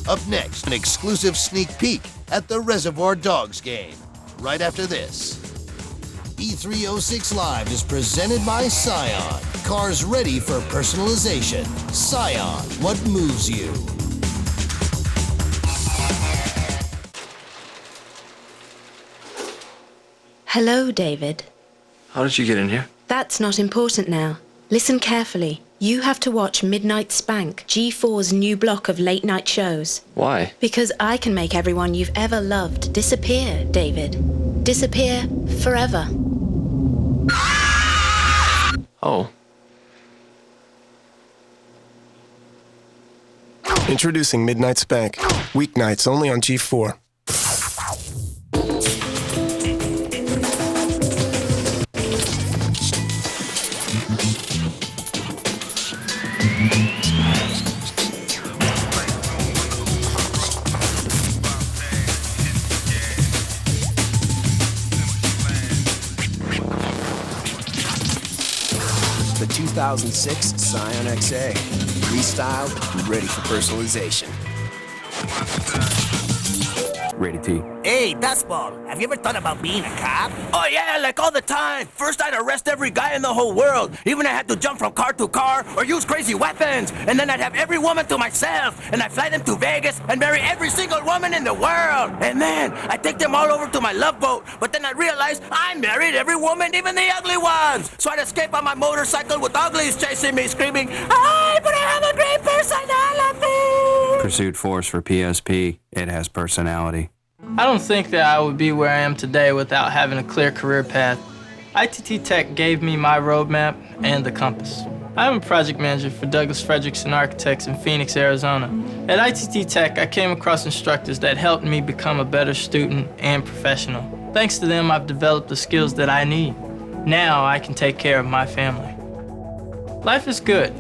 [SPEAKER 12] Up next, an exclusive sneak peek at the Reservoir Dogs game. Right after this. E306 Live is presented by Scion. Cars ready for personalization. Scion, what moves you?
[SPEAKER 18] Hello, David.
[SPEAKER 20] How did you get in here?
[SPEAKER 18] That's not important now. Listen carefully. You have to watch Midnight Spank, G4's new block of late-night shows.
[SPEAKER 20] Why?
[SPEAKER 18] Because I can make everyone you've ever loved disappear, David. Disappear forever.
[SPEAKER 20] Oh.
[SPEAKER 21] Introducing Midnight Spank. Weeknights only on G4.
[SPEAKER 22] The 2006 Scion XA. Restyled, ready for personalization.
[SPEAKER 23] Ready, T.
[SPEAKER 24] Hey, Dustball, have you ever thought about being a cop? Oh yeah, like all the time. First I'd arrest every guy in the whole world. Even I had to jump from car to car or use crazy weapons. And then I'd have every woman to myself. And I'd fly them to Vegas and marry every single woman in the world. And man, I'd take them all over to my love boat. But then I'd realize I married every woman, even the ugly ones. So I'd escape on my motorcycle with uglies chasing me, screaming, "Hi, but I have a great personality!"
[SPEAKER 23] Pursuit Force for PSP. It has personality.
[SPEAKER 27] I don't think that I would be where I am today without having a clear career path. ITT Tech gave me my roadmap and the compass. I'm a project manager for Douglas Fredrickson Architects in Phoenix, Arizona. At ITT Tech, I came across instructors that helped me become a better student and professional. Thanks to them, I've developed the skills that I need. Now I can take care of my family. Life is good.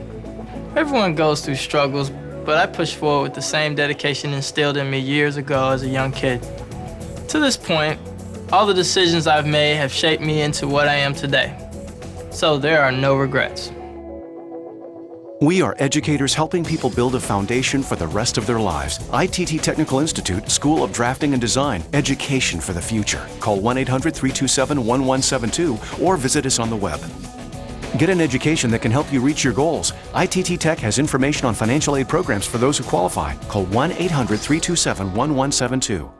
[SPEAKER 27] Everyone goes through struggles, but I push forward with the same dedication instilled in me years ago as a young kid. To this point, all the decisions I've made have shaped me into what I am today. So there are no regrets.
[SPEAKER 8] We are educators helping people build a foundation for the rest of their lives. ITT Technical Institute, School of Drafting and Design, education for the future. Call 1-800-327-1172 or visit us on the web. Get an education that can help you reach your goals. ITT Tech has information on financial aid programs for those who qualify. Call 1-800-327-1172.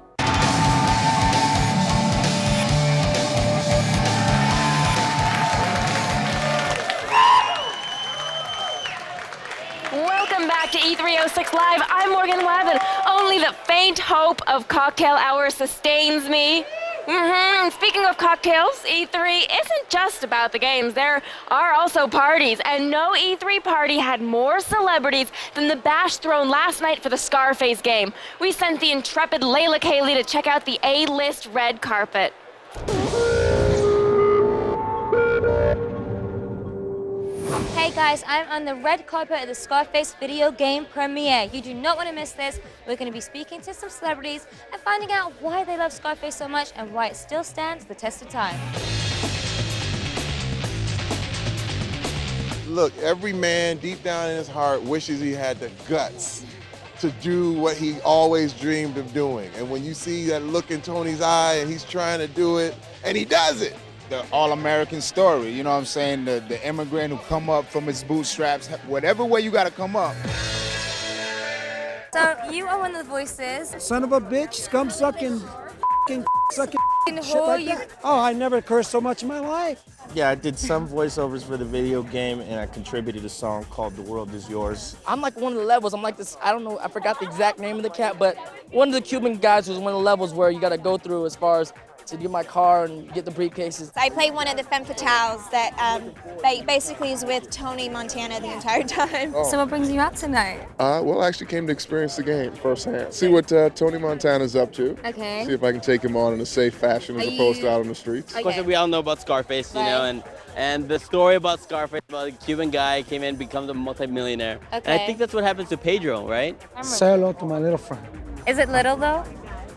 [SPEAKER 5] Welcome back to E306 Live. I'm Morgan Webb, and only the faint hope of cocktail hour sustains me. Speaking of cocktails, E3 isn't just about the games. There are also parties, and no E3 party had more celebrities than the bash thrown last night for the Scarface game. We sent the intrepid Layla Kaylee to check out the A-list red carpet.
[SPEAKER 10] Hey guys, I'm on the red carpet of the Scarface video game premiere. You do not want to miss this. We're going to be speaking to some celebrities and finding out why they love Scarface so much and why it still stands the test of time.
[SPEAKER 11] Look, every man deep down in his heart wishes he had the guts to do what he always dreamed of doing. And when you see that look in Tony's eye and he's trying to do it, and he does it.
[SPEAKER 16] The all-American story, you know what I'm saying? The immigrant who come up from his bootstraps, whatever way you gotta come up.
[SPEAKER 10] So you are one of the voices.
[SPEAKER 19] Son of a bitch, scum-sucking, sucking shit
[SPEAKER 10] whore,
[SPEAKER 19] like that. Oh, I never cursed so much in my life.
[SPEAKER 25] Yeah, I did some voiceovers for the video game, and I contributed a song called The World Is Yours.
[SPEAKER 26] I'm like one of the levels. I'm like this, I don't know, I forgot the exact name of the cat, but one of the Cuban guys was one of the levels where you gotta go through as far as to get my car and get the briefcases.
[SPEAKER 28] I play one of the femme fatales that basically is with Tony Montana the entire time.
[SPEAKER 10] Oh. So what brings you out tonight?
[SPEAKER 11] Well, I actually came to experience the game firsthand. See what Tony Montana's up to.
[SPEAKER 10] Okay.
[SPEAKER 11] See if I can take him on in a safe fashion as opposed to out on the streets.
[SPEAKER 26] Of course, we all know about Scarface, you know, and the story about Scarface, about a Cuban guy came in and becomes a multimillionaire.
[SPEAKER 10] Okay.
[SPEAKER 26] And I think that's what happens to Pedro, right?
[SPEAKER 19] Say hello to my little friend.
[SPEAKER 10] Is it little though?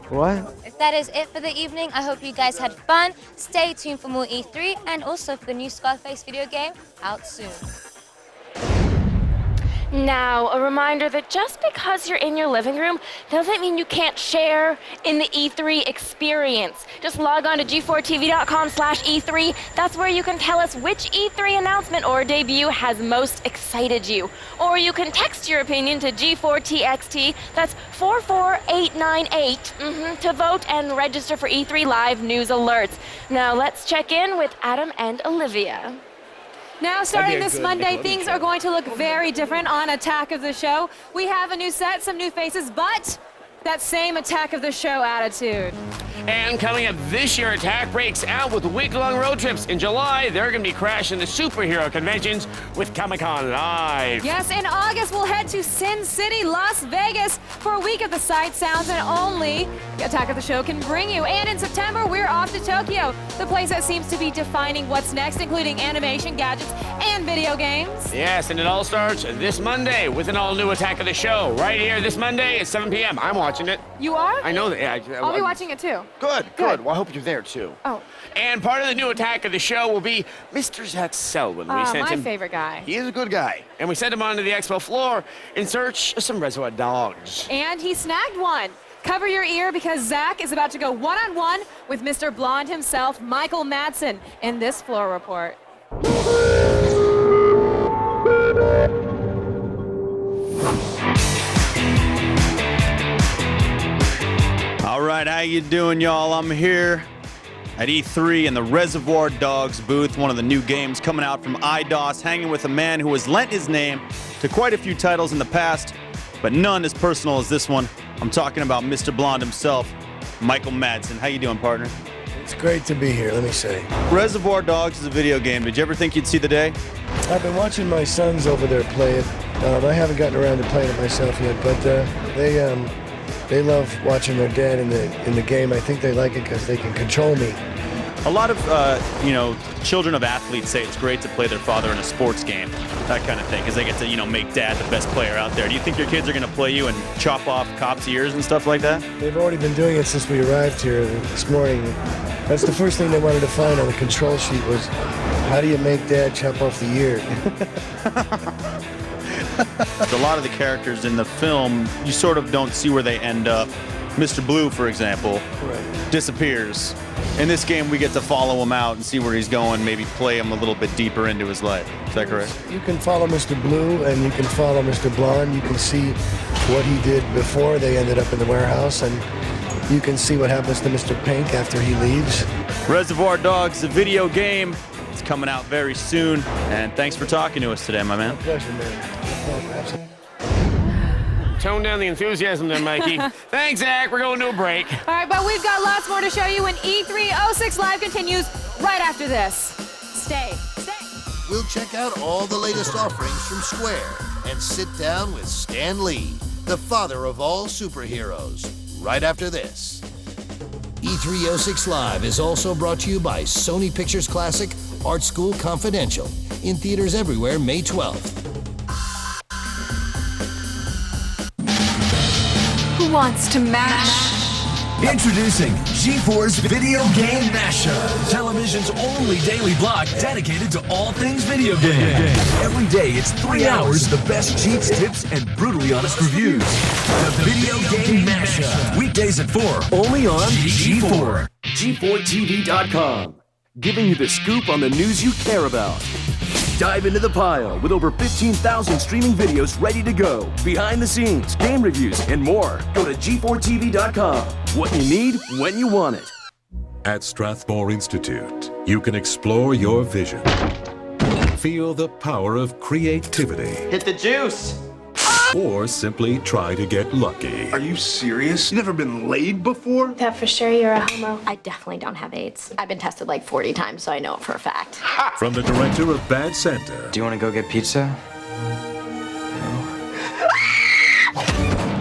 [SPEAKER 19] What?
[SPEAKER 10] If that is it for the evening, I hope you guys had fun. Stay tuned for more E3 and also for the new Scarface video game out soon.
[SPEAKER 5] Now, a reminder that just because you're in your living room doesn't mean you can't share in the E3 experience. Just log on to g4tv.com/E3. That's where you can tell us which E3 announcement or debut has most excited you. Or you can text your opinion to G4TXT, that's 44898, to vote and register for E3 Live news alerts. Now, let's check in with Adam and Olivia.
[SPEAKER 2] Now, starting this Monday, things are going to look very different on Attack of the Show. We have a new set, some new faces, but that same Attack of the Show attitude.
[SPEAKER 4] And coming up this year, Attack breaks out with week-long road trips. In July, they're going to be crashing the superhero conventions with Comic-Con Live.
[SPEAKER 2] Yes, in August, we'll head to Sin City, Las Vegas for a week of the sight, sounds, and only Attack of the Show can bring you. And in September, we're off to Tokyo, the place that seems to be defining what's next, including animation, gadgets, and video games.
[SPEAKER 4] Yes, and it all starts this Monday with an all-new Attack of the Show. Right here this Monday at 7 p.m. I'm watching it.
[SPEAKER 2] You are?
[SPEAKER 4] I know that. Yeah,
[SPEAKER 2] I'll be watching it too.
[SPEAKER 4] Good. Well, I hope you're there too.
[SPEAKER 2] Oh.
[SPEAKER 4] And part of the new Attack of the Show will be Mr. Zach Selwyn. We sent
[SPEAKER 2] my
[SPEAKER 4] him.
[SPEAKER 2] favorite guy.
[SPEAKER 4] He is a good guy. And we sent him onto the expo floor in search of some Reservoir Dogs.
[SPEAKER 2] And he snagged one. Cover your ear because Zach is about to go one-on-one with Mr. Blonde himself, Michael Madsen, in this floor report.
[SPEAKER 29] All right, how you doing, y'all? I'm here at E3 in the Reservoir Dogs booth, one of the new games coming out from IDOS, hanging with a man who has lent his name to quite a few titles in the past, but none as personal as this one. I'm talking about Mr. Blonde himself, Michael Madsen. How you doing, partner?
[SPEAKER 30] It's great to be here, let me say.
[SPEAKER 29] Reservoir Dogs is a video game. Did you ever think you'd see the day?
[SPEAKER 30] I've been watching my sons over there play it. I haven't gotten around to playing it myself yet, but they love watching their dad in the game. I think they like it because they can control me.
[SPEAKER 29] A lot of, children of athletes say it's great to play their father in a sports game, that kind of thing, because they get to, make dad the best player out there. Do you think your kids are going to play you and chop off cops' ears and stuff like that?
[SPEAKER 30] They've already been doing it since we arrived here this morning. That's the first thing they wanted to find on the control sheet was, how do you make dad chop off the ear?
[SPEAKER 29] A lot of the characters in the film, you sort of don't see where they end up. Mr. Blue, for example, disappears. In this game, we get to follow him out and see where he's going, maybe play him a little bit deeper into his life. Is that correct?
[SPEAKER 30] You can follow Mr. Blue and you can follow Mr. Blonde. You can see what he did before they ended up in the warehouse, and you can see what happens to Mr. Pink after he leaves.
[SPEAKER 29] Reservoir Dogs, the video game. It's coming out very soon. And thanks for talking to us today, my man.
[SPEAKER 30] My pleasure, man.
[SPEAKER 4] Tone down the enthusiasm there, Mikey. Thanks, Zach. We're going to a break.
[SPEAKER 2] All right, but we've got lots more to show you when E306 Live continues right after this. Stay.
[SPEAKER 1] We'll check out all the latest offerings from Square and sit down with Stan Lee, the father of all superheroes, right after this. E306 Live is also brought to you by Sony Pictures Classic, Art School Confidential, in theaters everywhere May 12th.
[SPEAKER 3] Who wants to mash?
[SPEAKER 6] Introducing G4's Video Game Mashup, television's only daily block dedicated to all things video game. Every day, it's 3 hours of the best cheats, tips, and brutally honest reviews. The Video Game Mashup, weekdays at 4, only on G4.
[SPEAKER 7] G4TV.com, giving you the scoop on the news you care about. Dive into the pile with over 15,000 streaming videos ready to go. Behind the scenes, game reviews, and more. Go to G4TV.com. What you need, when you want it.
[SPEAKER 9] At Strathmore Institute, you can explore your vision. Feel the power of creativity.
[SPEAKER 12] Hit the juice!
[SPEAKER 9] Or simply try to get lucky.
[SPEAKER 12] Are you serious? You never been laid before?
[SPEAKER 13] That for sure you're a homo. I definitely don't have AIDS. I've been tested like 40 times, so I know it for a fact.
[SPEAKER 9] From the director of Bad Santa.
[SPEAKER 20] Do you want to go get pizza?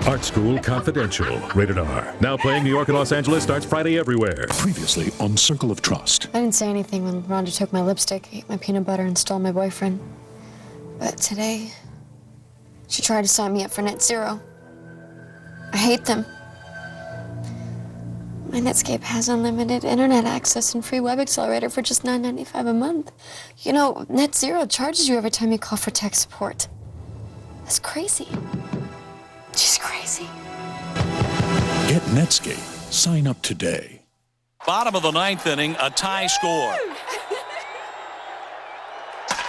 [SPEAKER 9] Art School Confidential, rated R. Now playing New York and Los Angeles, starts Friday everywhere. Previously on Circle of Trust.
[SPEAKER 14] I didn't say anything when Rhonda took my lipstick, ate my peanut butter, and stole my boyfriend. But today, she tried to sign me up for Net Zero. I hate them. My Netscape has unlimited internet access and free web accelerator for just $9.95 a month. You know, Net Zero charges you every time you call for tech support. That's crazy. She's crazy.
[SPEAKER 9] Get Netscape. Sign up today.
[SPEAKER 15] Bottom of the ninth inning, a tie score.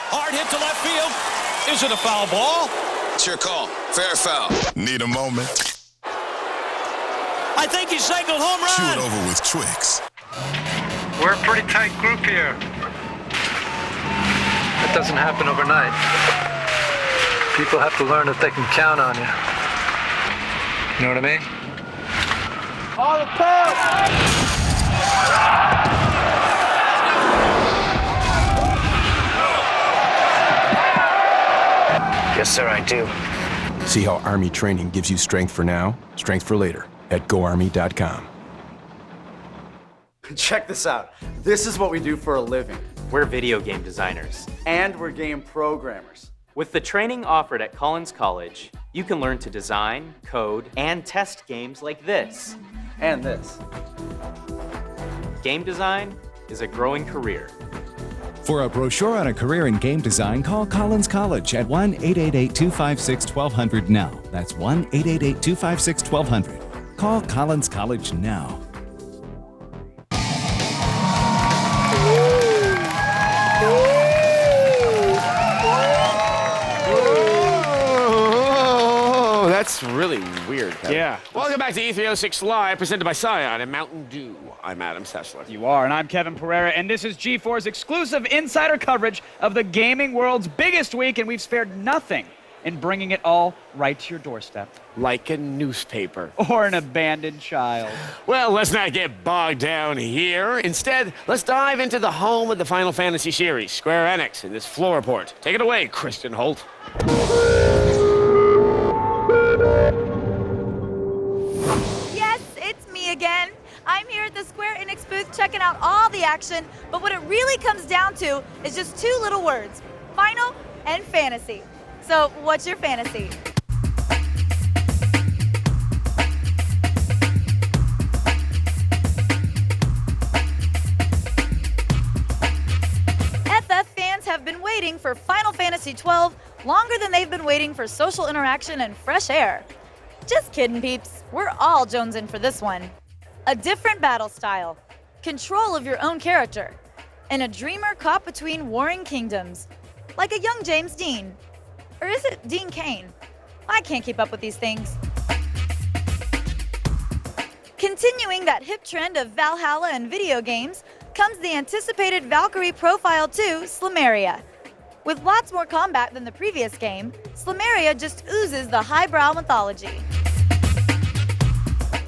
[SPEAKER 15] Hard hit to left field. Is it a foul ball?
[SPEAKER 13] It's your call. Fair foul.
[SPEAKER 9] Need a moment?
[SPEAKER 15] I think he singled home run.
[SPEAKER 9] Chew it over with Twix.
[SPEAKER 14] We're a pretty tight group here. It doesn't happen overnight. People have to learn that they can count on you. You know what I mean?
[SPEAKER 12] On the pass!
[SPEAKER 21] Yes, sir, I do. See how Army training gives you strength for now, strength for later at GoArmy.com.
[SPEAKER 17] Check this out. This is what we do for a living. We're video game designers. And we're game programmers.
[SPEAKER 31] With the training offered at Collins College, you can learn to design, code, and test games like this.
[SPEAKER 17] And this.
[SPEAKER 31] Game design is a growing career.
[SPEAKER 32] For a brochure on a career in game design, call Collins College at 1-888-256-1200 now. That's 1-888-256-1200. Call Collins College now.
[SPEAKER 4] That's really weird, Kevin.
[SPEAKER 33] Yeah.
[SPEAKER 4] Welcome back to E306 Live, presented by Scion and Mountain Dew. I'm Adam Sessler.
[SPEAKER 33] You are, and I'm Kevin Pereira, and this is G4's exclusive insider coverage of the gaming world's biggest week, and we've spared nothing in bringing it all right to your doorstep.
[SPEAKER 4] Like a newspaper.
[SPEAKER 33] Or an abandoned child.
[SPEAKER 4] Well, let's not get bogged down here. Instead, let's dive into the home of the Final Fantasy series, Square Enix, in this floor report. Take it away, Kristen Holt.
[SPEAKER 34] Yes, it's me again. I'm here at the Square Enix booth checking out all the action, but what it really comes down to is just two little words, Final and Fantasy. So, what's your fantasy? FF fans have been waiting for Final Fantasy XII longer than they've been waiting for social interaction and fresh air. Just kidding, peeps. We're all jonesing for this one. A different battle style, control of your own character, and a dreamer caught between warring kingdoms, like a young James Dean. Or is it Dean Cain? I can't keep up with these things. Continuing that hip trend of Valhalla and video games comes the anticipated Valkyrie Profile 2 Slameria. With lots more combat than the previous game, Slameria just oozes the highbrow mythology.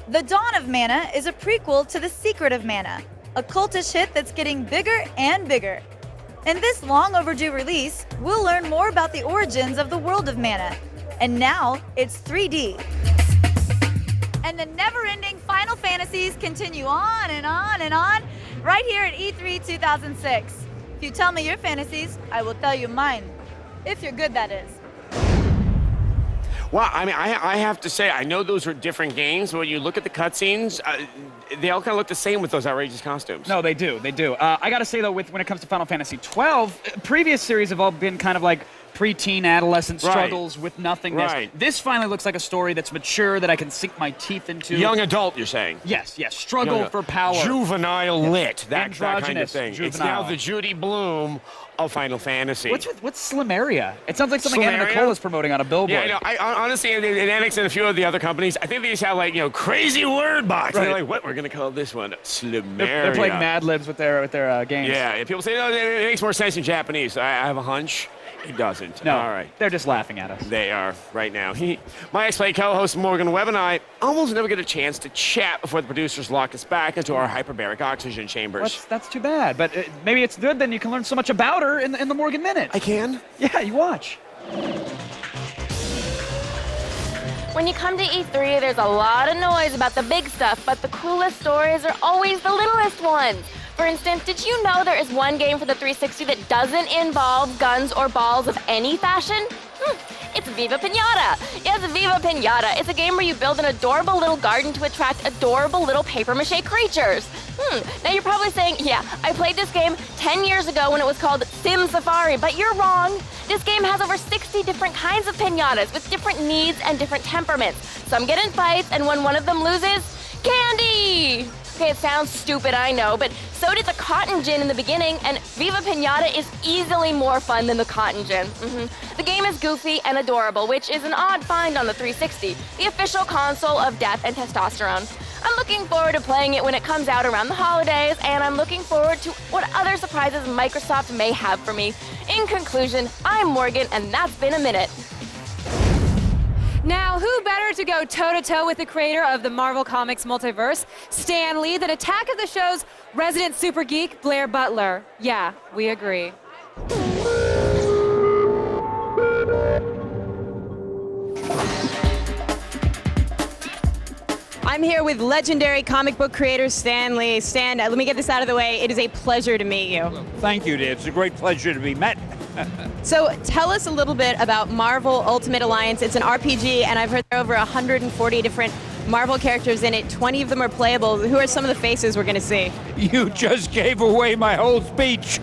[SPEAKER 34] The Dawn of Mana is a prequel to The Secret of Mana, a cultish hit that's getting bigger and bigger. In this long overdue release, we'll learn more about the origins of the world of Mana, and now it's 3D. And the never-ending Final Fantasies continue on and on and on, right here at E3 2006. If you tell me your fantasies, I will tell you mine. If you're good, that is.
[SPEAKER 4] Well, I mean, I have to say, I know those are different games, but when you look at the cutscenes, they all kind of look the same with those outrageous costumes.
[SPEAKER 33] No, they do. I gotta say, though, when it comes to Final Fantasy 12, previous series have all been kind of like preteen adolescent struggles with nothingness.
[SPEAKER 4] Right.
[SPEAKER 33] This finally looks like a story that's mature, that I can sink my teeth into.
[SPEAKER 4] Young adult, you're saying?
[SPEAKER 33] Yes. Struggle for power.
[SPEAKER 4] Juvenile lit, that kind of thing.
[SPEAKER 33] Juvenile.
[SPEAKER 4] It's now the Judy Bloom of Final Fantasy.
[SPEAKER 33] What's Slameria? It sounds like something Anna
[SPEAKER 4] Slameria?
[SPEAKER 33] Nicole is promoting on a billboard.
[SPEAKER 4] Yeah, I know. Honestly, in Enix and a few of the other companies, I think they just have like, crazy word box.
[SPEAKER 33] Right.
[SPEAKER 4] They're like, what? We're gonna call this one Slameria.
[SPEAKER 33] They're playing Mad Libs with their games.
[SPEAKER 4] Yeah, people say, no, it makes more sense in Japanese. I have a hunch. It doesn't.
[SPEAKER 33] No,
[SPEAKER 4] all right.
[SPEAKER 33] They're just laughing at us.
[SPEAKER 4] They are right now. My X-Play co-host Morgan Webb and I almost never get a chance to chat before the producers lock us back into our hyperbaric oxygen chambers.
[SPEAKER 33] That's too bad, but maybe it's good, then you can learn so much about her in the Morgan Minute.
[SPEAKER 4] I can?
[SPEAKER 33] Yeah, you watch.
[SPEAKER 5] When you come to E3, there's a lot of noise about the big stuff, but the coolest stories are always the littlest ones. For instance, did you know there is one game for the 360 that doesn't involve guns or balls of any fashion? It's Viva Pinata. Yes, Viva Pinata. It's a game where you build an adorable little garden to attract adorable little papier-mâché creatures. Now you're probably saying, yeah, I played this game 10 years ago when it was called Sim Safari, but you're wrong. This game has over 60 different kinds of pinatas with different needs and different temperaments. Some get in fights, and when one of them loses, candy! Okay, it sounds stupid, I know, but so did the cotton gin in the beginning, and Viva Pinata is easily more fun than the cotton gin. The game is goofy and adorable, which is an odd find on the 360, the official console of death and testosterone. I'm looking forward to playing it when it comes out around the holidays, and I'm looking forward to what other surprises Microsoft may have for me. In conclusion, I'm Morgan, and that's been a minute.
[SPEAKER 2] Now, who better to go toe-to-toe with the creator of the Marvel Comics multiverse, Stan Lee, than Attack of the Show's resident super geek, Blair Butler? Yeah, we agree.
[SPEAKER 8] I'm here with legendary comic book creator Stan Lee. Stan, let me get this out of the way. It is a pleasure to meet you.
[SPEAKER 10] Thank you, dear. It's a great pleasure to be met.
[SPEAKER 8] So tell us a little bit about Marvel Ultimate Alliance. It's an RPG, and I've heard there are over 140 different Marvel characters in it. 20 of them are playable. Who are some of the faces we're going to see?
[SPEAKER 10] You just gave away my whole speech.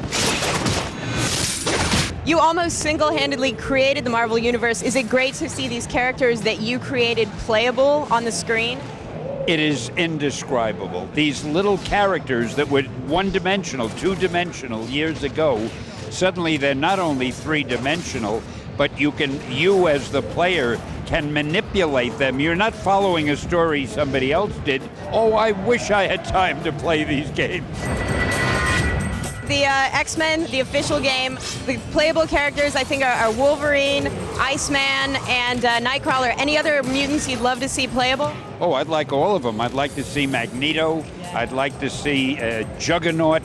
[SPEAKER 8] You almost single-handedly created the Marvel Universe. Is it great to see these characters that you created playable on the screen?
[SPEAKER 10] It is indescribable. These little characters that were one-dimensional, two-dimensional years ago, suddenly they're not only three-dimensional, but you as the player can manipulate them. You're not following a story somebody else did. Oh, I wish I had time to play these games.
[SPEAKER 8] The X-Men, the official game, the playable characters I think are Wolverine, Iceman, and Nightcrawler. Any other mutants you'd love to see playable?
[SPEAKER 10] Oh, I'd like all of them. I'd like to see Magneto. I'd like to see Juggernaut.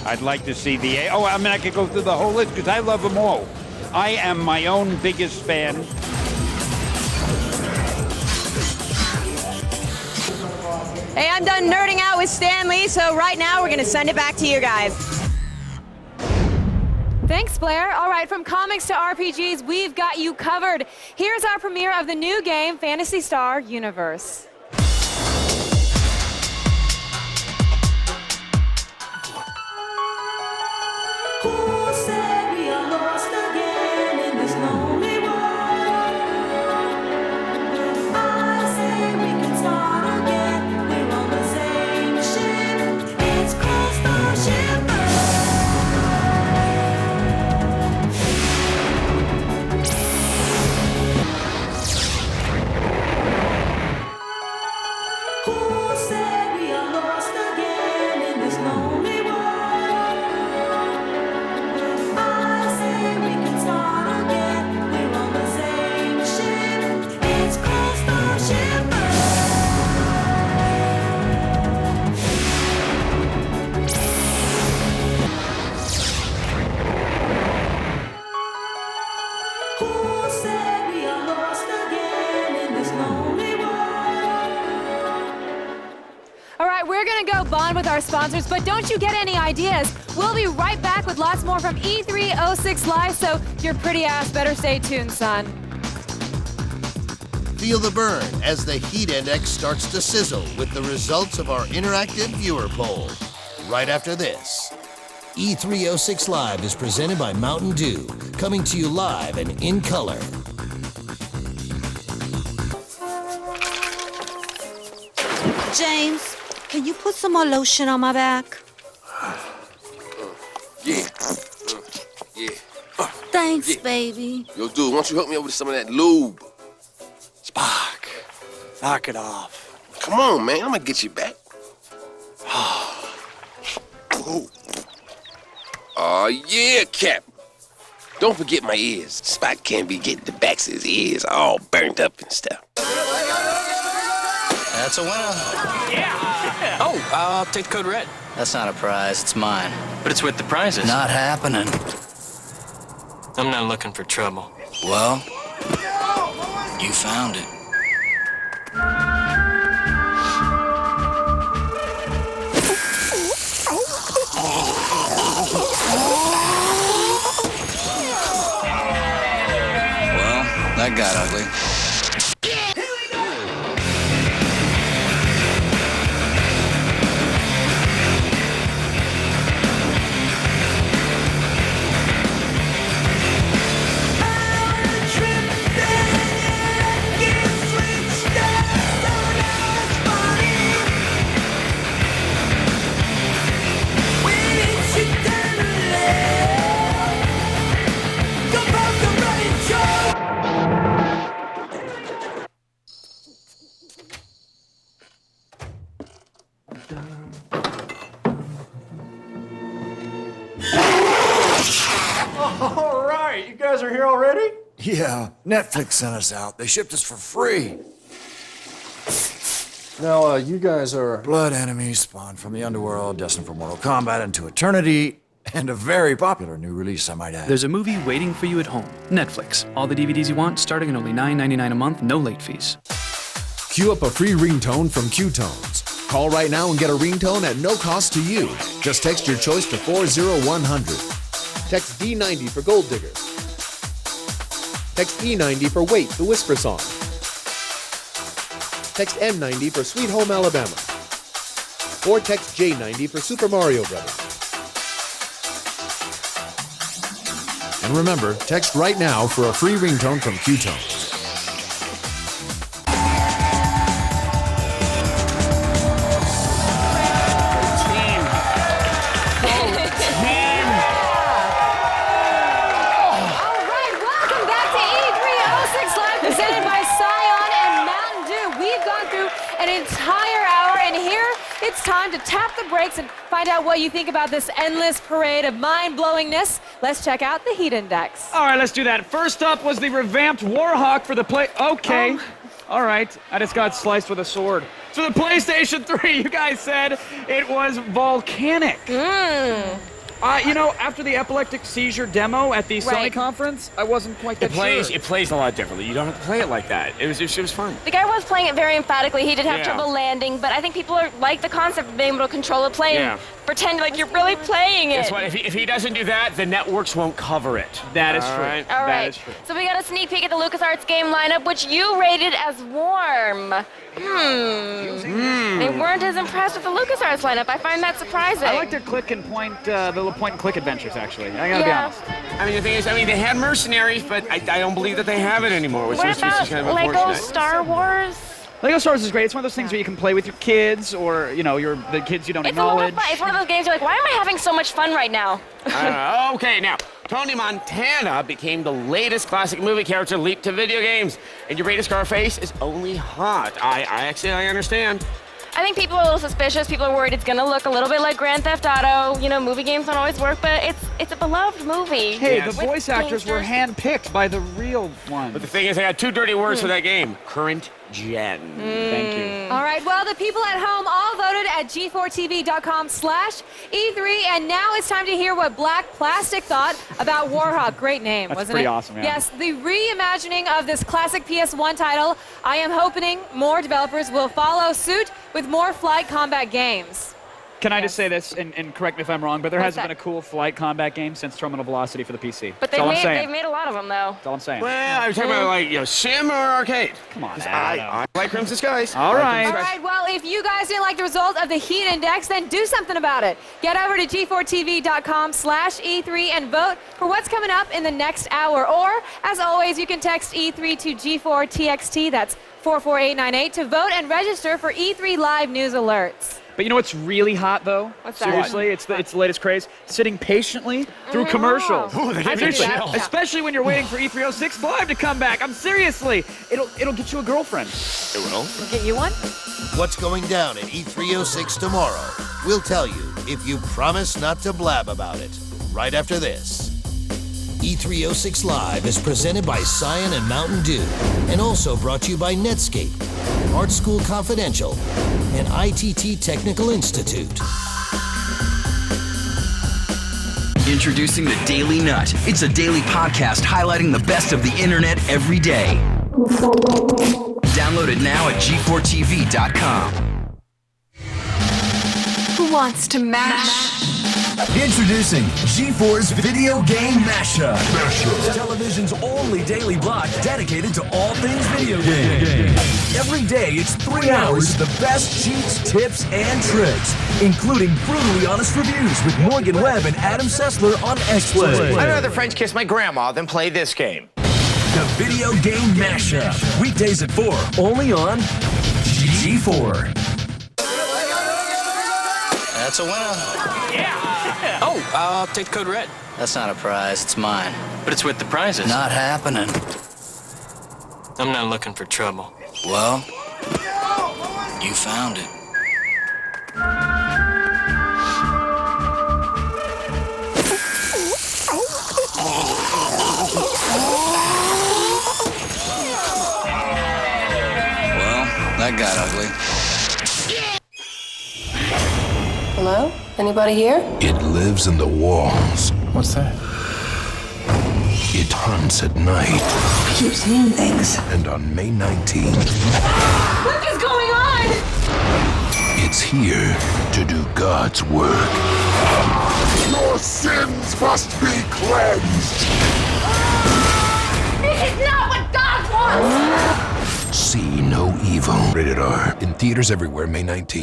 [SPEAKER 10] I'd like to see I could go through the whole list because I love them all. I am my own biggest fan.
[SPEAKER 8] Hey, I'm done nerding out with Stan Lee, so right now we're going to send it back to you guys.
[SPEAKER 2] Thanks, Blair. All right, from comics to RPGs, we've got you covered. Here's our premiere of the new game, Phantasy Star Universe.
[SPEAKER 11] Who said we are lost again in this lonely
[SPEAKER 2] we're gonna go bond with our sponsors, but don't you get any ideas? We'll be right back with lots more from E306 Live, so your pretty ass better stay tuned, son.
[SPEAKER 1] Feel the burn as the heat index starts to sizzle with the results of our interactive viewer poll. Right after this. E306 Live is presented by Mountain Dew, coming to you live and in color.
[SPEAKER 11] James, can you put some more lotion on my back?
[SPEAKER 16] Yeah. Yeah.
[SPEAKER 11] Thanks,
[SPEAKER 16] Yeah.
[SPEAKER 11] baby.
[SPEAKER 16] Yo, dude, why don't you hook me up with some of that lube?
[SPEAKER 17] Spock, knock it off.
[SPEAKER 16] Come on, man. I'm gonna get you back. Oh, yeah, Cap. Don't forget my ears. Spock can't be getting the backs of his ears all burnt up and stuff.
[SPEAKER 18] That's a winner.
[SPEAKER 20] Yeah. Oh, I'll take the code red.
[SPEAKER 18] That's not a prize, it's mine.
[SPEAKER 20] But it's with the prizes.
[SPEAKER 18] Not happening.
[SPEAKER 20] I'm not looking for trouble.
[SPEAKER 18] Well, you found it. Well, that got ugly.
[SPEAKER 17] All right, you guys are here already?
[SPEAKER 19] Yeah, Netflix sent us out. They shipped us for free.
[SPEAKER 17] Now, you guys are...
[SPEAKER 19] Blood enemies spawned from the underworld, destined for mortal combat into eternity, and a very popular new release, I might add.
[SPEAKER 22] There's a movie waiting for you at home. Netflix. All the DVDs you want, starting at only $9.99 a month, no late fees.
[SPEAKER 32] Queue up a free ringtone from Q-Tones. Call right now and get a ringtone at no cost to you. Just text your choice to 40100. Text D90 for Gold Digger. Text E90 for Wait, the Whisper Song. Text M90 for Sweet Home Alabama. Or text J90 for Super Mario Brothers. And remember, text right now for a free ringtone from Q-Tones.
[SPEAKER 2] It's time to tap the brakes and find out what you think about this endless parade of mind-blowingness. Let's check out the heat index.
[SPEAKER 33] All right, let's do that. First up was the revamped Warhawk for the Okay. All right, I just got sliced with a sword. For the PlayStation 3, you guys said it was volcanic. You know, after the epileptic seizure demo at the Sony conference, I wasn't quite that sure.
[SPEAKER 4] It plays a lot differently. You don't have to play it like that. It was fun.
[SPEAKER 5] The guy was playing it very emphatically. He did have trouble landing, but I think people like the concept of being able to control it, pretend like you're really playing it.
[SPEAKER 4] Guess what? If he doesn't do that, the networks won't cover it.
[SPEAKER 33] That is true.
[SPEAKER 5] All right.
[SPEAKER 33] That is true.
[SPEAKER 5] So we got a sneak peek at the LucasArts game lineup, which you rated as warm. They weren't as impressed with the LucasArts lineup. I find that surprising.
[SPEAKER 33] I like their click and point, the little point and click adventures, actually. I gotta be honest.
[SPEAKER 4] I mean, the thing is, they had Mercenaries, but I don't believe that they have it anymore. Which
[SPEAKER 5] What
[SPEAKER 4] was
[SPEAKER 5] about
[SPEAKER 4] kind of
[SPEAKER 5] Lego
[SPEAKER 4] unfortunate.
[SPEAKER 5] Star Wars?
[SPEAKER 33] Lego Star Wars is great. It's one of those things where you can play with your kids or, the kids you don't
[SPEAKER 5] It's a lot of
[SPEAKER 33] acknowledge.
[SPEAKER 5] fun. It's one of those games you're like, why am I having so much fun right now?
[SPEAKER 4] Okay, now, Tony Montana became the latest classic movie character leaped to video games. And your rated Scarface is only hot. I understand.
[SPEAKER 5] I think people are a little suspicious. People are worried it's going to look a little bit like Grand Theft Auto. Movie games don't always work, but it's a beloved movie.
[SPEAKER 33] Hey, the voice actors were handpicked by the real one.
[SPEAKER 4] But the thing is, I had two dirty words for that game. Current gen.
[SPEAKER 33] Thank you.
[SPEAKER 2] All right, well, the people at home all voted at g4tv.com/E3. And now it's time to hear what Black Plastic thought about Warhawk. Great name,
[SPEAKER 33] That's
[SPEAKER 2] wasn't
[SPEAKER 33] pretty
[SPEAKER 2] it?
[SPEAKER 33] awesome, yeah.
[SPEAKER 2] Yes, the reimagining of this classic PS1 title. I am hoping more developers will follow suit with more flight combat games.
[SPEAKER 33] Can I just say this, and correct me if I'm wrong, but there
[SPEAKER 2] What's
[SPEAKER 33] hasn't
[SPEAKER 2] that?
[SPEAKER 33] been a cool flight combat game since Terminal Velocity for the PC.
[SPEAKER 5] But
[SPEAKER 33] That's all I'm
[SPEAKER 5] they've
[SPEAKER 33] saying.
[SPEAKER 5] made a lot of them, though.
[SPEAKER 33] That's all I'm saying.
[SPEAKER 4] Well, are you talking about like, sim or arcade?
[SPEAKER 33] Come on,
[SPEAKER 4] I like Crimson Skies.
[SPEAKER 33] All right.
[SPEAKER 2] All right, well, if you guys didn't like the result of the heat index, then do something about it. Get over to g4tv.com/E3 and vote for what's coming up in the next hour. Or, as always, you can text E3 to G4TXT, that's 44898, to vote and register for E3 Live News Alerts.
[SPEAKER 33] But you know what's really hot, though?
[SPEAKER 2] What's that?
[SPEAKER 33] Seriously, it's the latest craze. Sitting patiently through commercials.
[SPEAKER 4] Ooh, they give you
[SPEAKER 33] Seriously,
[SPEAKER 4] chills.
[SPEAKER 33] especially when you're waiting for E306 Live to come back. Seriously, it'll get you a girlfriend.
[SPEAKER 4] It will.
[SPEAKER 2] We'll get you one?
[SPEAKER 1] What's going down at E306 tomorrow? We'll tell you if you promise not to blab about it. Right after this. E306 Live is presented by Cyan and Mountain Dew, and also brought to you by Netscape, Art School Confidential, and ITT Technical Institute.
[SPEAKER 3] Introducing the Daily Nut. It's a daily podcast highlighting the best of the internet every day. Download it now at g4tv.com.
[SPEAKER 11] Who wants to mash?
[SPEAKER 6] Introducing G4's Video Game Mashup. Television's only daily block dedicated to all things video game. Every day, it's 3 hours of the best cheats, tips, and tricks, including brutally honest reviews with Morgan Webb and Adam Sessler on X-Play.
[SPEAKER 4] I'd rather French kiss my grandma than play this game.
[SPEAKER 6] The Video Game Mashup. Weekdays at 4, only on G4.
[SPEAKER 18] That's a winner.
[SPEAKER 20] Yeah. Oh, I'll take the code red.
[SPEAKER 18] That's not a prize, it's mine.
[SPEAKER 20] But it's with the prizes.
[SPEAKER 18] Not happening.
[SPEAKER 20] I'm not looking for trouble.
[SPEAKER 18] Well, you found it. Well, that got ugly.
[SPEAKER 7] Hello? Anybody here?
[SPEAKER 16] It lives in the walls.
[SPEAKER 20] What's that?
[SPEAKER 16] It hunts at night.
[SPEAKER 7] I keep seeing things.
[SPEAKER 16] And on May 19th,
[SPEAKER 7] What is going on?
[SPEAKER 16] it's here to do God's work. Your sins must be cleansed.
[SPEAKER 7] This is not what God wants!
[SPEAKER 16] See no evil. Rated R. In theaters everywhere, May 19th.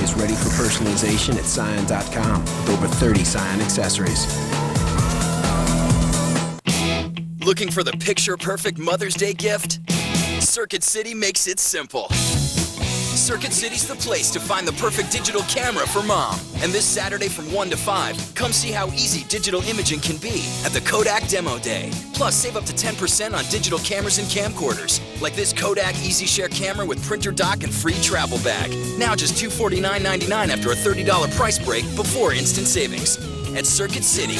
[SPEAKER 9] Is ready for personalization at Cyan.com with over 30 Cyan accessories.
[SPEAKER 3] Looking for the picture-perfect Mother's Day gift? Circuit City makes it simple. Circuit City's the place to find the perfect digital camera for mom. And this Saturday from 1 to 5, come see how easy digital imaging can be at the Kodak Demo Day. Plus, save up to 10% on digital cameras and camcorders, like this Kodak EasyShare camera with printer dock and free travel bag. Now just $249.99 after a $30 price break before instant savings. At Circuit City.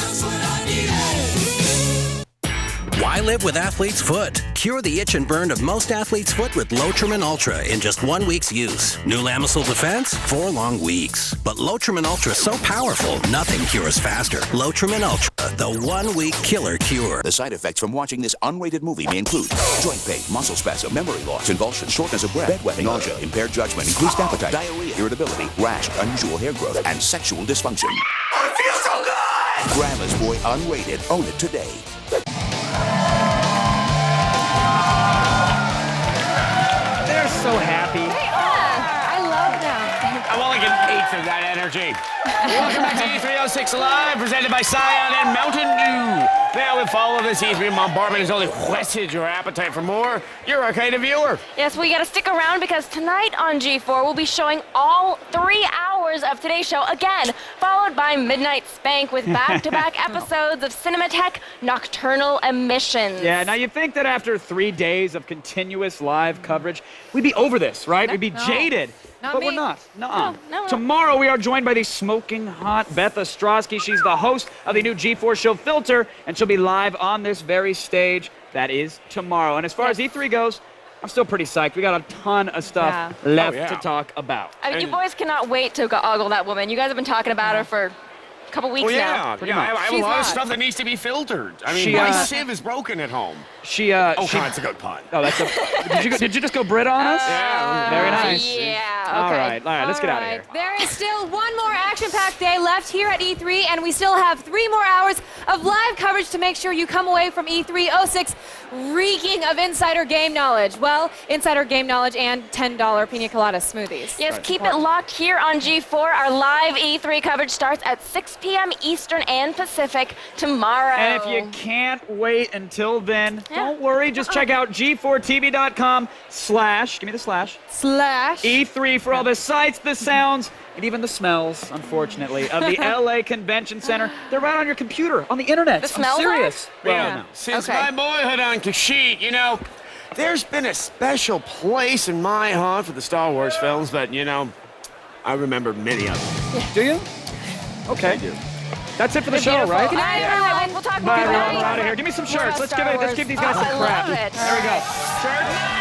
[SPEAKER 13] Why live with athlete's foot? Cure the itch and burn of most athlete's foot with Lotrimin Ultra in just 1 week's use. New Lamisil Defense, 4 long weeks. But Lotrimin Ultra is so powerful, nothing cures faster. Lotrimin Ultra, the 1 week killer cure.
[SPEAKER 15] The side effects from watching this unrated movie may include joint pain, muscle spasm, memory loss, convulsions, shortness of breath, bedwetting, nausea, impaired judgment, increased appetite, diarrhea, irritability, rash, unusual hair growth, and sexual dysfunction.
[SPEAKER 16] I feel so good!
[SPEAKER 15] Grandma's Boy Unrated. Own it today.
[SPEAKER 33] They're so happy.
[SPEAKER 2] They are. I love them.
[SPEAKER 4] I want like an eighth of that energy. Welcome back to E306 Live, presented by Cyan and Mountain Dew. Now, if all of this E3 bombardment has only whetted your appetite for more, you're our kind of viewer.
[SPEAKER 5] Yes, well, you gotta stick around because tonight on G4, we'll be showing all 3 hours of today's show again, followed by Midnight Spank with back-to-back episodes of Cinematech Nocturnal Emissions.
[SPEAKER 33] Yeah, now you'd think that after 3 days of continuous live coverage, we'd be over this, right? We'd be jaded. But we're not. Nuh-uh.
[SPEAKER 5] No.
[SPEAKER 33] Tomorrow we are joined by the smoking hot Beth Ostrowski. She's the host of the new G4 show Filter, and she'll be live on this very stage. That is tomorrow. And as far as E3 goes, I'm still pretty psyched. We got a ton of stuff left to talk about.
[SPEAKER 5] I mean, you boys cannot wait to ogle that woman. You guys have been talking about her for a couple weeks now.
[SPEAKER 4] I have a lot of stuff that needs to be filtered. I mean, my sieve is broken at home. That's a good pun.
[SPEAKER 33] Oh, that's a. Did you just go Brit on us?
[SPEAKER 4] Yeah.
[SPEAKER 33] Very nice.
[SPEAKER 5] Yeah.
[SPEAKER 33] All
[SPEAKER 5] Okay.
[SPEAKER 33] right. Let's get out of here.
[SPEAKER 2] There is still one more action-packed day left here at E3, and we still have 3 more hours of live coverage to make sure you come away from E306 reeking of insider game knowledge. Well, insider game knowledge and $10 pina colada smoothies.
[SPEAKER 5] Yes, keep it locked here on G4. Our live E3 coverage starts at 6 p.m. Eastern and Pacific tomorrow.
[SPEAKER 33] And if you can't wait until then, don't worry. Just check out g4tv.com/ give me the slash E3 for all the sights, the sounds, and even the smells, unfortunately, of the LA Convention Center. They're right on your computer, on the internet.
[SPEAKER 5] The smells
[SPEAKER 33] I'm serious.
[SPEAKER 5] are?
[SPEAKER 33] Well, no.
[SPEAKER 4] Since my boyhood on Kashyyyk, there's been a special place in my heart for the Star Wars films, but, I remember many of them.
[SPEAKER 33] Do you? Okay.
[SPEAKER 4] I do.
[SPEAKER 33] That's it for the show, right?
[SPEAKER 5] Good night, everyone. We'll talk more.
[SPEAKER 33] Bye, we're out of here. Give me some shirts. Let's give these guys some crap.
[SPEAKER 5] I love it.
[SPEAKER 33] There we go. Shirts.